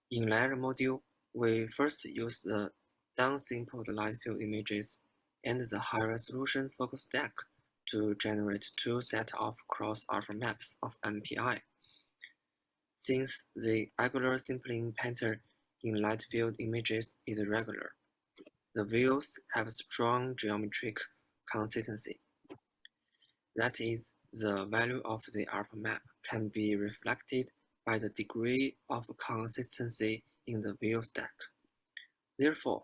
In layered module, we first use the downsampled light field images and the high-resolution focus stack to generate two sets of cross-alpha maps of MPI. Since the angular sampling pattern in light field images is regular, the views have strong geometric consistency. That is, the value of the alpha map can be reflected by the degree of consistency in the view stack. Therefore,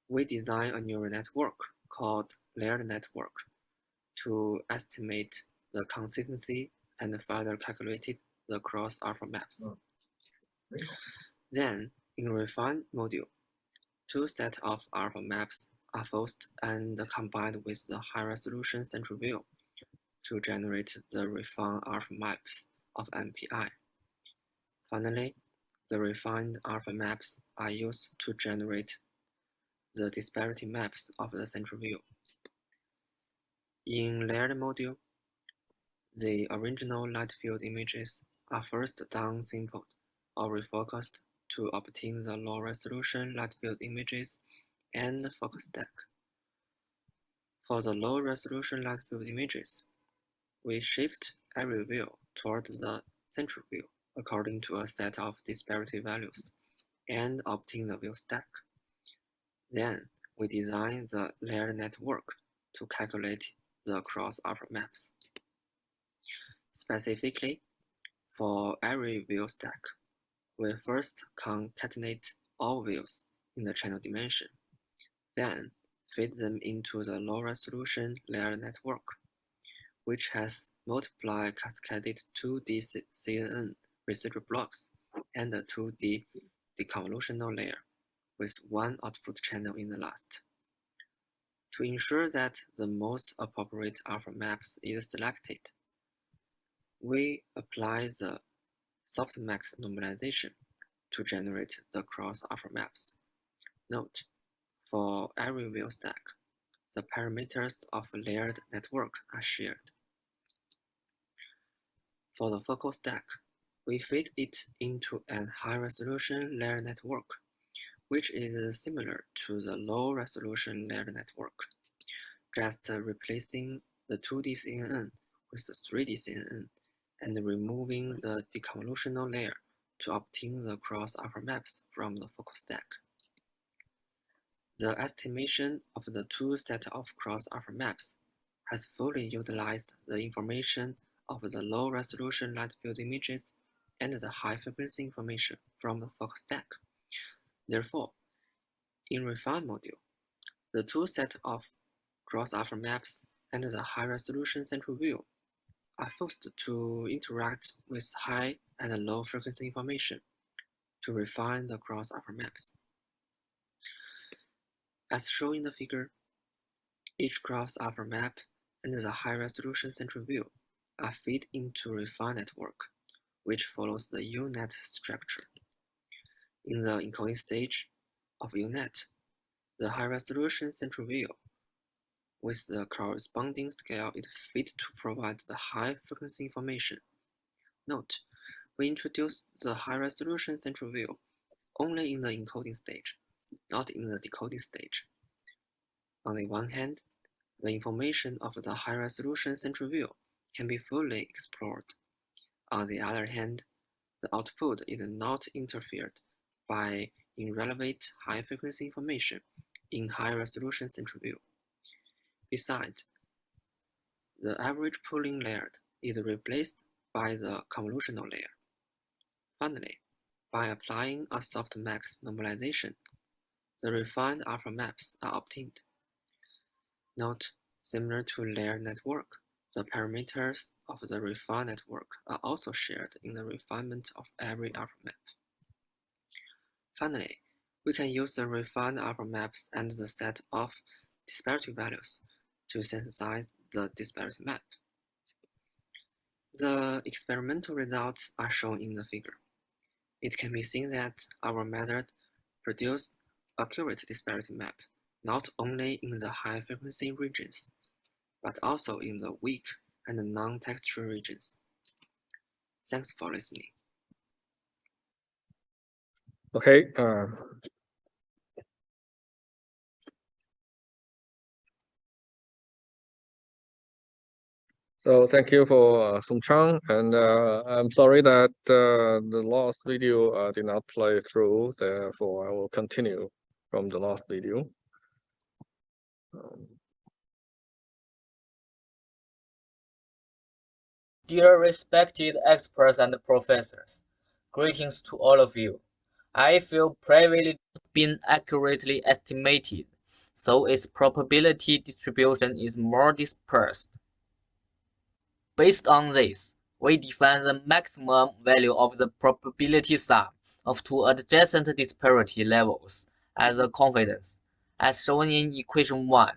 we design a neural network called layered network to estimate the consistency and further calculated the cross-alpha maps. Then, in refined module, two sets of alpha maps are forced and combined with the high-resolution central view to generate the refined alpha maps of MPI. Finally, the refined alpha maps are used to generate the disparity maps of the central view. In layered module, the original light field images are first downsampled or refocused to obtain the low-resolution light field images and the focus stack. For the low-resolution light field images, we shift every view toward the central view according to a set of disparity values and obtain the view stack. Then, we design the layered network to calculate the cross-alpha maps. Specifically, for every view stack, we first concatenate all views in the channel dimension, then feed them into the low-resolution layered network, which has multiple cascaded 2D CNN residual blocks and a 2D deconvolutional layer with one output channel in the last. To ensure that the most appropriate alpha maps is selected, we apply the softmax normalization to generate the cross-alpha maps. Note, for every view stack, the parameters of a layered network are shared. For the focal stack, we feed it into a high-resolution layered network, which is similar to the low-resolution layered network, just replacing the 2D CNN with the 3D CNN and removing the deconvolutional layer to obtain the cross-alpha maps from the focal stack. The estimation of the two sets of cross-alpha maps has fully utilized the information of the low-resolution light field images and the high-frequency information from the focal stack. Therefore, in refined module, the two sets of cross-alpha maps and the high-resolution central view are forced to interact with high and low frequency information to refine the cross-upper maps. As shown in the figure, each cross-upper map and the high-resolution central view are fed into refined network, which follows the UNet structure. In the encoding stage of UNet, the high-resolution central view with the corresponding scale is fed to provide the high-frequency information. Note, we introduce the high-resolution central view only in the encoding stage, not in the decoding stage. On the one hand, the information of the high-resolution central view can be fully explored. On the other hand, the output is not interfered by irrelevant high-frequency information in high-resolution central view. Besides, the average pooling layer is replaced by the convolutional layer. Finally, by applying a softmax normalization, the refined alpha maps are obtained. Note, similar to layer network, the parameters of the refined network are also shared in the refinement of every alpha map. Finally, we can use the refined alpha maps and the set of disparity values to synthesize the disparity map. The experimental results are shown in the figure. It can be seen that our method produced accurate disparity map, not only in the high-frequency regions, but also in the weak and non-textual regions. Thanks for listening. Okay. So thank you for Sung Chang, and I'm sorry that the last video did not play through. Therefore, I will continue from the last video. Dear respected experts and professors, greetings to all of you. I feel privilege has been accurately estimated, so its probability distribution is more dispersed. Based on this, we define the maximum value of the probability sum of two adjacent disparity levels as a confidence, as shown in equation 1.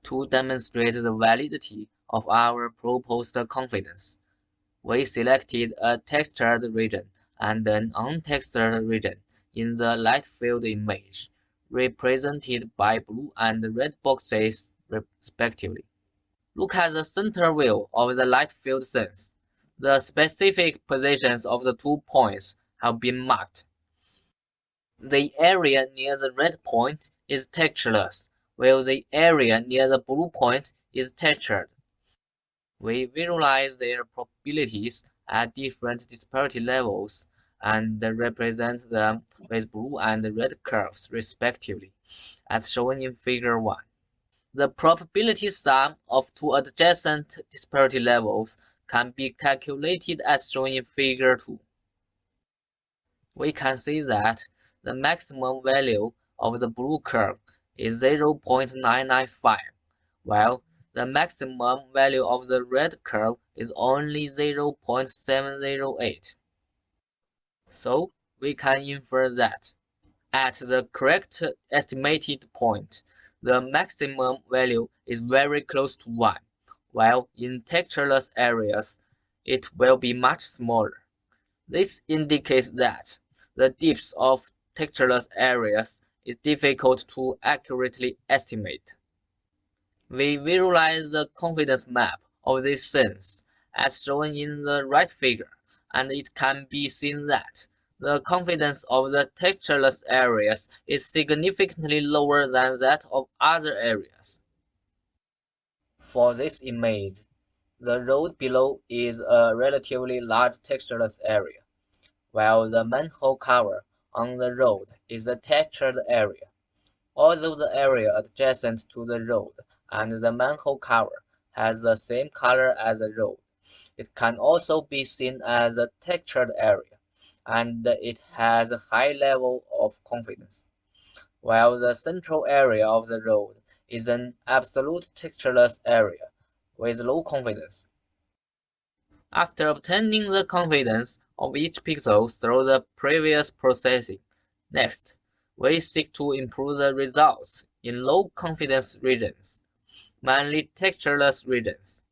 To demonstrate the validity of our proposed confidence, we selected a textured region and an untextured region in the light field image, represented by blue and red boxes respectively. Look at the center view of the light field sense. The specific positions of the 2 points have been marked. The area near the red point is textureless, while the area near the blue point is textured. We visualize their probabilities at different disparity levels and represent them with blue and red curves respectively, as shown in figure 1. The probability sum of two adjacent disparity levels can be calculated as shown in figure 2. We can see that the maximum value of the blue curve is 0.995, while the maximum value of the red curve is only 0.708. So we can infer that at the correct estimated point, the maximum value is very close to 1, while in textureless areas, it will be much smaller. This indicates that the depth of textureless areas is difficult to accurately estimate. We visualize the confidence map of this sense as shown in the right figure, and it can be seen that the confidence of the textureless areas is significantly lower than that of other areas. For this image, the road below is a relatively large textureless area, while the manhole cover on the road is a textured area. Although the area adjacent to the road and the manhole cover has the same color as the road, it can also be seen as a textured area, and it has a high level of confidence, while the central area of the road is an absolute textureless area with low confidence. After obtaining the confidence of each pixel through the previous processing, next, we seek to improve the results in low confidence regions, mainly textureless regions.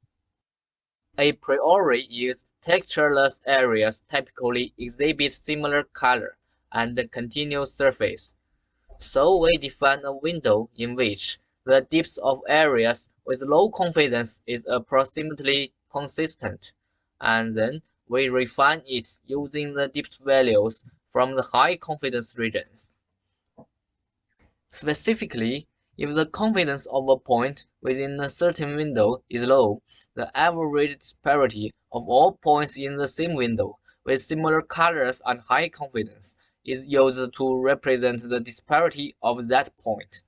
A priori used textureless areas typically exhibit similar color and continuous surface. So we define a window in which the depth of areas with low confidence is approximately consistent, and then we refine it using the depth values from the high confidence regions. Specifically, if the confidence of a point within a certain window is low, the average disparity of all points in the same window with similar colors and high confidence is used to represent the disparity of that point.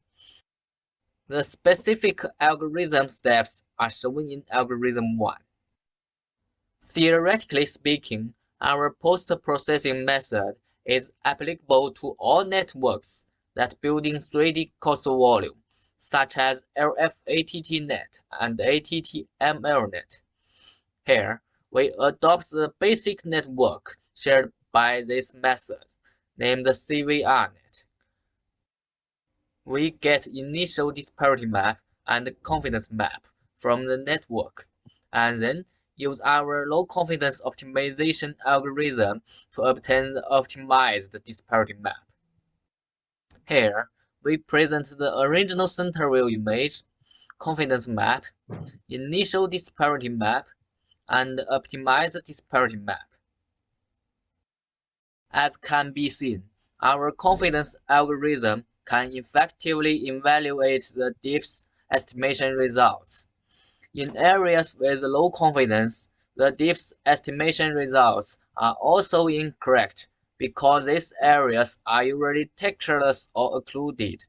The specific algorithm steps are shown in algorithm 1. Theoretically speaking, our post-processing method is applicable to all networks that build in 3D coastal volume, such as LFNAT and ATTMLNet. Here, we adopt the basic network shared by this method, named CVPR. We get initial disparity map and confidence map from the network, and then use our low confidence optimization algorithm to obtain the optimized disparity map. Here, we present the original center view image, confidence map, initial disparity map, and optimized disparity map. As can be seen, our confidence algorithm can effectively evaluate the depth estimation results. In areas with low confidence, the depth estimation results are also incorrect because these areas are usually textureless or occluded,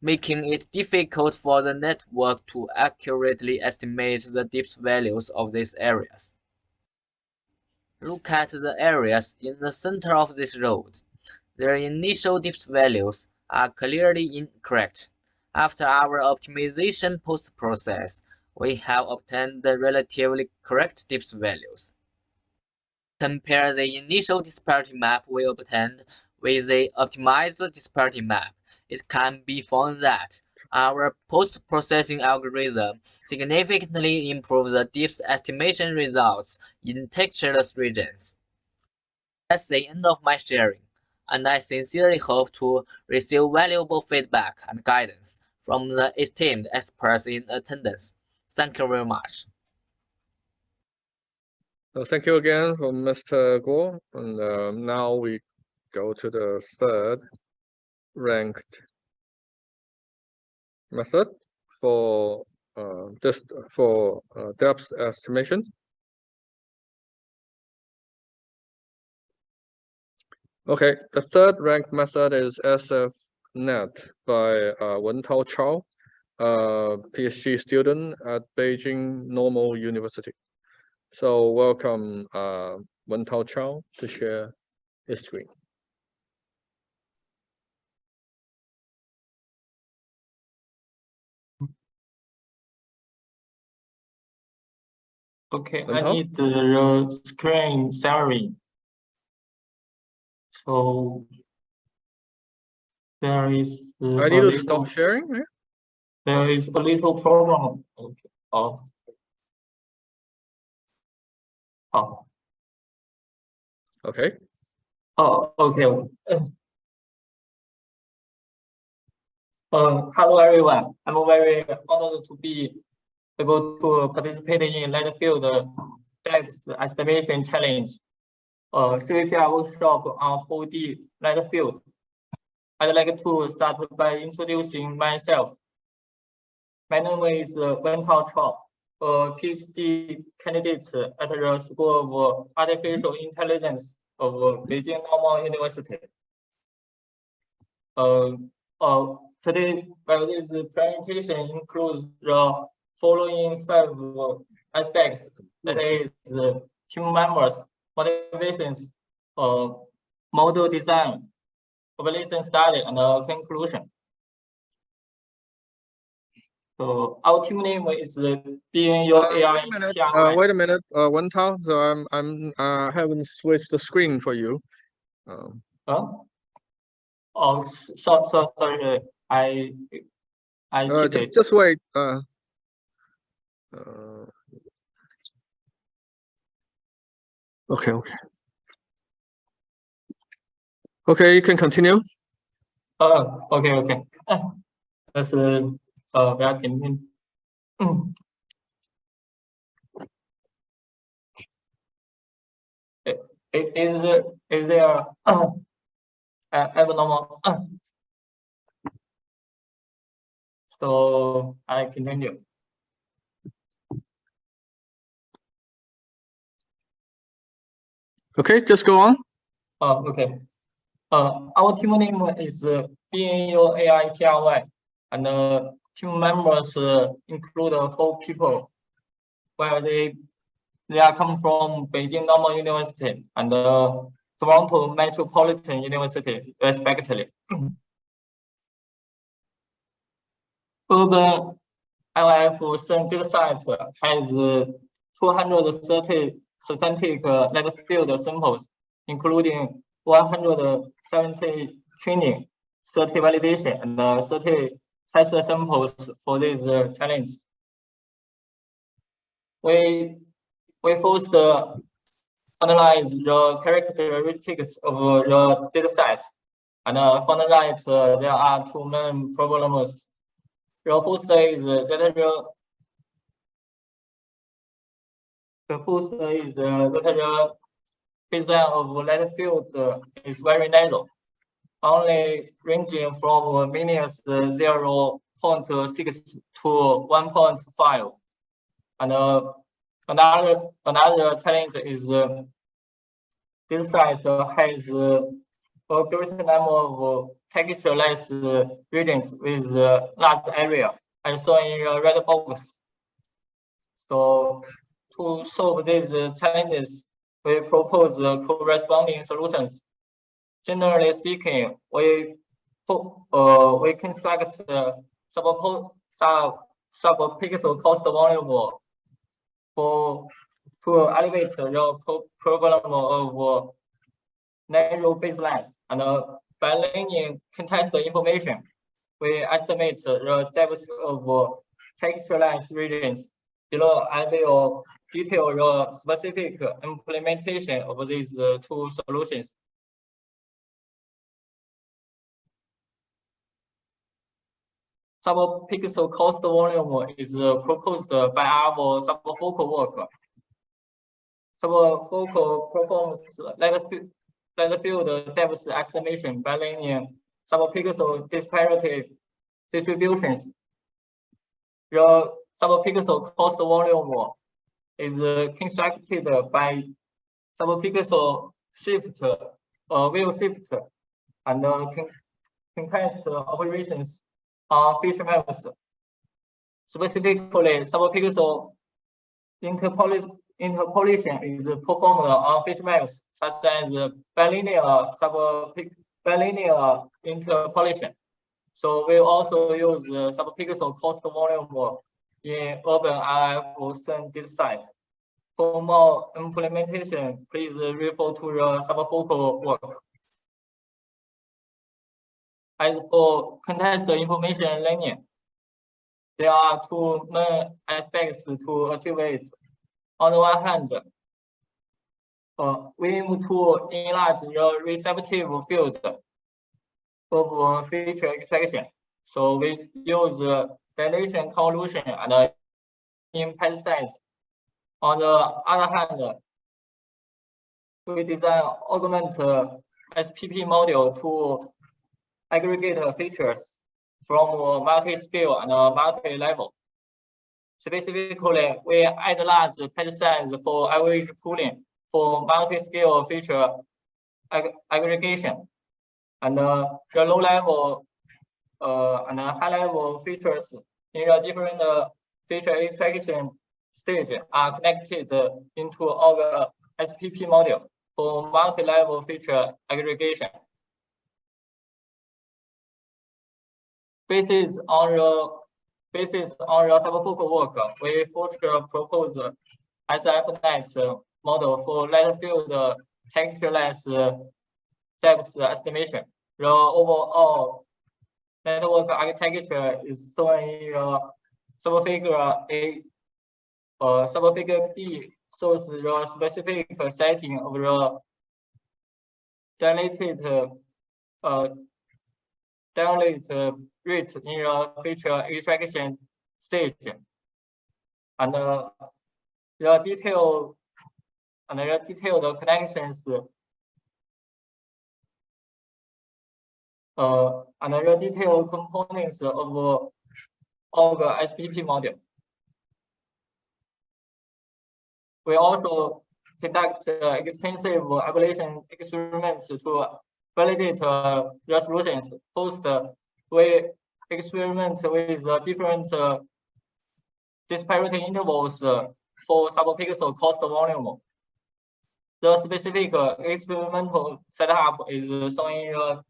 making it difficult for the network to accurately estimate the depth values of these areas. Look at the areas in the center of this road. Their initial depth values are clearly incorrect. After our optimization post-process, we have obtained the relatively correct depth values. Compare the initial disparity map we obtained with the optimized disparity map. It can be found that our post-processing algorithm significantly improves the depth estimation results in textureless regions. That's the end of my sharing, and I sincerely hope to receive valuable feedback and guidance from the esteemed experts in attendance. Thank you very much. So thank you again from Mr. Guo. And now we go to the third ranked method for depth estimation. Okay, the third ranked method is LFNAT by Wentao Chao, PhD student at Beijing Normal University. So welcome Wentao Chao to share his screen. Okay, Wentao? I need the screen sharing. So there is I need to stop sharing. Yeah? There is a little problem. Okay. Okay. Oh, okay. Hello everyone. I'm very honored to be able to participate in light field depth estimation challenge. CVPR workshop on 4D light field. I'd like to start by introducing myself. My name is Wentao Chao, a PhD candidate at the School of Artificial Intelligence of Beijing Normal University. Today, this presentation includes the following 5 aspects, that is team members, motivations, model design, population study, and conclusion. So our team name is BNU AI. Wait a minute, Wen Tao. So I'm haven't switched the screen for you. Oh, sorry. I cheated. Just wait. Okay. Okay, you can continue. Okay. 但是不要停停。Is there abnormal? So I continue. Okay, just go on. Okay. Our team name is BNU AI TRY, and team members include 4 people, where they are coming from Beijing Normal University and Toronto Metropolitan University, respectively. Urban LF data site has 230 synthetic net field samples, including 170 training, 30 validation, and 30 test samples for this challenge. We first analyze the characteristics of the data set and found that there are 2 main problems. The first is that the design of net field is very narrow, only ranging from minus 0.6 to 1.5. And another challenge is this site has a great number of textureless regions with large area, as shown in the red box. So to solve these challenges, we propose corresponding solutions. Generally speaking, we construct sub-pixel cost volume to elevate the problem of narrow baselines, and by learning context information, we estimate the depth of textureless regions below and will detail the specific implementation of these 2 solutions. Sub-pixel cost volume is proposed by our subfocal work. Subfocal performs net field depth estimation by learning sub-pixel disparity distributions. The sub-pixel cost volume is constructed by sub-pixel shift, wheel shift, and concatenate operations on feature maps. Specifically, sub-pixel interpolation is performed on feature maps such as bilinear interpolation. So we also use sub-pixel cost volume in urban LF data site. For more implementation, please refer to the subfocal work. As for context information learning, there are 2 main aspects to achieve it. On the one hand, we aim to enlarge the receptive field of feature extraction. So we use dilation convolution and in size. On the other hand, we design augment SPP module to aggregate features from multi-scale and multi-level. Specifically, we add large patch size for average pooling for multi-scale feature aggregation, and the low-level and high-level features in the different feature extraction stage are connected into our SPP module for multi-level feature aggregation. Based on the Based on the hyperfocal work, we further propose LFNAT model for light field textureless depth estimation. The overall network architecture is shown in the subfigure A. Subfigure B shows the specific setting of the dilate rate in the feature extraction stage, and the detailed connections and the detailed components of the SPP model. We also conduct extensive evaluation experiments to validate resolutions. First, we experiment with different disparity intervals for subpixel cost volume. The specific experimental setup is shown in the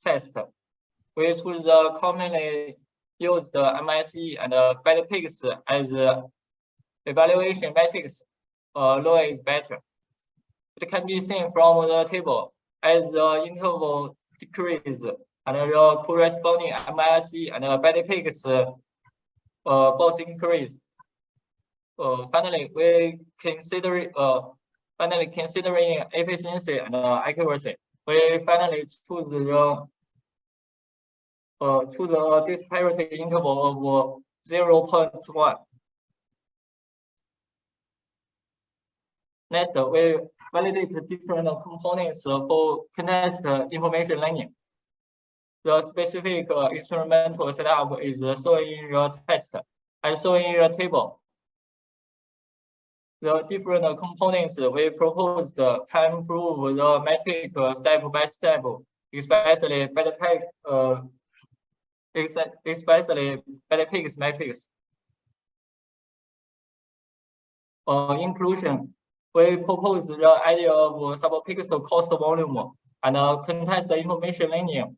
test. We choose the commonly used MSE and BETPIX as evaluation metrics. Lower is better. It can be seen from the table as the interval decreases and the corresponding MSE and BETPIX both increase. Finally, considering efficiency and accuracy, we finally choose the disparity interval of 0.1. Next, we validate different components for condensed information learning. The specific experimental setup is shown in the test, as shown in the table. The different components we proposed can improve the metric step by step, especially BETPIX metrics. Inclusion. We propose the idea of subpixel cost volume and context information learning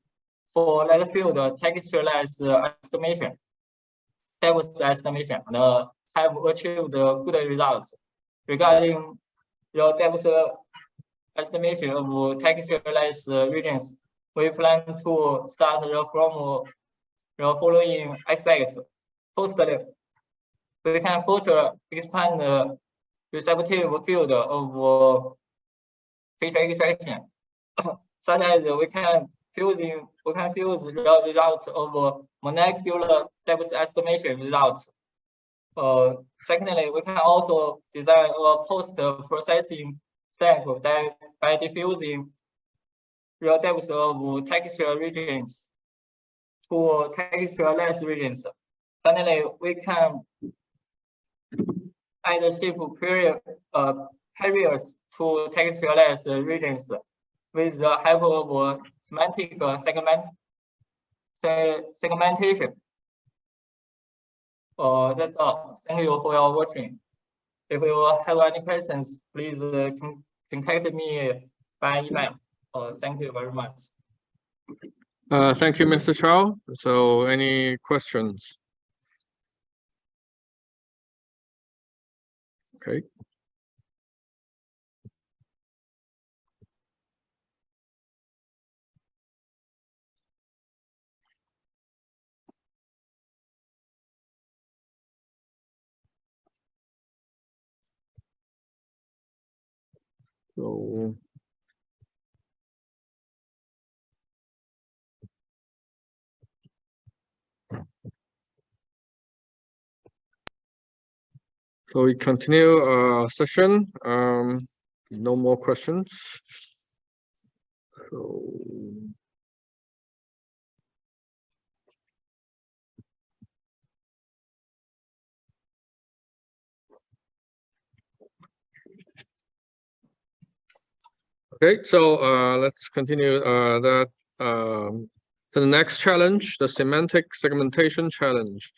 for light field textureless estimation, depth estimation, and have achieved good results. Regarding the depth estimation of textureless regions, we plan to start from the following aspects. Firstly, we can further expand the receptive field of feature extraction, such as we can fuse the results of molecular depth estimation results. Secondly, we can also design a post-processing step that by diffusing the depth of texture regions to textureless regions. Finally, we can add shape periods to textureless regions with the help of semantic segmentation. That's all. Thank you for your watching. If you have any questions, please contact me by email. Thank you very much. Thank you, Mr. Chow. So any questions? Okay. So we continue our session. No more questions. So okay, so let's continue to the next challenge, the semantic segmentation challenge.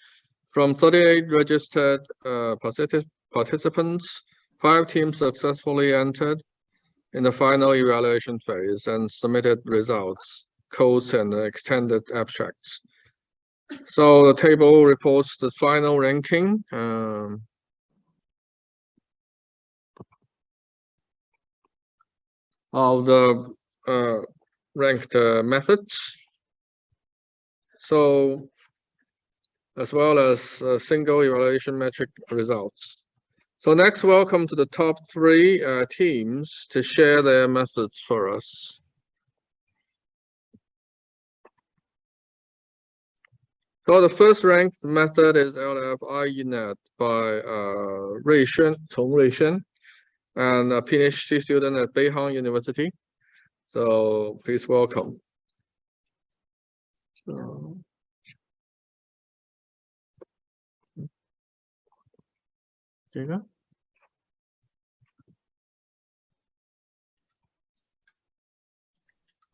From 38 registered participants, 5 teams successfully entered in the final evaluation phase and submitted results, codes, and extended abstracts. So the table reports the final ranking. Of the ranked methods. So as well as single evaluation metric results. So next, welcome to the top 3 teams to share their methods for us. So the first ranked method is LFNAT by Cong Ruixuan, and a PhD student at Beihang University. So please welcome. So,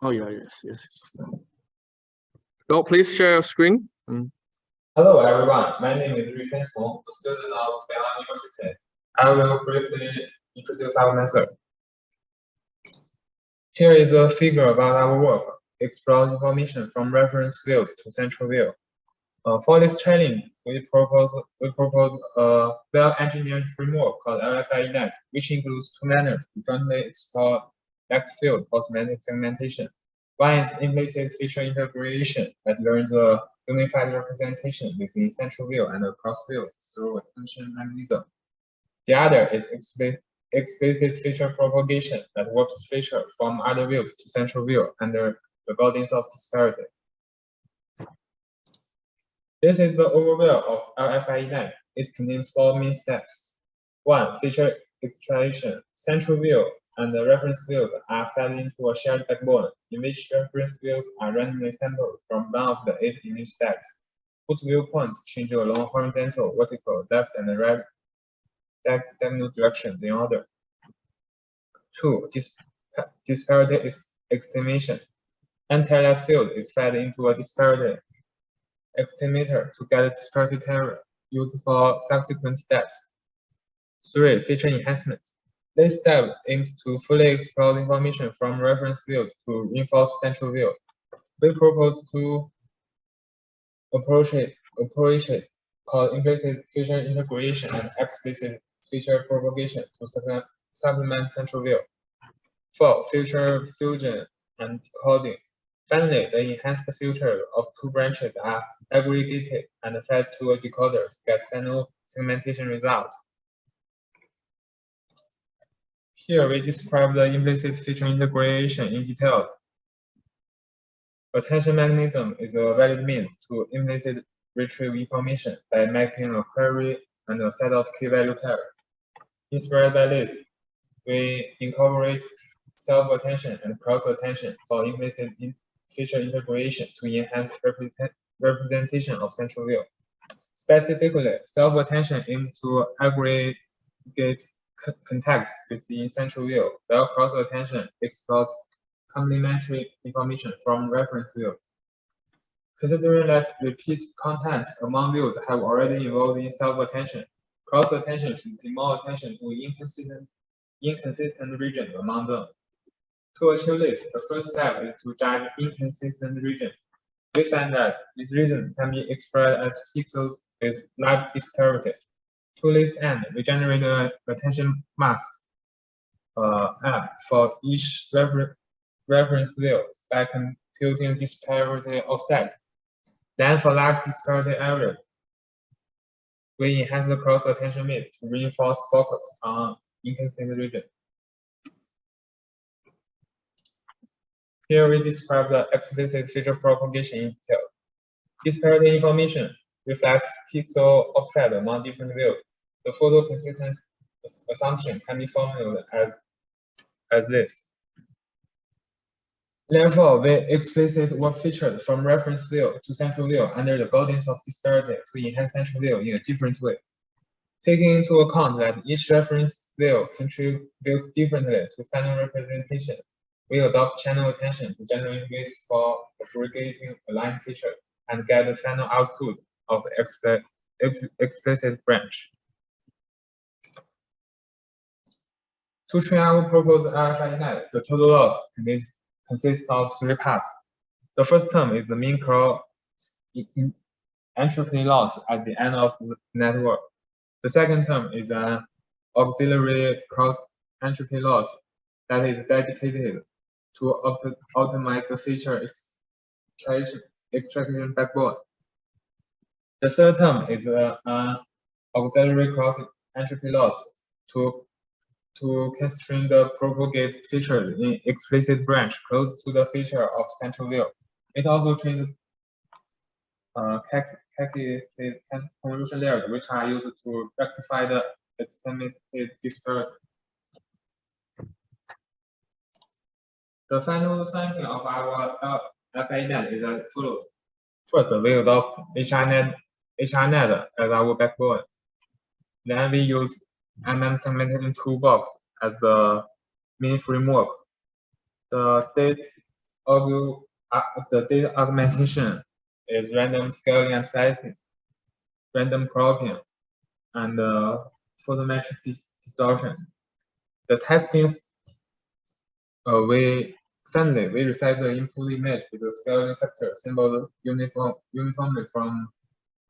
oh yeah, yes. So please share your screen. Hello everyone, my name is Ruixuan Cong, a student of Beihang University. I will briefly introduce our method. Here is a figure about our work, explore information from reference fields to central view. For this training, we propose a well-engineered framework called LFNAT, which includes 2 manners to jointly explore depth field for semantic segmentation. One is implicit feature integration that learns a unified representation within central view and across views through attention mechanism. The other is explicit feature propagation that warps feature from other views to central view under the guidance of disparity. This is the overview of LFNAT. It contains 4 main steps. 1. Feature extraction. Central view and the reference views are fed into a shared backbone, in which reference views are randomly sampled from one of the 8 image stacks, whose viewpoints change along horizontal, vertical, left, and right diagonal directions in order. 2. Disparity estimation. Entire left field is fed into a disparity estimator to get a disparity pair used for subsequent steps. 3. Feature enhancement. This step aims to fully explore information from reference view to reinforce central view. We propose 2 approaches called implicit feature integration and explicit feature propagation to supplement central view. 4. Feature fusion and decoding. Finally, the enhanced feature of 2 branches are aggregated and fed to a decoder to get final segmentation result. Here we describe the implicit feature integration in detail. Attention mechanism is a valid means to implicit retrieve information by mapping a query and a set of key value pairs. Inspired by this, we incorporate self-attention and cross-attention for implicit feature integration to enhance representation of central view. Specifically, self-attention aims to aggregate context within central view, while cross-attention explores complementary information from reference view. Considering that repeat contents among views have already involved in self-attention, cross-attention should pay more attention to inconsistent region among them. To achieve this, the first step is to judge inconsistent region. We find that this region can be expressed as pixels with large disparity. To this end, we generate an attention mask app for each reference view by computing disparity offset. Then for large disparity area, we enhance the cross-attention mix to reinforce focus on inconsistent region. Here we describe the explicit feature propagation in detail. Disparity information reflects pixel offset among different views. The photo consistency assumption can be formulated as this. Therefore, we explicit what features from reference view to central view under the guidance of disparity to enhance central view in a different way. Taking into account that each reference view contributes differently to final representation, we adopt channel attention to generate ways for aggregating aligned features and get the final output of the explicit branch. To train our proposed LFNAT, the total loss consists of 3 parts. The first term is the mean cross entropy loss at the end of the network. The second term is an auxiliary cross entropy loss that is dedicated to optimize the feature extraction backbone. The third term is an auxiliary cross entropy loss to constrain the propagate feature in explicit branch close to the feature of central view. It also treats convolution layers, which are used to rectify the estimated disparity. The final thinking of our LFNAT is as follows. First, we adopt HRNet as our backbone. Then we use segmentation toolbox as the main framework. The data augmentation is random scaling and flattening, random cropping, and photometric distortion. The testing we reset the input image with the scaling factor symbol uniformly from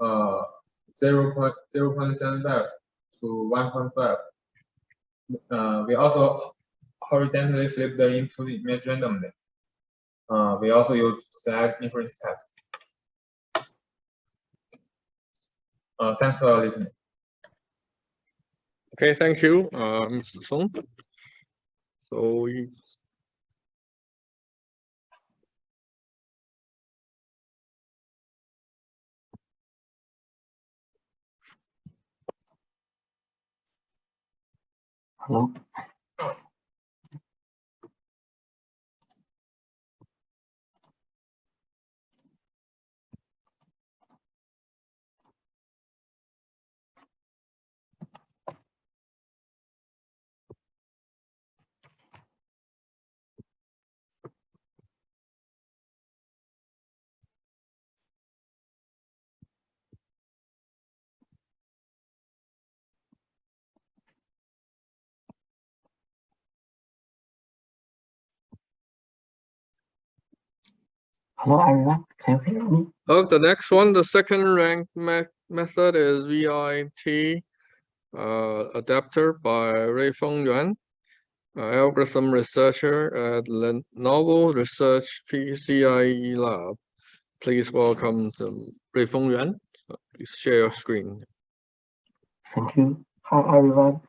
0.75 to 1.5. We also horizontally flip the input image randomly. We also use stack inference test. Thanks for listening. Okay, thank you, Mr. Song. So Hello. Hello, everyone. Can you hear me? oh, the next one, the second rank method is VIT adapter by Ruifeng Yuan, algorithm researcher at Lenovo Research PCIe Lab. Please welcome Ruifeng Yuan. Please share your screen. Thank you. Hi, everyone.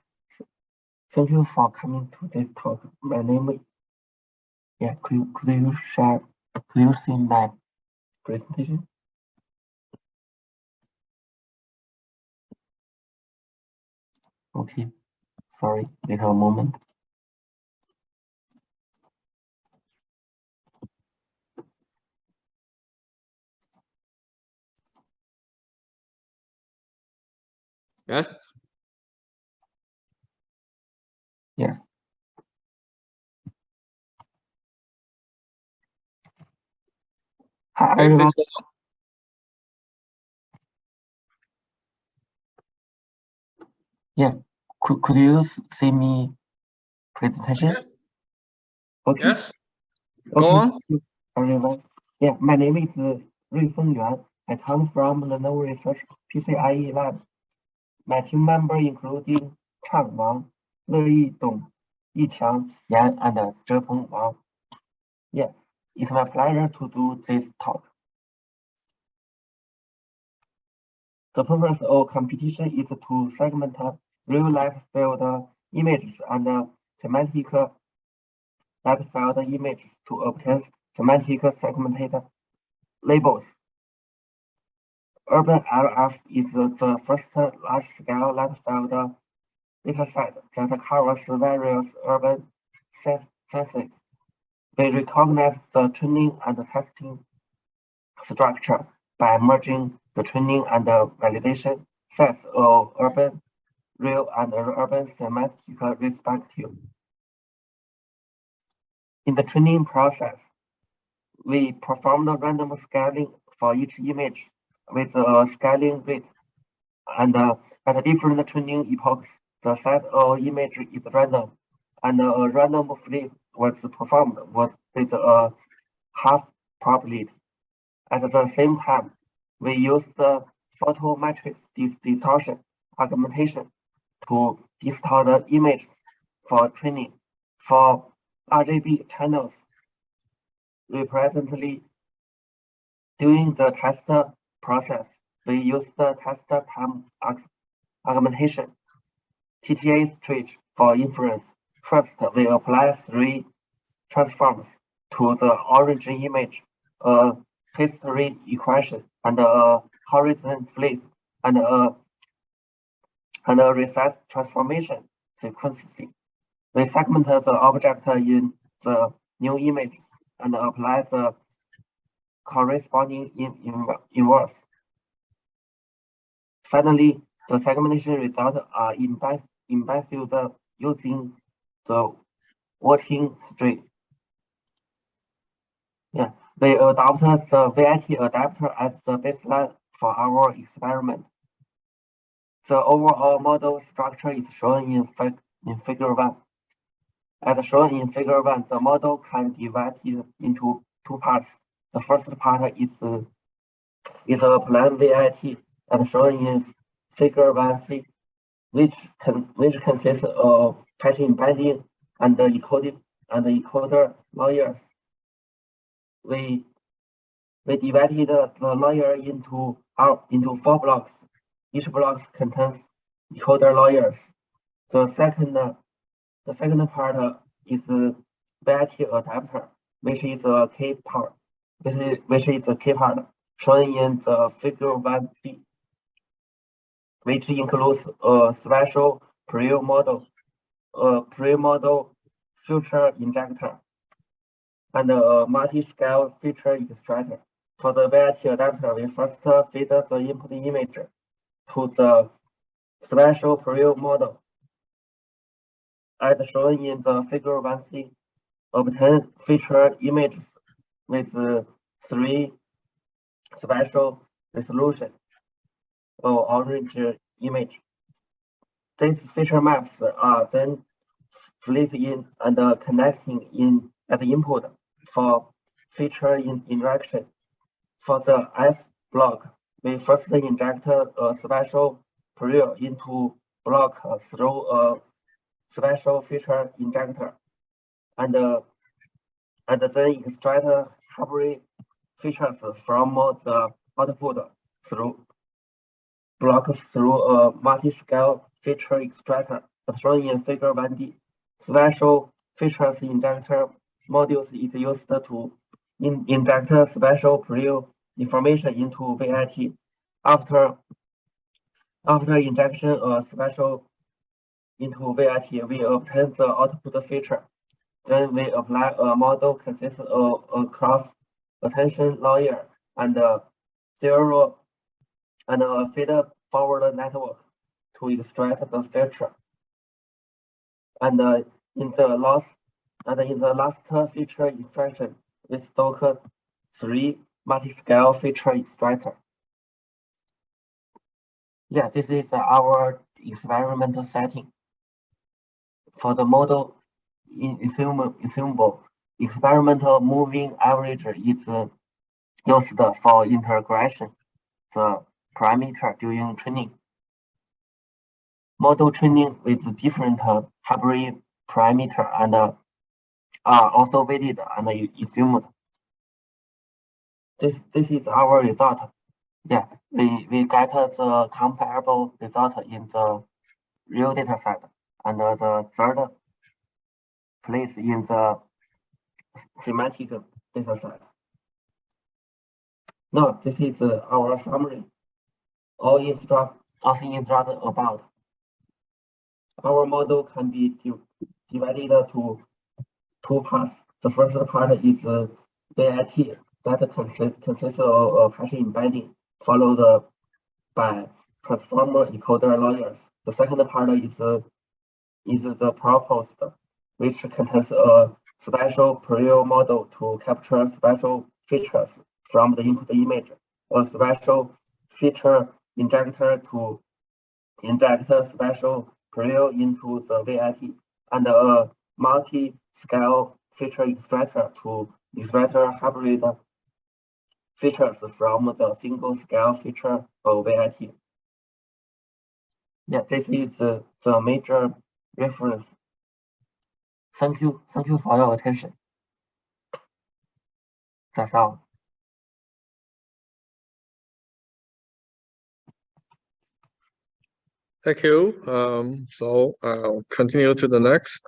Thank you for coming to this talk. My name is, could you see my presentation? Okay, sorry, wait a moment. Yes. Yes. Hi, Okay, everyone. please. Yeah, could you see me presentation? Yes. Okay. Yes. Okay. Go on. Everyone. Yeah, my name is Ruifeng Yuan. I come from Lenovo Research PCIe Lab. My team member including Chang Wang, Le Yidong, Yiqiang, Yan, and Zhepeng Wang. Yeah, it's my pleasure to do this talk. The purpose of competition is to segment real-life field images and semantic life field images to obtain semantic segmented labels. Urban LF is the first large-scale light field dataset that covers various urban senses. We recognize the training and testing structure by merging the training and validation sets of urban real and urban semantic respective. In the training process, we performed random scaling for each image with a scaling rate, and at different training epochs, the set of image is random, and a random flip was performed with a half probability. At the same time, we use the photometric distortion augmentation to distort the image for training. For RGB channels, we presently during the test process, we use the test time augmentation TTA switch for inference. First, we apply 3 transforms to the origin image, a history equation, and a horizon flip, and a recess transformation sequentially. We segment the object in the new image and apply the corresponding inverse. Finally, the segmentation results are embedded using the working string. Yeah, we adopt the VIT adapter as the baseline for our experiment. The overall model structure is shown in figure 1. As shown in figure 1, the model can be divided into 2 parts. The first part is a plain VIT, as shown in figure 1C, which consists of patch embedding and the encoder layers. We divided the layer into 4 blocks. Each block contains encoder layers. The second part is the VIT adapter, which is a key part. Which is the key part shown in the figure 1B, which includes a special pre-model feature injector, and a multi-scale feature extractor. For the VIT adapter, we first feed the input image to the special pre-model. As shown in the figure 1C, obtain feature images with 3 special resolution or orange image. These feature maps are then flipped in and connecting in as input for feature interaction. For the S block, we first inject a special pre into block through a special feature injector, and then extract hybrid features from the output through a multi-scale feature extractor, as shown in figure 1D. Special features injector modules is used to inject special pre-information into VIT. After injection of special into VIT, we obtain the output feature. Then we apply a model consisting of a cross attention layer and zero and a feed-forward network to extract the feature. And in the last feature extraction, we stock 3 multi-scale feature extractor. Yeah, this is our experimental setting. For the model ensemble, experimental moving average is used for integration the parameter during training. Model training with different hybrid parameter and are also weighted and assumed. This is our result. Yeah, we get the comparable result in the real data set, and the third place in the semantic data set. Now, this is our summary. All instruct about. Our model can be divided to 2 parts. The first part is VIT that consists of patch embedding, followed by transformer encoder layers. The second part is the proposed, which contains a special pre-model to capture special features from the input image, a special feature injector to inject special pre into the VIT, and a multi-scale feature extractor to extract hybrid features from the single scale feature of VIT. Yeah, this is the major reference. Thank you for your attention. That's all. Thank you. So I'll continue to the next.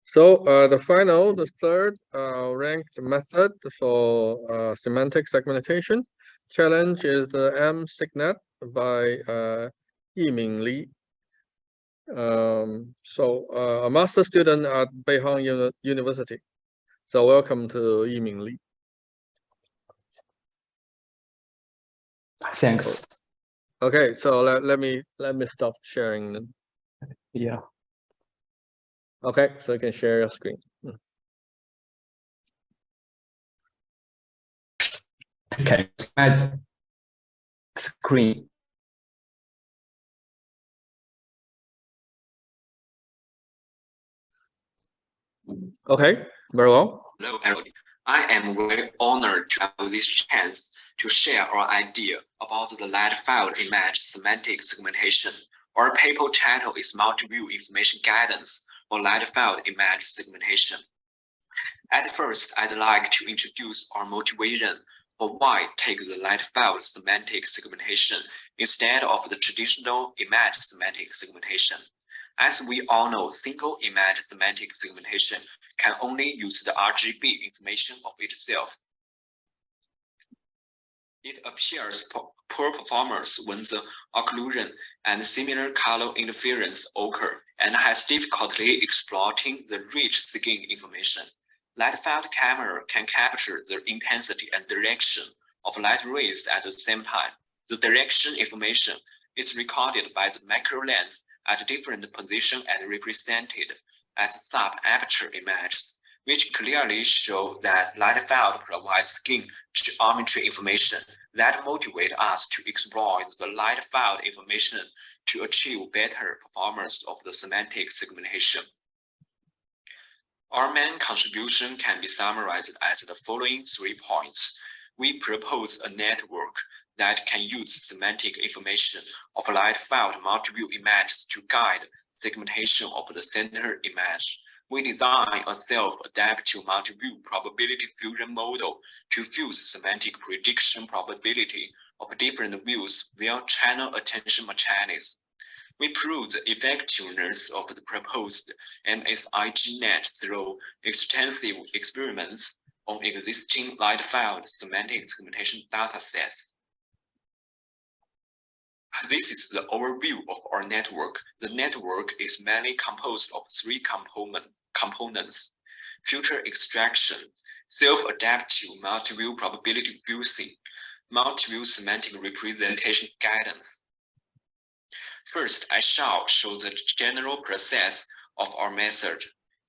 So the third ranked method for semantic segmentation challenge is the LFNAT by Yiming Li. So a master student at Beihang University. So welcome to Yiming Li. Thanks. Okay, so let me stop sharing then. Yeah. Okay, so you can share your screen. Okay, add screen. Okay, very well. Hello, everybody. I am very honored to have this chance to share our idea about the light-field image semantic segmentation. Our paper title is Multi-View Information Guidance for Light-Field Image Segmentation. At first, I'd like to introduce our motivation for why take the light-field semantic segmentation instead of the traditional image semantic segmentation. As we all know, single image semantic segmentation can only use the RGB information of itself. It appears poor performance when the occlusion and similar color interference occur and has difficulty exploiting the rich skin information. Light-field camera can capture the intensity and direction of light rays at the same time. The direction information is recorded by the macro lens at different positions and represented as sub-aperture images, which clearly show that light-field provides skin geometry information that motivate us to exploit the light-field information to achieve better performance of the semantic segmentation. Our main contribution can be summarized as the following 3 points. We propose a network that can use semantic information of light-field multi-view images to guide segmentation of the center image. We design a self-adaptive multi-view probability fusion model to fuse semantic prediction probability of different views via channel attention matrices. We prove the effectiveness of the proposed MSIGNet through extensive experiments on existing light-field semantic segmentation datasets. This is the overview of our network. The network is mainly composed of 3 components: filter extraction, self-adaptive multi-view probability fusing, multi-view semantic representation guidance. First, I shall show the general process of our method.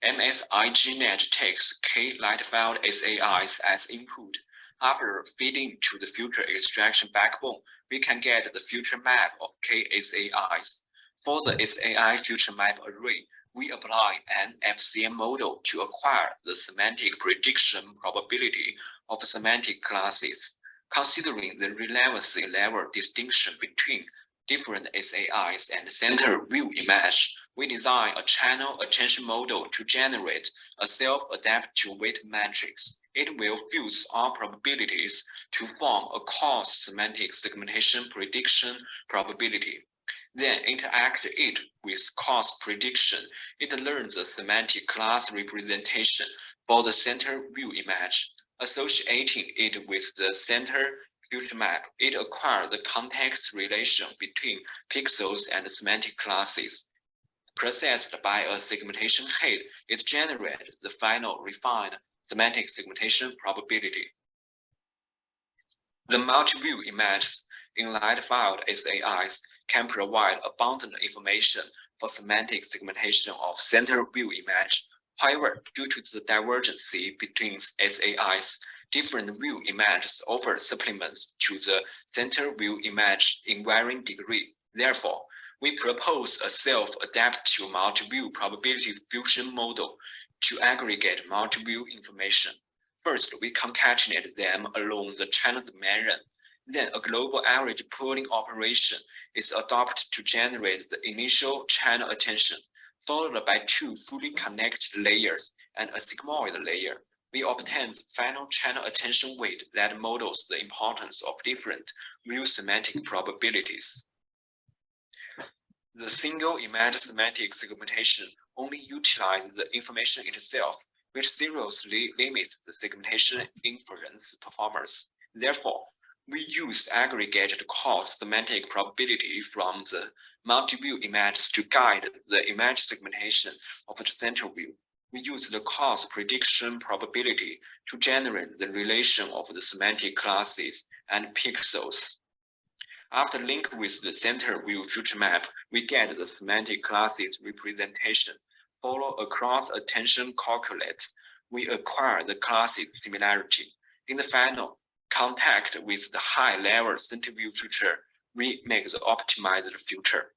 MSIGNet takes K light-field SAIs as input. After feeding to the filter extraction backbone, we can get the filter map of K SAIs. For the SAI filter map array, we apply an FCM model to acquire the semantic prediction probability of semantic classes. Considering the relevancy level distinction between different SAIs and center view image, we design a channel attention model to generate a self-adaptive weight matrix. It will fuse all probabilities to form a coarse semantic segmentation prediction probability. Then interact it with coarse prediction. It learns the semantic class representation for the center view image. Associating it with the center filter map, it acquires the context relation between pixels and semantic classes. Processed by a segmentation head, it generates the final refined semantic segmentation probability. The multi-view images in light-field SAIs can provide abundant information for semantic segmentation of center view image. However, due to the divergence between SAIs, different view images offer supplements to the center view image in varying degree. Therefore, we propose a self-adaptive multi-view probability fusion model to aggregate multi-view information. First, we concatenate them along the channel dimension. Then a global average pooling operation is adopted to generate the initial channel attention, followed by two fully connected layers and a sigmoid layer. We obtain the final channel attention weight that models the importance of different view semantic probabilities. The single image semantic segmentation only utilizes the information itself, which seriously limits the segmentation inference performance. Therefore, we use aggregated cost semantic probability from the multi-view images to guide the image segmentation of the center view. We use the cost prediction probability to generate the relation of the semantic classes and pixels. After linking with the center view future map, we get the semantic classes representation. Follow a cross-attention calculate. We acquire the classes similarity. In the final contact with the high-level center view future, we make the optimized future.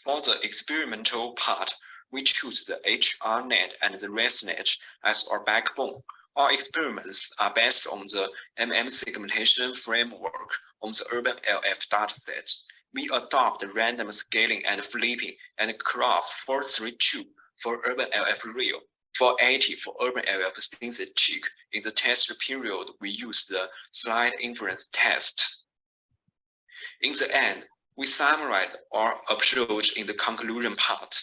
For the experimental part, we choose the LFNAT and the ResNet as our backbone. Our experiments are based on the MM segmentation framework on the urban LF dataset. We adopt the random scaling and flipping and craft 432 for urban LF real, 480 for urban LF synthetic. In the test period, we use the slide inference test. In the end, we summarize our approach in the conclusion part.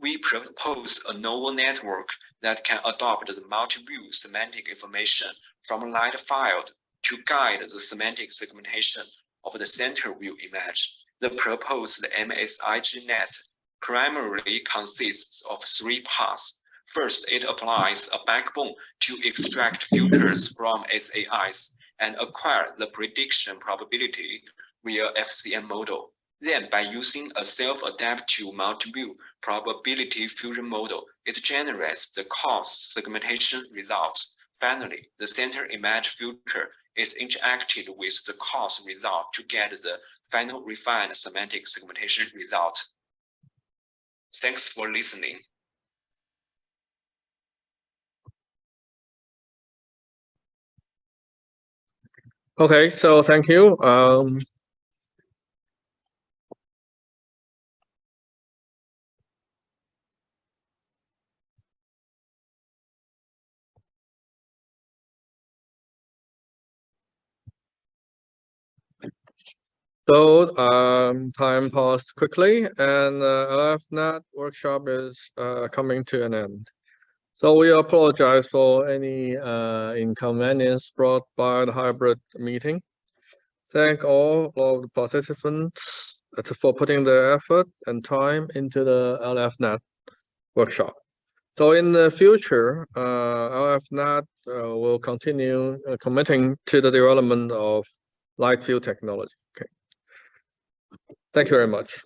We propose a novel network that can adopt the multi-view semantic information from light field to guide the semantic segmentation of the center view image. The proposed MSIG-net primarily consists of three parts. First, it applies a backbone to extract filters from SAIs and acquire the prediction probability via FCM model. Then, by using a self-adaptive multi-view probability fusion model, it generates the cost segmentation results. Finally, the center image filter is interacted with the cost result to get the final refined semantic segmentation result. Thanks for listening. Okay, so thank you. So time passed quickly, and LFNAT workshop is coming to an end. So we apologize for any inconvenience brought by the hybrid meeting. Thank all of the participants for putting their effort and time into the LFNAT workshop. So in the future, LFNAT will continue committing to the development of light field technology. Okay. Thank you very much.